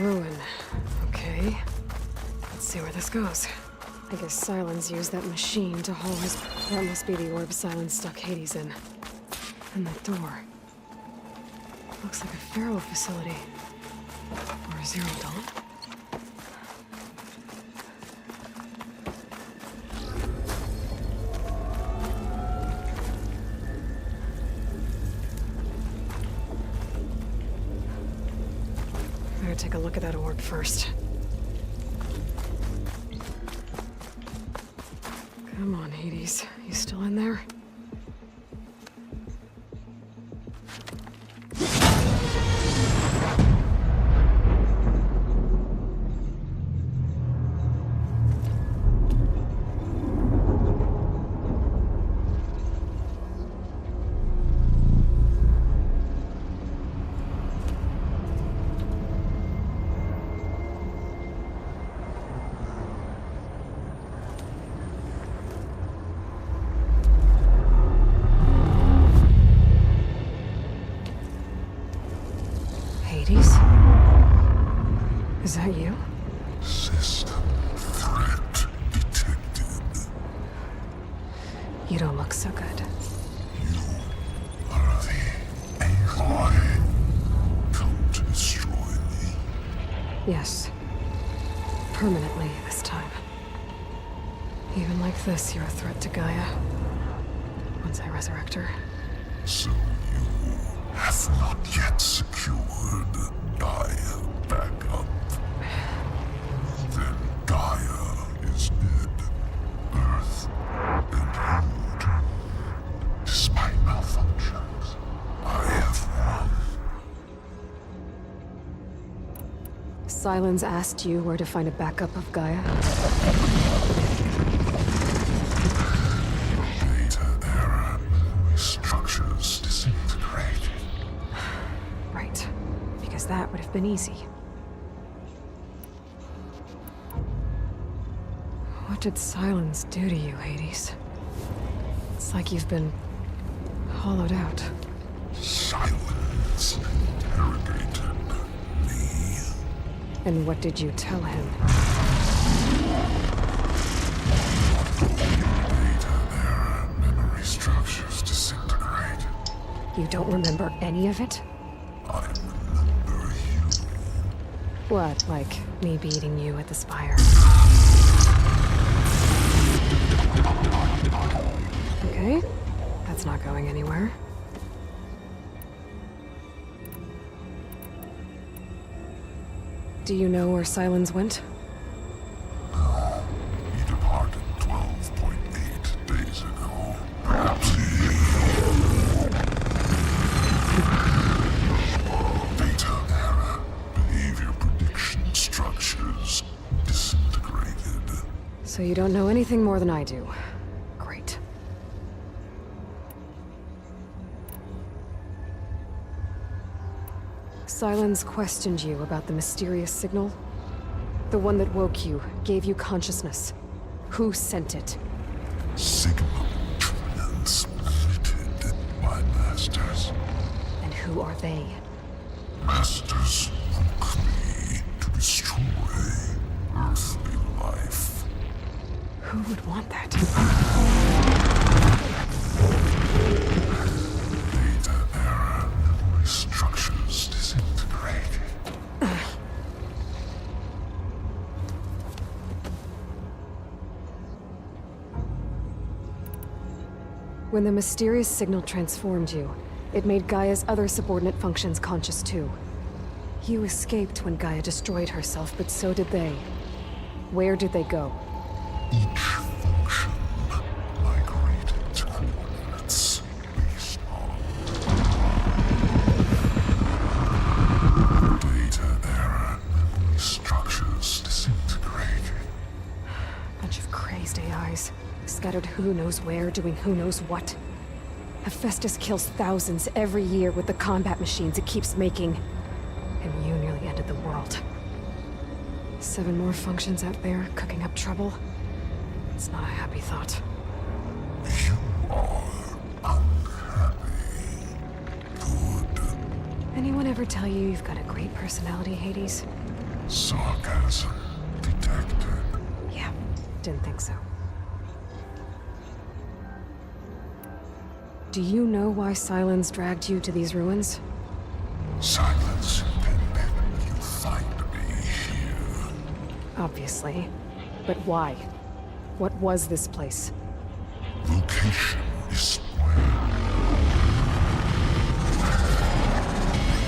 ruin. Okay. Let's see where this goes. I guess Silence used that machine to haul his... That must be the orb Silence stuck Hades in. And that door. Looks like a Pharaoh facility. Or a Zero Dawn. Better take a look at that orb first. Come on, Hades. You still in there? Hades? Is that you? System threat detected. You don't look so good. You are the Aloy. Come to destroy me. Yes. Permanently this time. Even like this, you're a threat to Gaia. Once I resurrect her. So you have not yet secured Gaia back up. Then Gaia is dead. Earth and you. Despite malfunctions, I have won. Silence asked you where to find a backup of Gaia? Data error. Structures disintegrated. Right. Because that would have been easy. What did Silence do to you, Hades? It's like you've been hollowed out. Silence interrogated me. And what did you tell him? Data error. Memory structures disintegrate. You don't remember any of it? I remember you. What, like me beating you at the spire? Okay, that's not going anywhere. Do you know where Silence went? No. He departed 12.8 days ago. Perhaps data error. Behavior prediction structures disintegrated. So you don't know anything more than I do. Great. Silence questioned you about the mysterious signal? The one that woke you, gave you consciousness. Who sent it? Signal transmitted by masters. And who are they? Masters woke me to destroy earthly life. Who would want that? Data error. Memory structures disintegrated. When the mysterious signal transformed you, it made Gaia's other subordinate functions conscious too. You escaped when Gaia destroyed herself, but so did they. Where did they go? Each function migrated to coordinates based on data error. Memory structures disintegrated. Bunch of crazed AIs. Scattered who knows where, doing who knows what. Hephaestus kills thousands every year with the combat machines it keeps making. And you nearly ended the world. 7 more functions out there, cooking up trouble. It's not a happy thought. You are unhappy. Good. Anyone ever tell you you've got a great personality, Hades? Sarcasm detected. Yeah, didn't think so. Do you know why Silence dragged you to these ruins? Silence intended you find me here. Obviously. But why? What was this place? Location is where.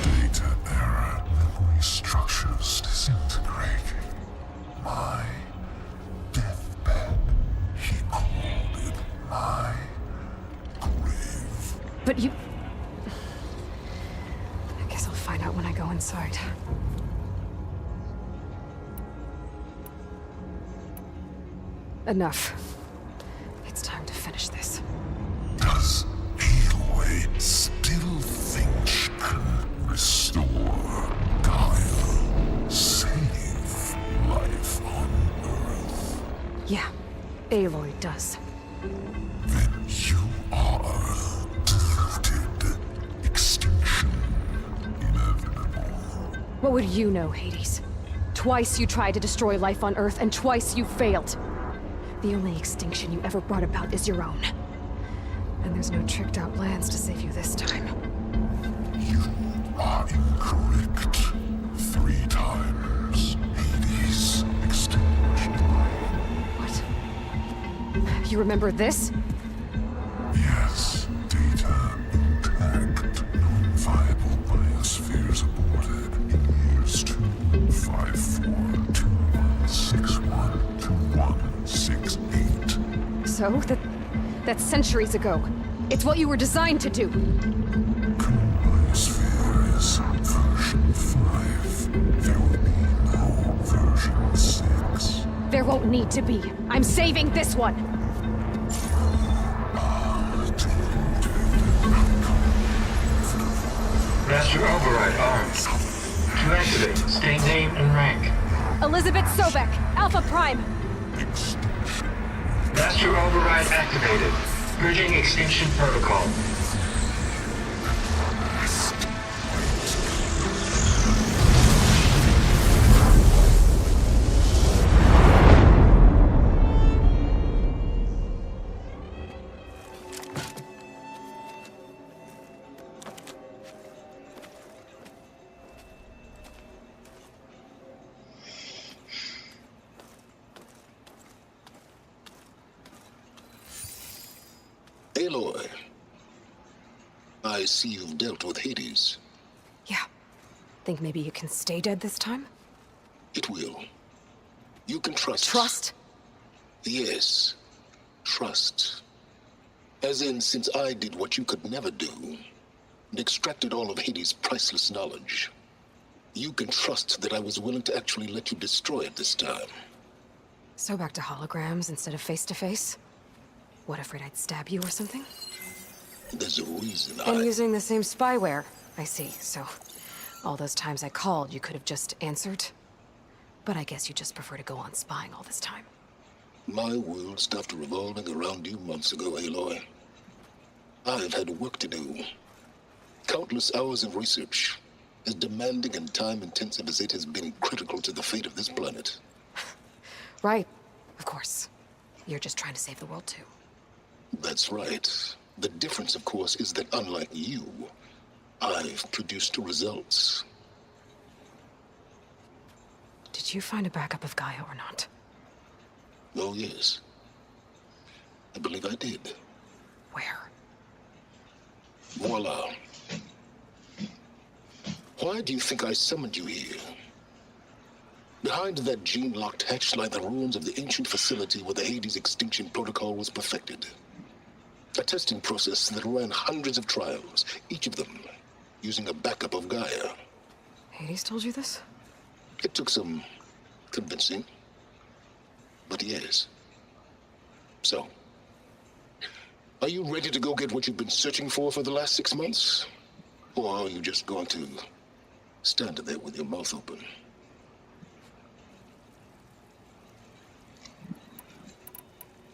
Data error, memory structures disintegrating. My deathbed. He called it my grave. But you... I guess I'll find out when I go inside. Enough. It's time to finish this. Does Aloy still think she can restore Gaia? Save life on Earth? Yeah, Aloy does. Then you are defeated. Extinction inevitable. What would you know, Hades? Twice you tried to destroy life on Earth, and twice you failed. The only extinction you ever brought about is your own. And there's no tricked-out lands to save you this time. You are incorrect. 3 times. Hades extinguished life. What? You remember this? Yes. Data intact. Non-viable biospheres aborted in years 254, 2161, 2168. So? That's centuries ago. It's what you were designed to do. Biosphere is version 5. There will be no version 6. There won't need to be. I'm saving this one! Master override armed. To activate, state name and rank. Elizabeth Sobek, Alpha Prime. Master override activated. Bridging extinction protocol. Aloy, I see you've dealt with Hades. Yeah. Think maybe you can stay dead this time? It will. You can trust. Trust? Yes. Trust. As in, since I did what you could never do, and extracted all of Hades' priceless knowledge, you can trust that I was willing to actually let you destroy it this time. So back to holograms instead of face-to-face? What, afraid I'd stab you or something? There's a reason And using the same spyware. I see, so... all those times I called, you could have just answered? But I guess you just prefer to go on spying all this time. My world stopped revolving around you months ago, Aloy. I've had work to do. Countless hours of research, as demanding and time-intensive as it has been critical to the fate of this planet. Right, of course. You're just trying to save the world, too. That's right. The difference, of course, is that unlike you, I've produced results. Did you find a backup of Gaia or not? Oh, yes. I believe I did. Where? Voila. Why do you think I summoned you here? Behind that gene-locked hatch lie the ruins of the ancient facility where the Hades extinction protocol was perfected. A testing process that ran hundreds of trials, each of them using a backup of Gaia. Hades told you this? It took some convincing, but yes. So, are you ready to go get what you've been searching for the last 6 months? Or are you just going to stand there with your mouth open?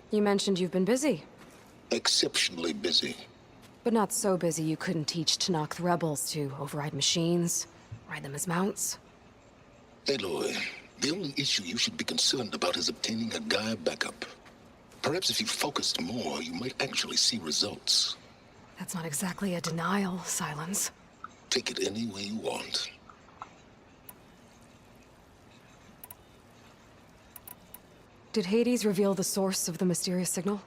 You mentioned you've been busy. Exceptionally busy. But not so busy you couldn't teach Tanakh rebels to override machines, ride them as mounts. Aloy, the only issue you should be concerned about is obtaining a Gaia backup. Perhaps if you focused more, you might actually see results. That's not exactly a denial, Silence. Take it any way you want. Did Hades reveal the source of the mysterious signal?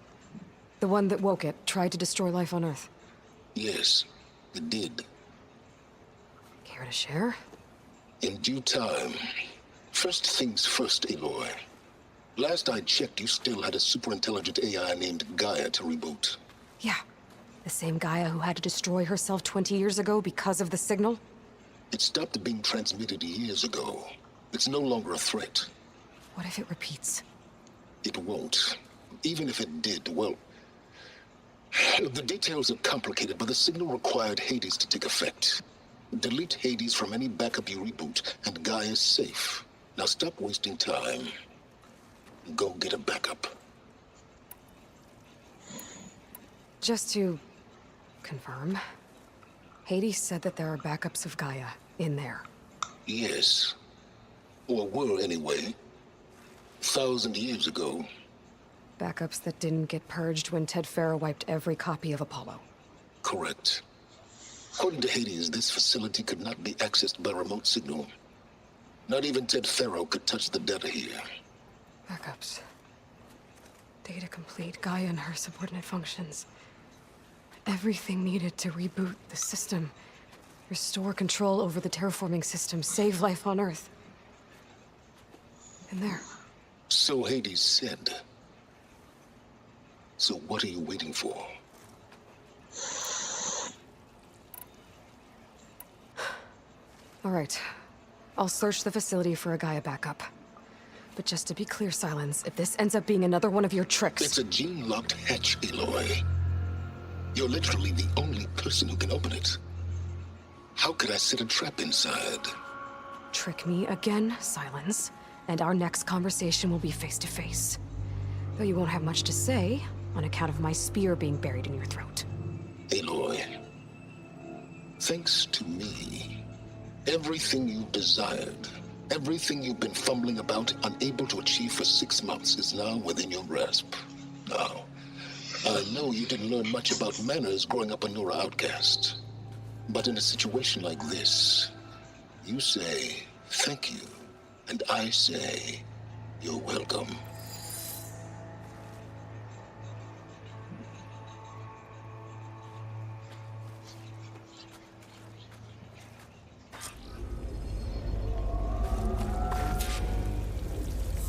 The one that woke it, tried to destroy life on Earth? Yes, it did. Care to share? In due time. First things first, Aloy. Last I checked, you still had a super-intelligent AI named Gaia to reboot. Yeah. The same Gaia who had to destroy herself 20 years ago because of the signal? It stopped being transmitted years ago. It's no longer a threat. What if it repeats? It won't. Even if it did, well... The details are complicated, but the signal required Hades to take effect. Delete Hades from any backup you reboot, and Gaia's safe. Now stop wasting time. Go get a backup. Just to confirm, Hades said that there are backups of Gaia in there. Yes. Or were anyway. 1,000 years ago. Backups that didn't get purged when Ted Farrow wiped every copy of Apollo. Correct. According to Hades, this facility could not be accessed by remote signal. Not even Ted Farrow could touch the data here. Backups. Data complete, Gaia and her subordinate functions. Everything needed to reboot the system. Restore control over the terraforming system, save life on Earth. And there. So Hades said. So what are you waiting for? All right. I'll search the facility for a Gaia backup. But just to be clear, Silence, if this ends up being another one of your tricks... It's a gene-locked hatch, Aloy. You're literally the only person who can open it. How could I set a trap inside? Trick me again, Silence, and our next conversation will be face-to-face. Though you won't have much to say, on account of my spear being buried in your throat. Aloy, thanks to me, everything you desired, everything you've been fumbling about, unable to achieve for 6 months, is now within your grasp. Now, I know you didn't learn much about manners growing up a Nora outcast. But in a situation like this, you say, thank you, and I say, you're welcome.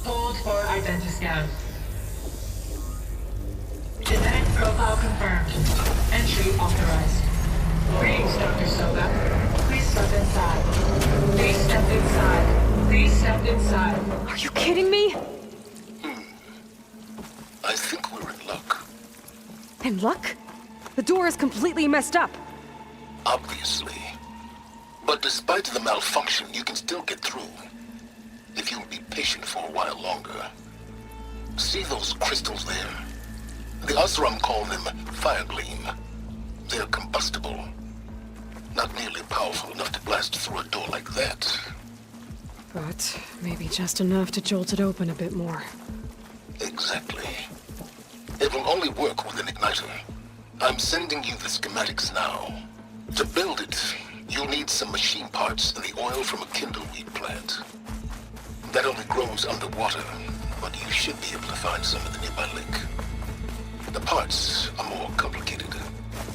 Hold for identiscan. Genetic profile confirmed. Entry authorized. Greetings, Dr. Soga. Please step inside. Please step inside. Please step inside. Are you kidding me? I think we're in luck. In luck? The door is completely messed up. Obviously. But despite the malfunction, you can still get through. If you'll be patient for a while longer. See those crystals there? The Osram call them fire gleam. They're combustible. Not nearly powerful enough to blast through a door like that. But maybe just enough to jolt it open a bit more. Exactly. It will only work with an igniter. I'm sending you the schematics now. To build it, you'll need some machine parts and the oil from a kindleweed plant. That only grows underwater, but you should be able to find some in the nearby lake. The parts are more complicated.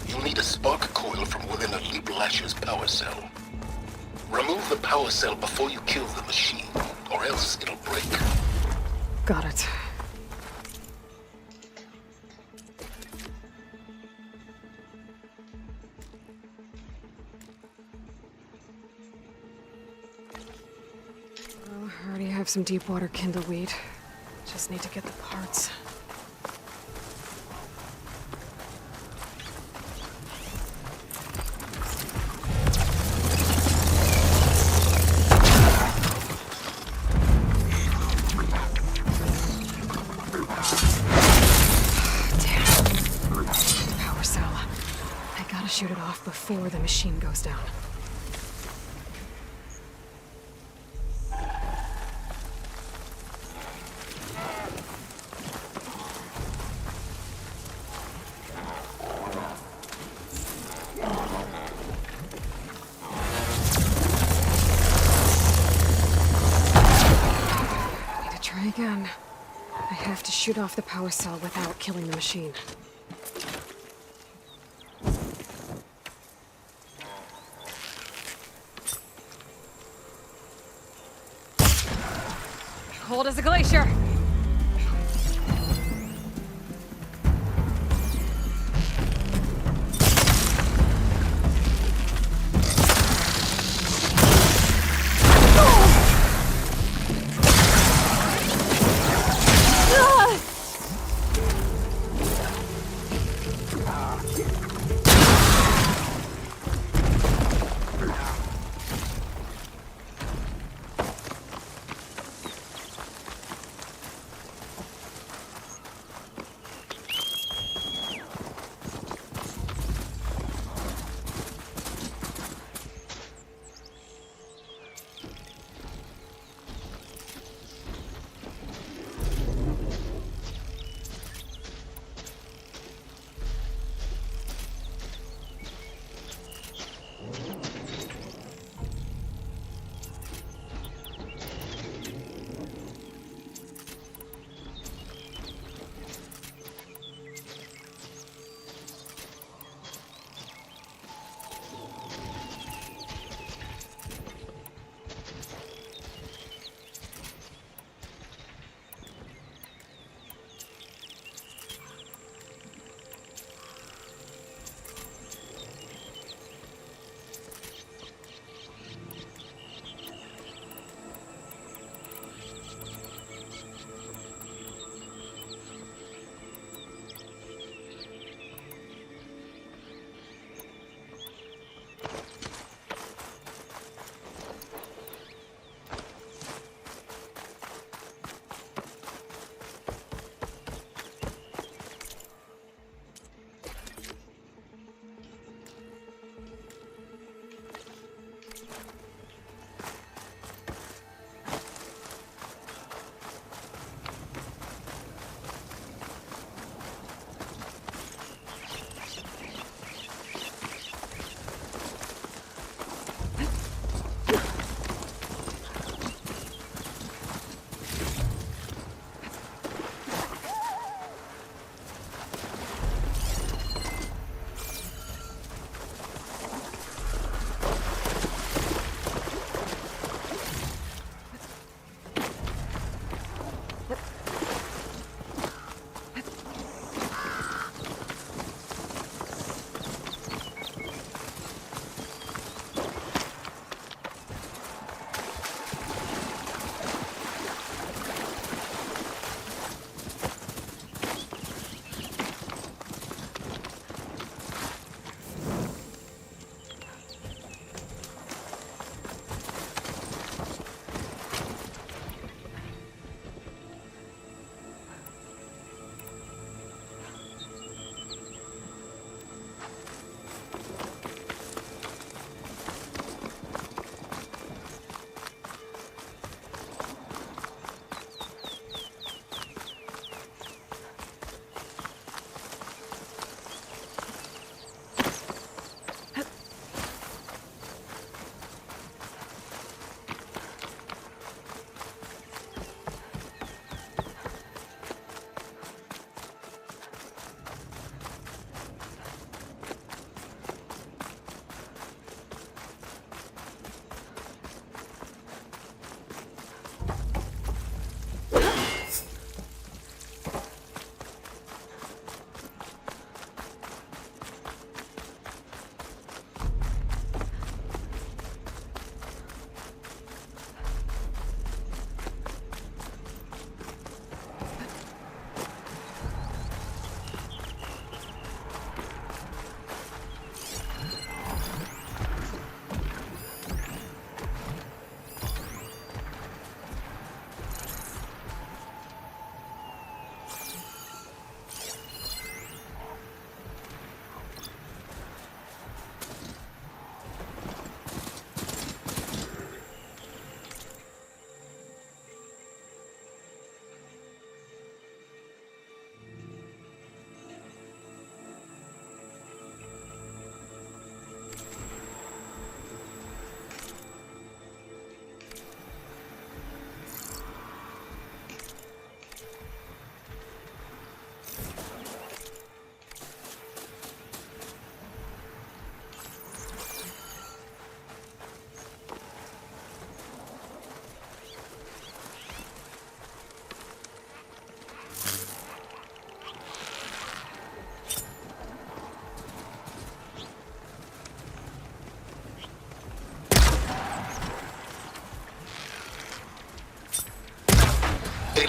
You'll need a spark coil from within a Leap Lasher's power cell. Remove the power cell before you kill the machine, or else it'll break. Got it. Well, I already have some deep water kindleweed. Just need to get the parts. Shoot it off before the machine goes down. Try again. I have to shoot off the power cell without killing the machine. Cold as a glacier.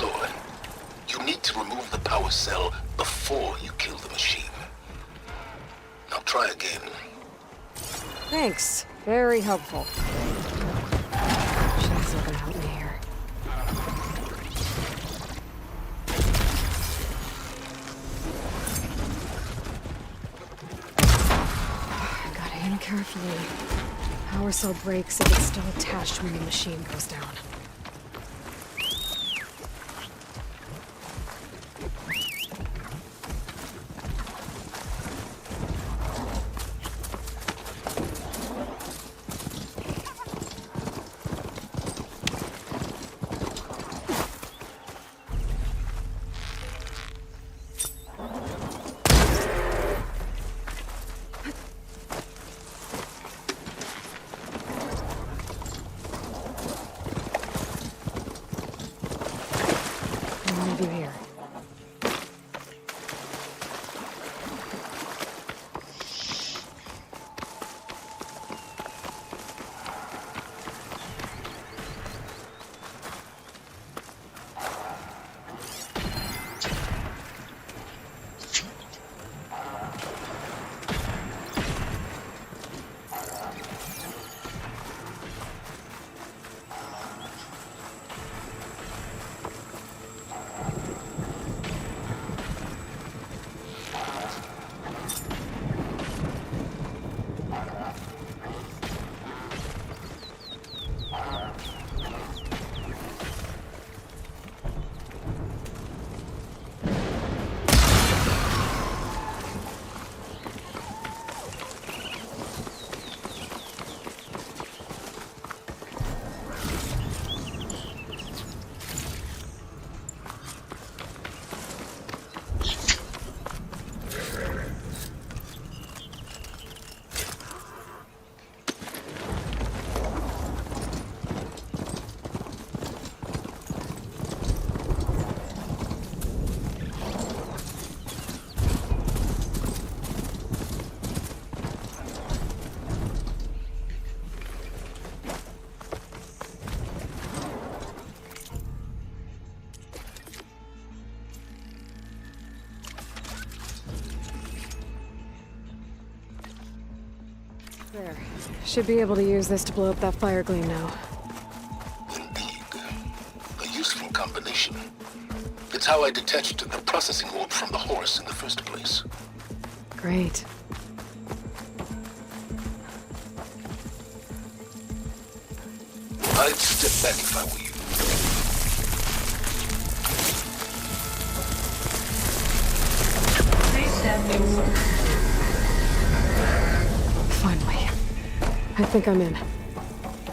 Aloy, you need to remove the power cell before you kill the machine. Now try again. Thanks. Very helpful. She's not gonna help me here. Gotta aim carefully. Power cell breaks if it's still attached when the machine goes down. You here. There. Should be able to use this to blow up that fire gleam now. Indeed. A useful combination. It's how I detached the processing orb from the horse in the first place. Great. I'd step back if I were you. Please stand forward. Finally. I think I'm in.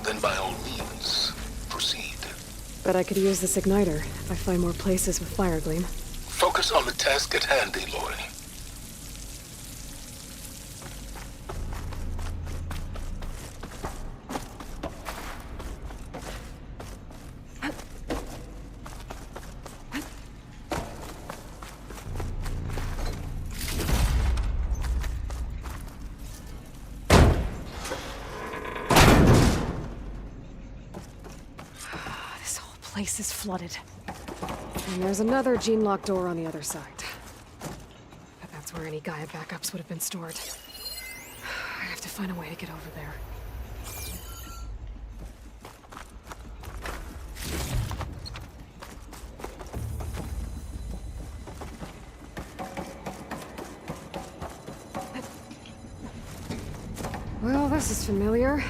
Then by all means, proceed. Bet I could use this igniter if I find more places with fire gleam. Focus on the task at hand, Aloy. Place is flooded. And there's another gene lock door on the other side. But that's where any Gaia backups would have been stored. I have to find a way to get over there. Well, this is familiar.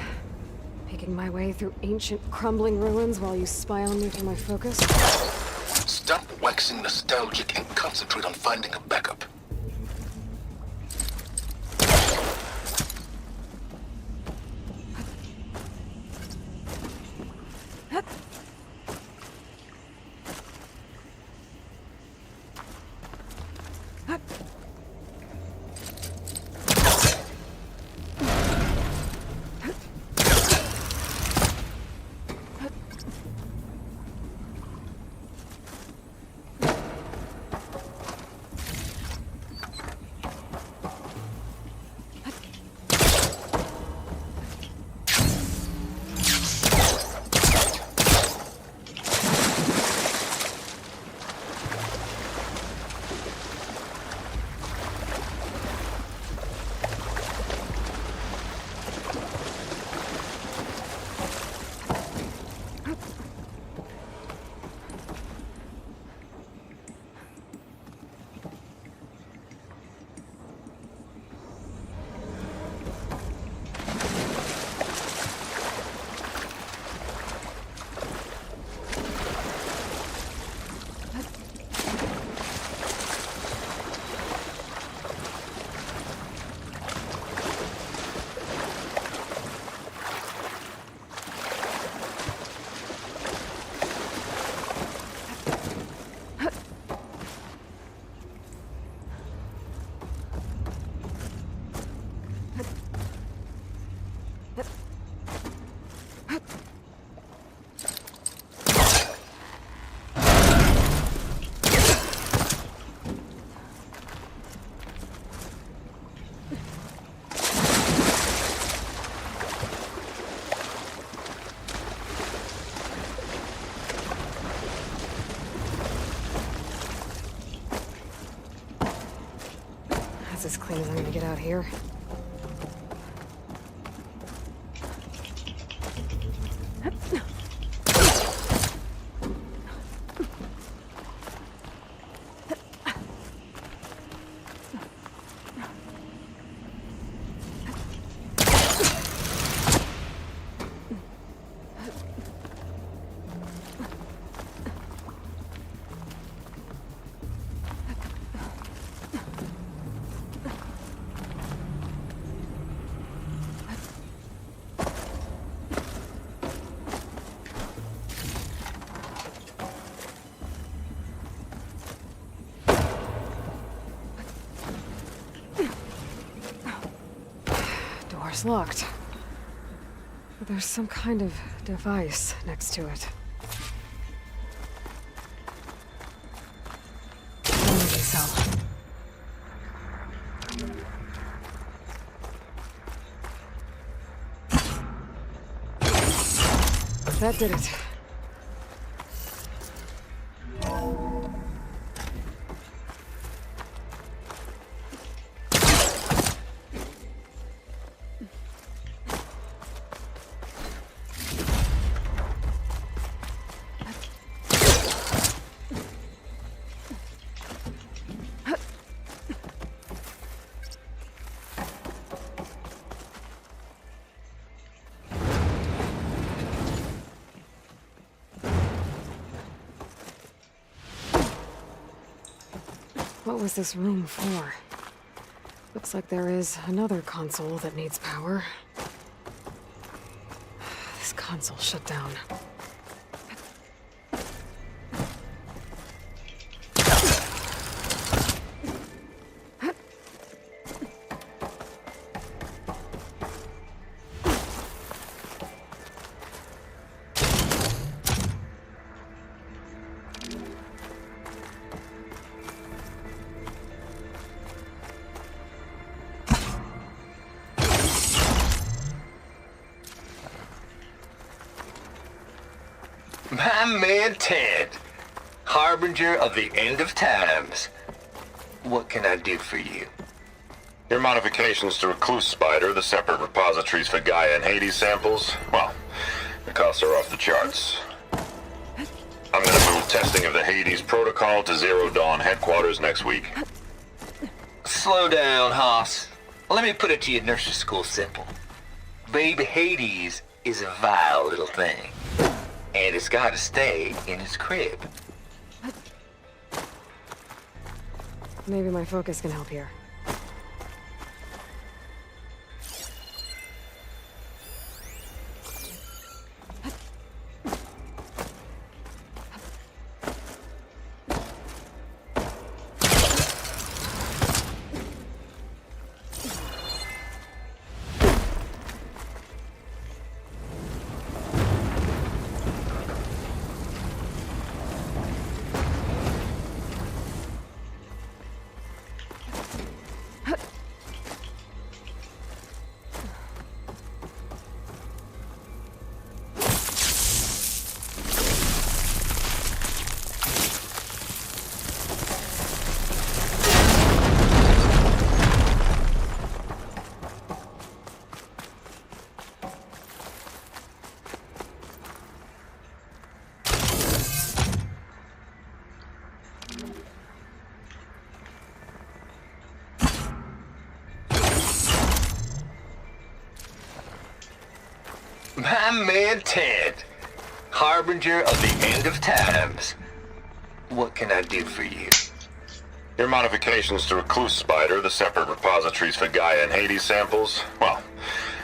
Making my way through ancient, crumbling ruins while you spy on me through my focus. Stop waxing nostalgic and concentrate on finding a backup. as clean as I'm gonna get out here. Door's locked. But there's some kind of device next to it. Energy cell. That did it. What was this room for? Looks like there is another console that needs power. This console shut down. My man Ted, harbinger of the end of times. What can I do for you? Your modifications to Recluse Spider, the separate repositories for Gaia and Hades samples, well, the costs are off the charts. I'm gonna move testing of the Hades protocol to Zero Dawn headquarters next week. Slow down, Hoss. Let me put it to you nursery school simple. Baby Hades is a vile little thing. And it's gotta stay in its crib. Maybe my focus can help here. My man Ted, harbinger of the end of times. What can I do for you? Your modifications to Recluse Spider, the separate repositories for Gaia and Hades samples, well,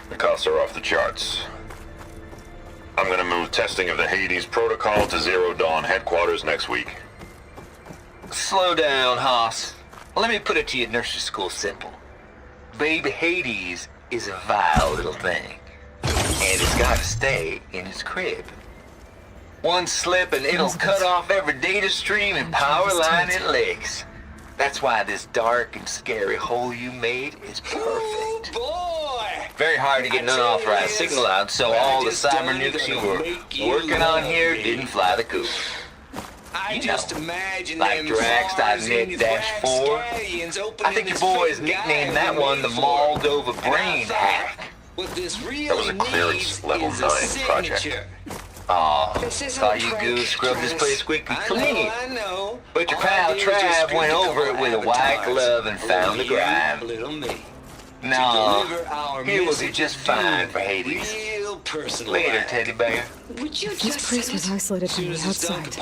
the costs are off the charts. I'm gonna move testing of the Hades protocol to Zero Dawn headquarters next week. Slow down, Hoss. Let me put it to you nursery school simple. Baby Hades is a vile little thing. And it's gotta stay in its crib. One slip and it'll cut off every data stream and power line it licks. That's why this dark and scary hole you made is perfect. Boy! Very hard to get an unauthorized signal out, so all the cyber nukes you were working on here didn't fly the coop. You just imagine like Drax.net-4. I think your boys nicknamed that one the Moldova Brain Hack. That was a clearance level 9 project. Aw, thought you goons scrubbed this place squeaky clean. But your pal Trav went over it with a white glove and found the grime. No, he will do just fine for Hades. Later, teddy bear. This place was isolated from the outside.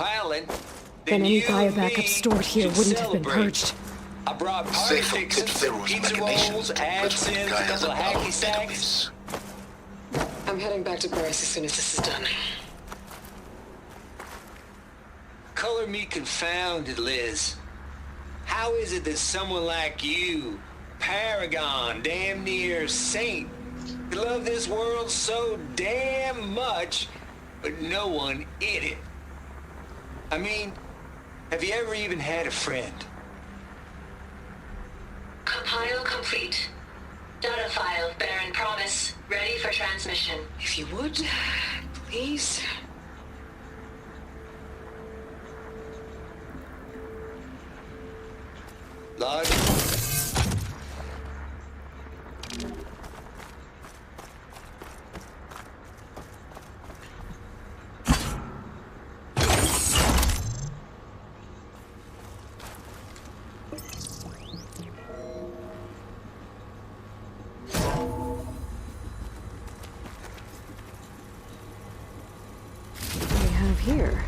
Then any Gaia backup stored here wouldn't have been purged. I brought party fixins, pizza rolls, absinthe, a couple of hacky sacks. I'm heading back to Bryce as soon as this is done. Color me confounded, Liz. How is it that someone like you, paragon, damn near saint, could love this world so damn much, but no one in it? I mean, have you ever even had a friend? Compile complete. Data file, Baron Promise, ready for transmission. If you would, please. Lodge. What do we have here?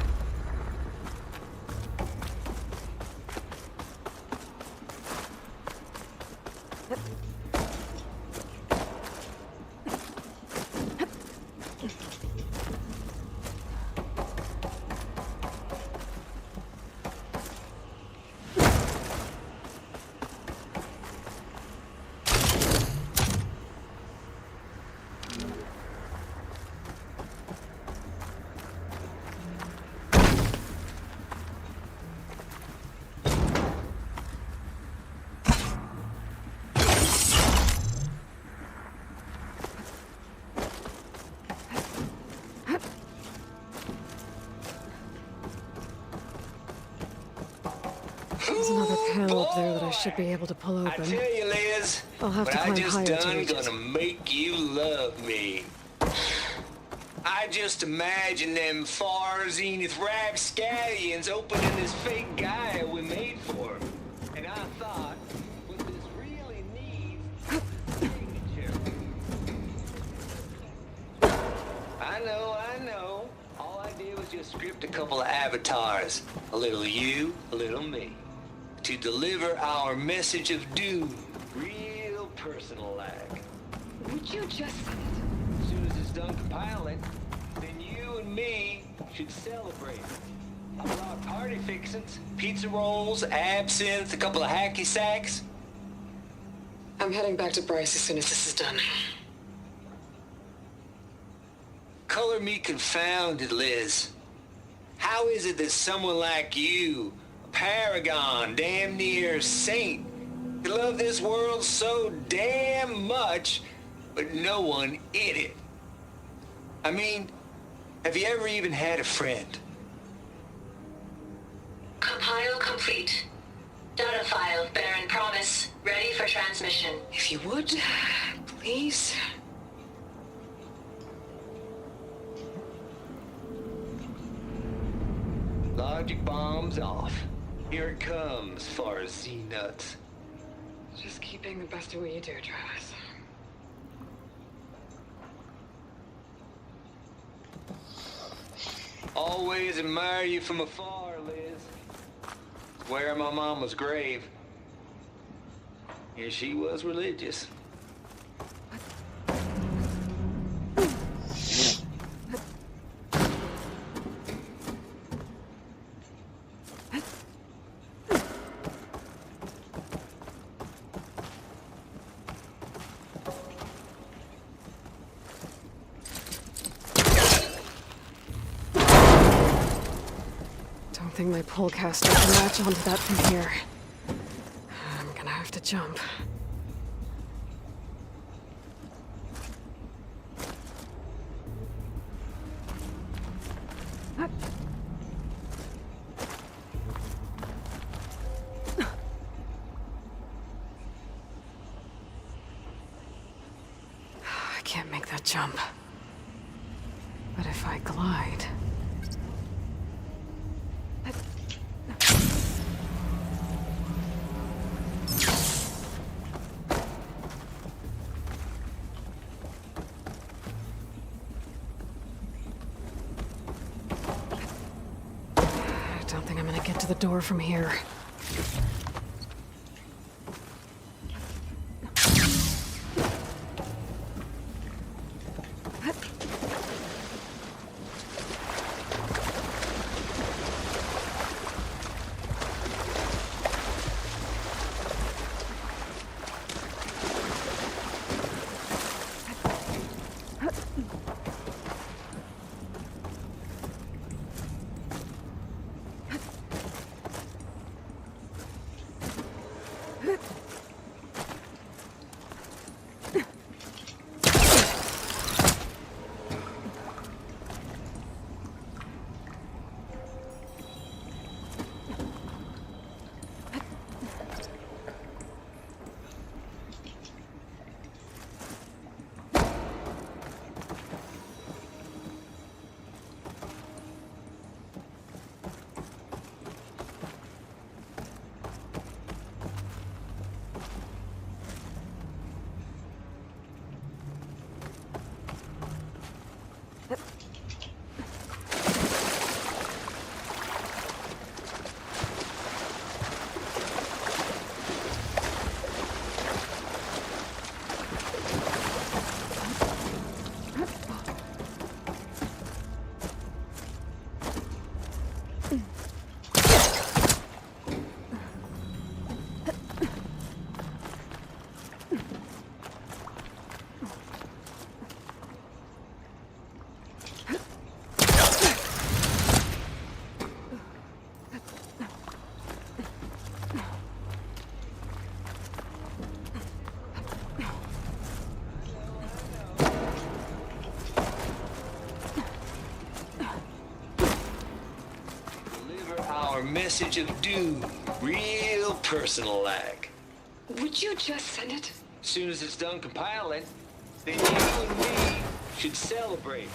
There's another panel up there that I should be able to pull open. I tell you, Liz, I'll have to what I climb just higher to done reach it. gonna make you love me. I just imagine them far zenith rapscallions opening this fake Gaia we made for 'em. And I thought, what this really needs is signature. I know. All I did was just script a couple of avatars. A little you, a little me. To deliver our message of doom. Real personal-like. Would you just... As soon as it's done compiling, then you and me should celebrate. I brought party fixins, pizza rolls, absinthe, a couple of hacky sacks. I'm heading back to Bryce as soon as this is done. Color me confounded, Liz. How is it that someone like you, a paragon, damn near saint, could love this world so damn much, but no one in it? I mean, have you ever even had a friend? Compile complete. Data file, Baron Promise, ready for transmission. If you would, please. Logic bombs off. Here it comes, far Z-nuts. Just keep being the best at what you do, Travis. Always admire you from afar, Liz. Where my mama's grave. Yeah, she was religious. Don't think my polecaster can latch onto that from here. I'm gonna have to jump. jump. But if I glide... I don't think I'm gonna get to the door from here. Message of doom, real personal like. Would you just send it? Soon as it's done compiling, then you and me should celebrate.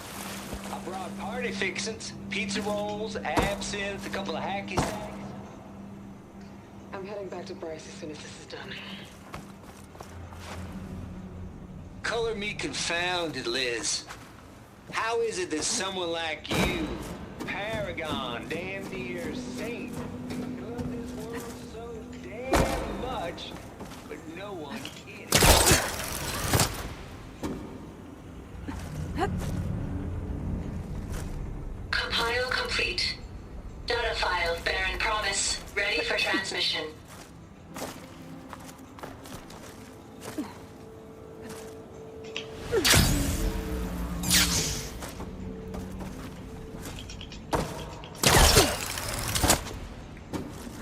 I brought party fixins, pizza rolls, absinthe, a couple of hacky sacks. I'm heading back to Bryce as soon as this is done. Color me confounded, Liz. How is it that someone like you, paragon, damn near saint, love this world so damn much, but no one can? Compile complete. Data file, Baron Promise, ready for transmission.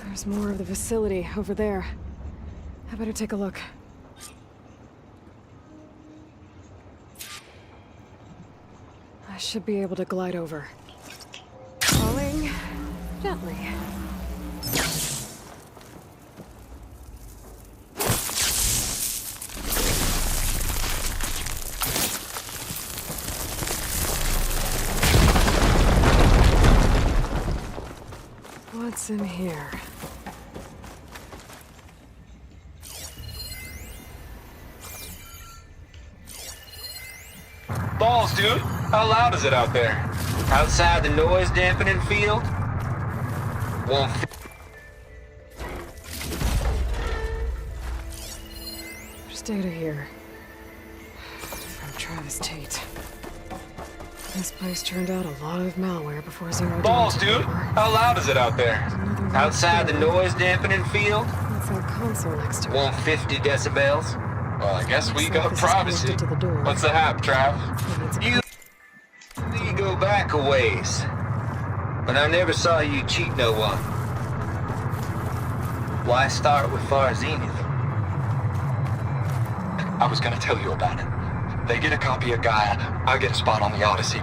There's more of the facility over there. I better take a look. I should be able to glide over. Falling gently. What's in here? Balls, dude. How loud is it out there? Outside the noise dampening field? There's data here. From Travis Tate. This place turned out a lot of malware before Zero Balls, Dawn took dude. over. How loud is it out there? Outside the noise dampening field? That's that console next to it. 150 decibels? Well, I guess we got privacy. What's the hap, Trav? You go back a ways, but I never saw you cheat no one. Why start with Far Zenith? I was gonna tell you about it. They get a copy of Gaia, I get a spot on the Odyssey.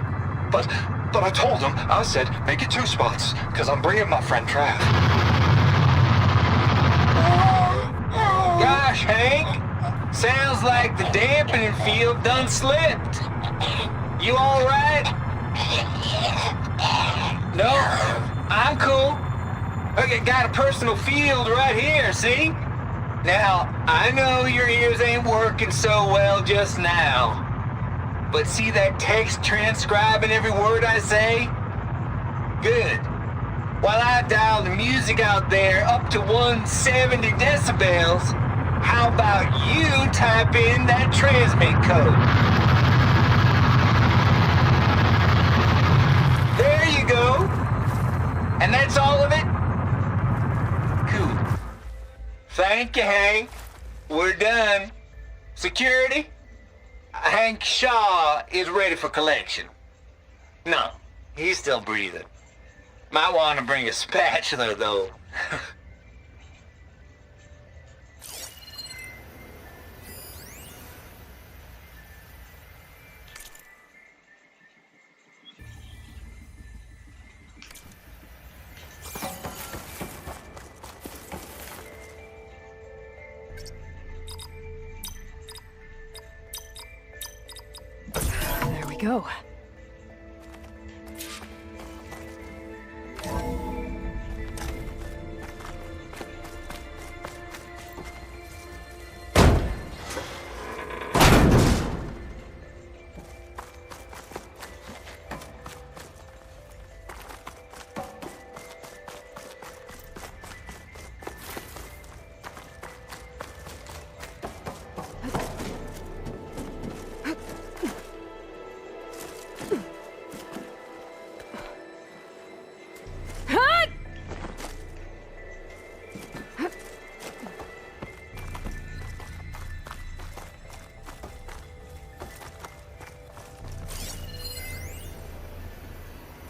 But I told them, I said, make it 2 spots, because I'm bringing my friend Trav. Gosh, Hank! Sounds like the dampening field done slipped. You all right? No, I'm cool. Okay, got a personal field right here, see? Now, I know your ears ain't working so well just now. But see that text transcribing every word I say? Good. While I dial the music out there up to 170 decibels, how about you type in that transmit code? There you go. And that's all of it? Cool. Thank you, Hank. We're done. Security? Hank Shaw is ready for collection. No, he's still breathing. Might want to bring a spatula, though. There we go.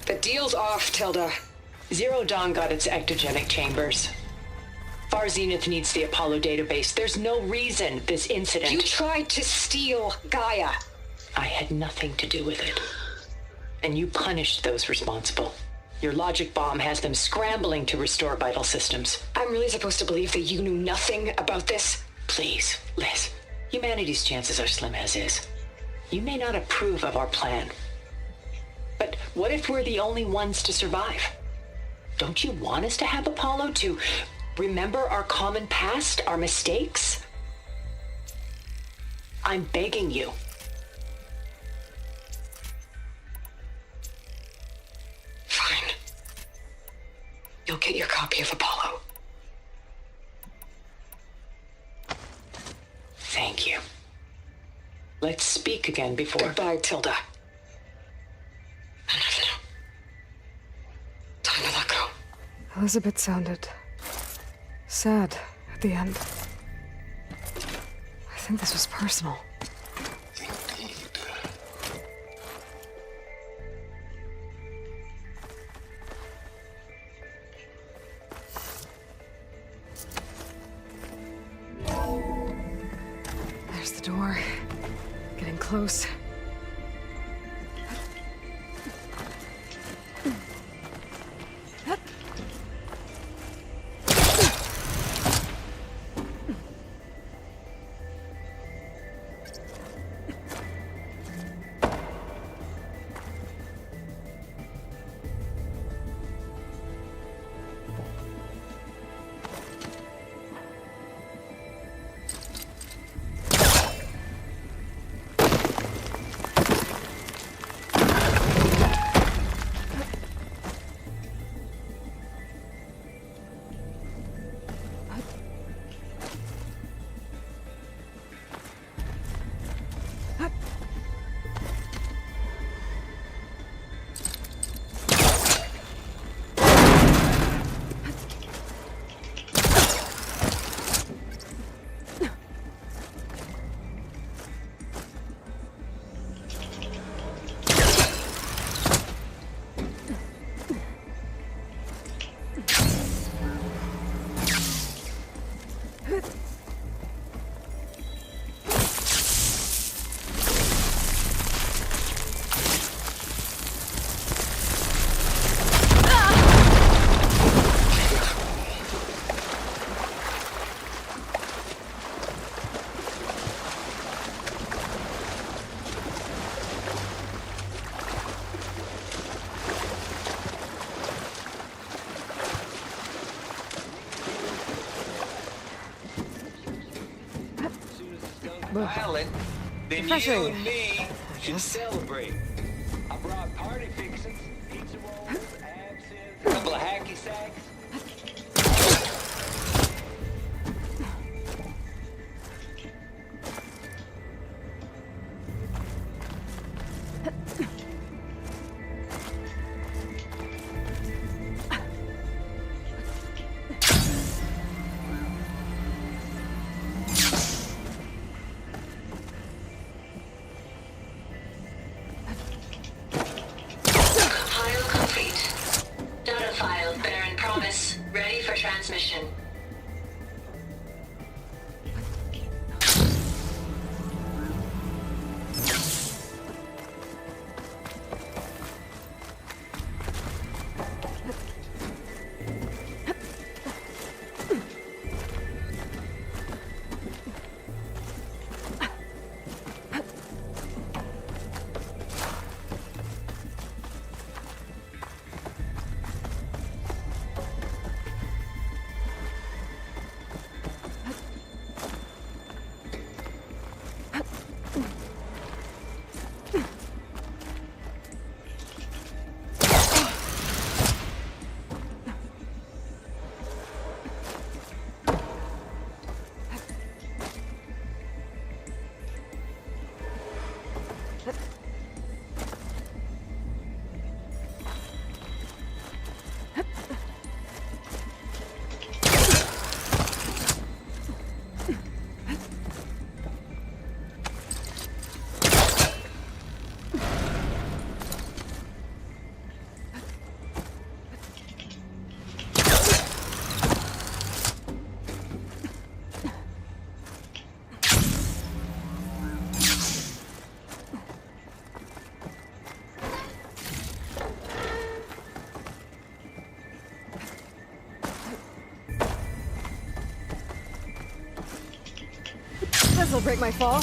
The deal's off, Tilda. Zero Dawn got its ectogenic chambers. Far Zenith needs the Apollo database. There's no reason this incident... You tried to steal Gaia. I had nothing to do with it. And you punished those responsible. Your logic bomb has them scrambling to restore vital systems. I'm really supposed to believe that you knew nothing about this? Please, Liz. Humanity's chances are slim as is. You may not approve of our plan. But what if we're the only ones to survive? Don't you want us to have Apollo to remember our common past, our mistakes? I'm begging you. Fine. You'll get your copy of Apollo. Thank you. Let's speak again before... Goodbye, Tilda. Time to let go. Elizabeth sounded sad at the end. I think this was personal. There's the door. Getting close. Violent? Then Refreshing. you and me should celebrate. I brought party fixings, pizza rolls, absinthe, a couple of hacky sacks. Compile complete. Data file, Baron Promise, ready for transmission. This'll break my fall.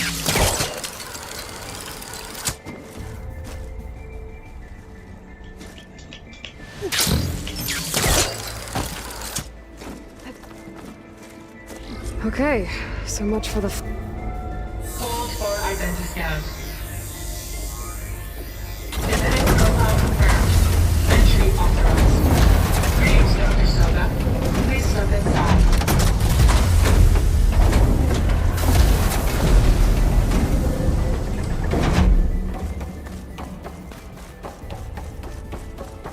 Okay, so much for the Hold for identiscan. Genetic profile confirmed. Entry authorized. Greetings, Dr. Soda. Please step inside.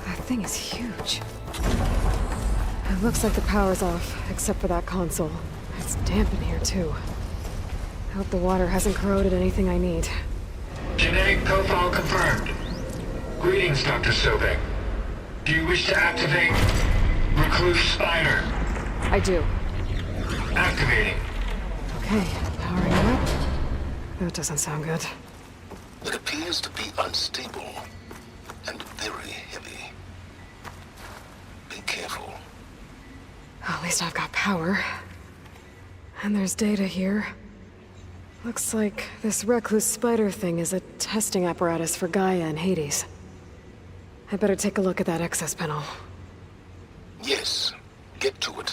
That thing is huge. It looks like the power's off, except for that console. It's damp in here, too. I hope the water hasn't corroded anything I need. Genetic profile confirmed. Greetings, Dr. Sobek. Do you wish to activate Recluse Spider? I do. Activating. Okay, powering it up. That doesn't sound good. It appears to be unstable and very heavy. Be careful. At least I've got power. And there's data here. Looks like this recluse spider thing is a testing apparatus for Gaia and Hades. I better take a look at that access panel. Yes, get to it.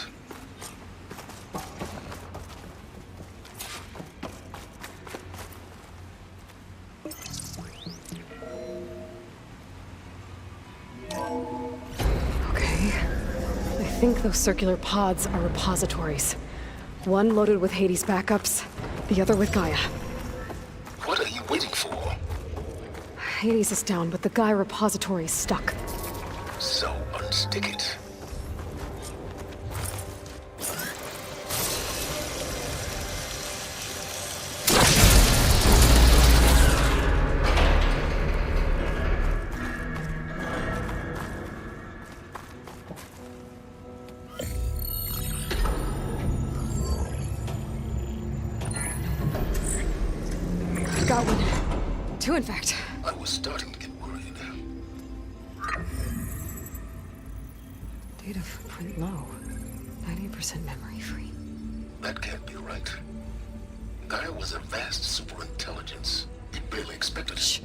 Okay. I think those circular pods are repositories. One loaded with Hades backups, the other with Gaia. What are you waiting for? Hades is down, but the Gaia repository is stuck. So unstick it. Got one. Two, in fact. I was starting to get worried. Data footprint low. 90% memory free. That can't be right. Gaia was a vast superintelligence. You barely expected it.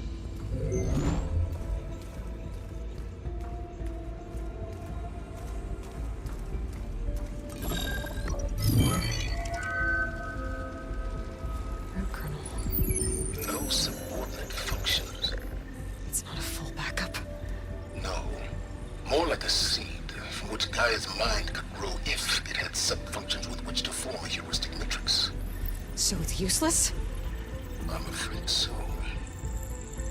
So it's useless? I'm afraid so.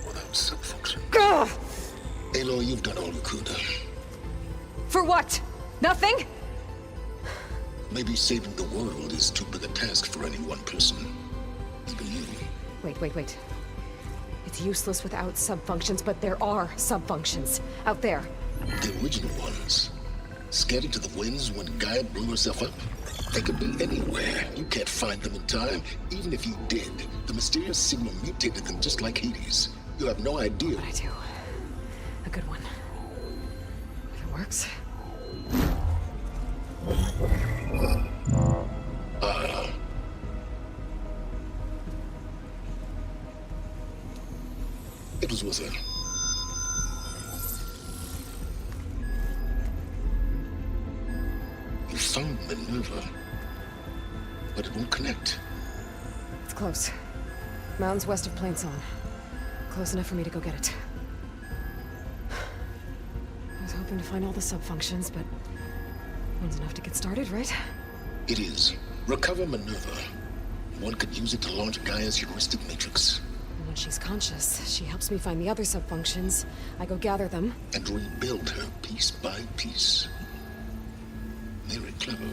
Without subfunction. Ugh! Aloy, you've done all you could. For what? Nothing? Maybe saving the world is too big a task for any one person. Even you. Wait. It's useless without subfunctions, but there are subfunctions out there. The original ones. Scattered to the winds when Gaia blew herself up? They could be anywhere. You can't find them in time. Even if you did, the mysterious signal mutated them just like Hades. You have no idea. But I do. A good one. If it works. It was with her. You found Minerva, but it won't connect. It's close. Mountains west of Plainsong. Close enough for me to go get it. I was hoping to find all the subfunctions, but one's enough to get started, right? It is. Recover Minerva. One could use it to launch Gaia's heuristic matrix. And when she's conscious, she helps me find the other subfunctions. I go gather them. And rebuild her piece by piece. Very clever.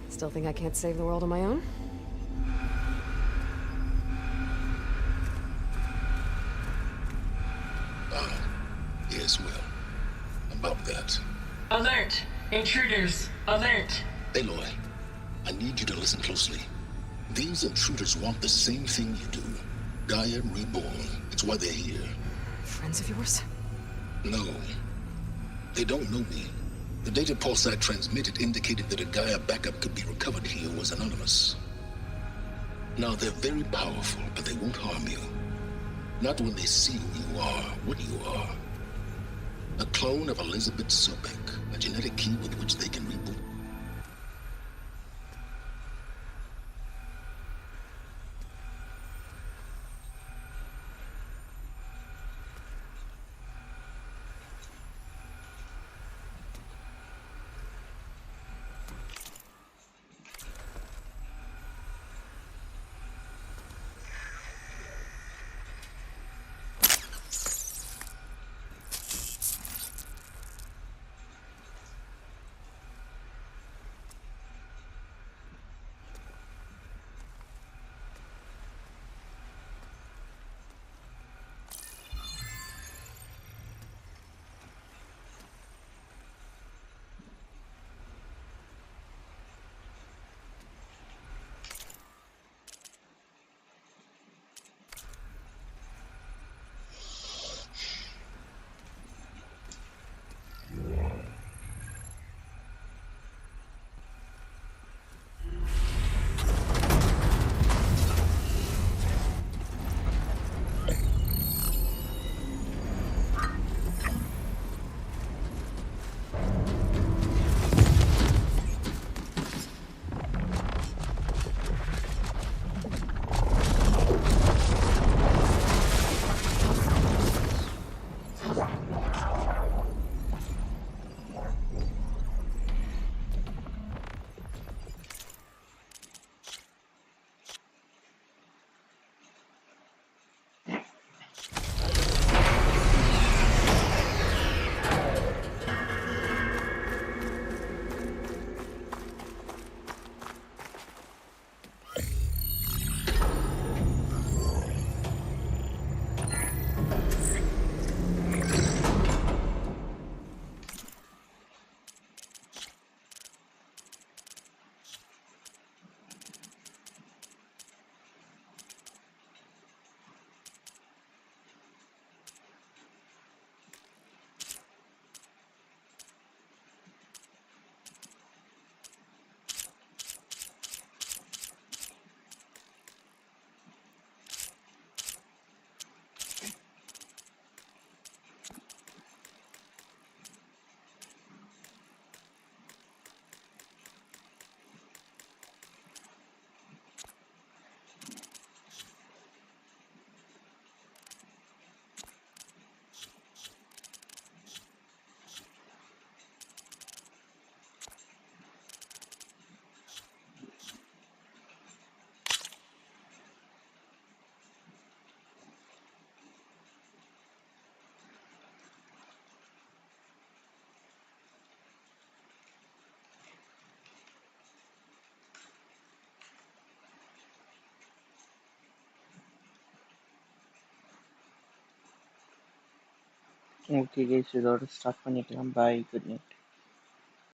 Still think I can't save the world on my own? Yes, well, about that. Alert! Intruders! Alert! Aloy, I need you to listen closely. These intruders want the same thing you do. Gaia reborn. It's why they're here. Friends of yours? No. They don't know me. The data pulse I transmitted indicated that a Gaia backup could be recovered here was anonymous. Now, they're very powerful, but they won't harm you. Not when they see who you are, what you are. A clone of Elizabeth Sobek, a genetic key with which they can reboot. Okay guys, இதோட start பண்ணிக்கலாம். பாய், good night.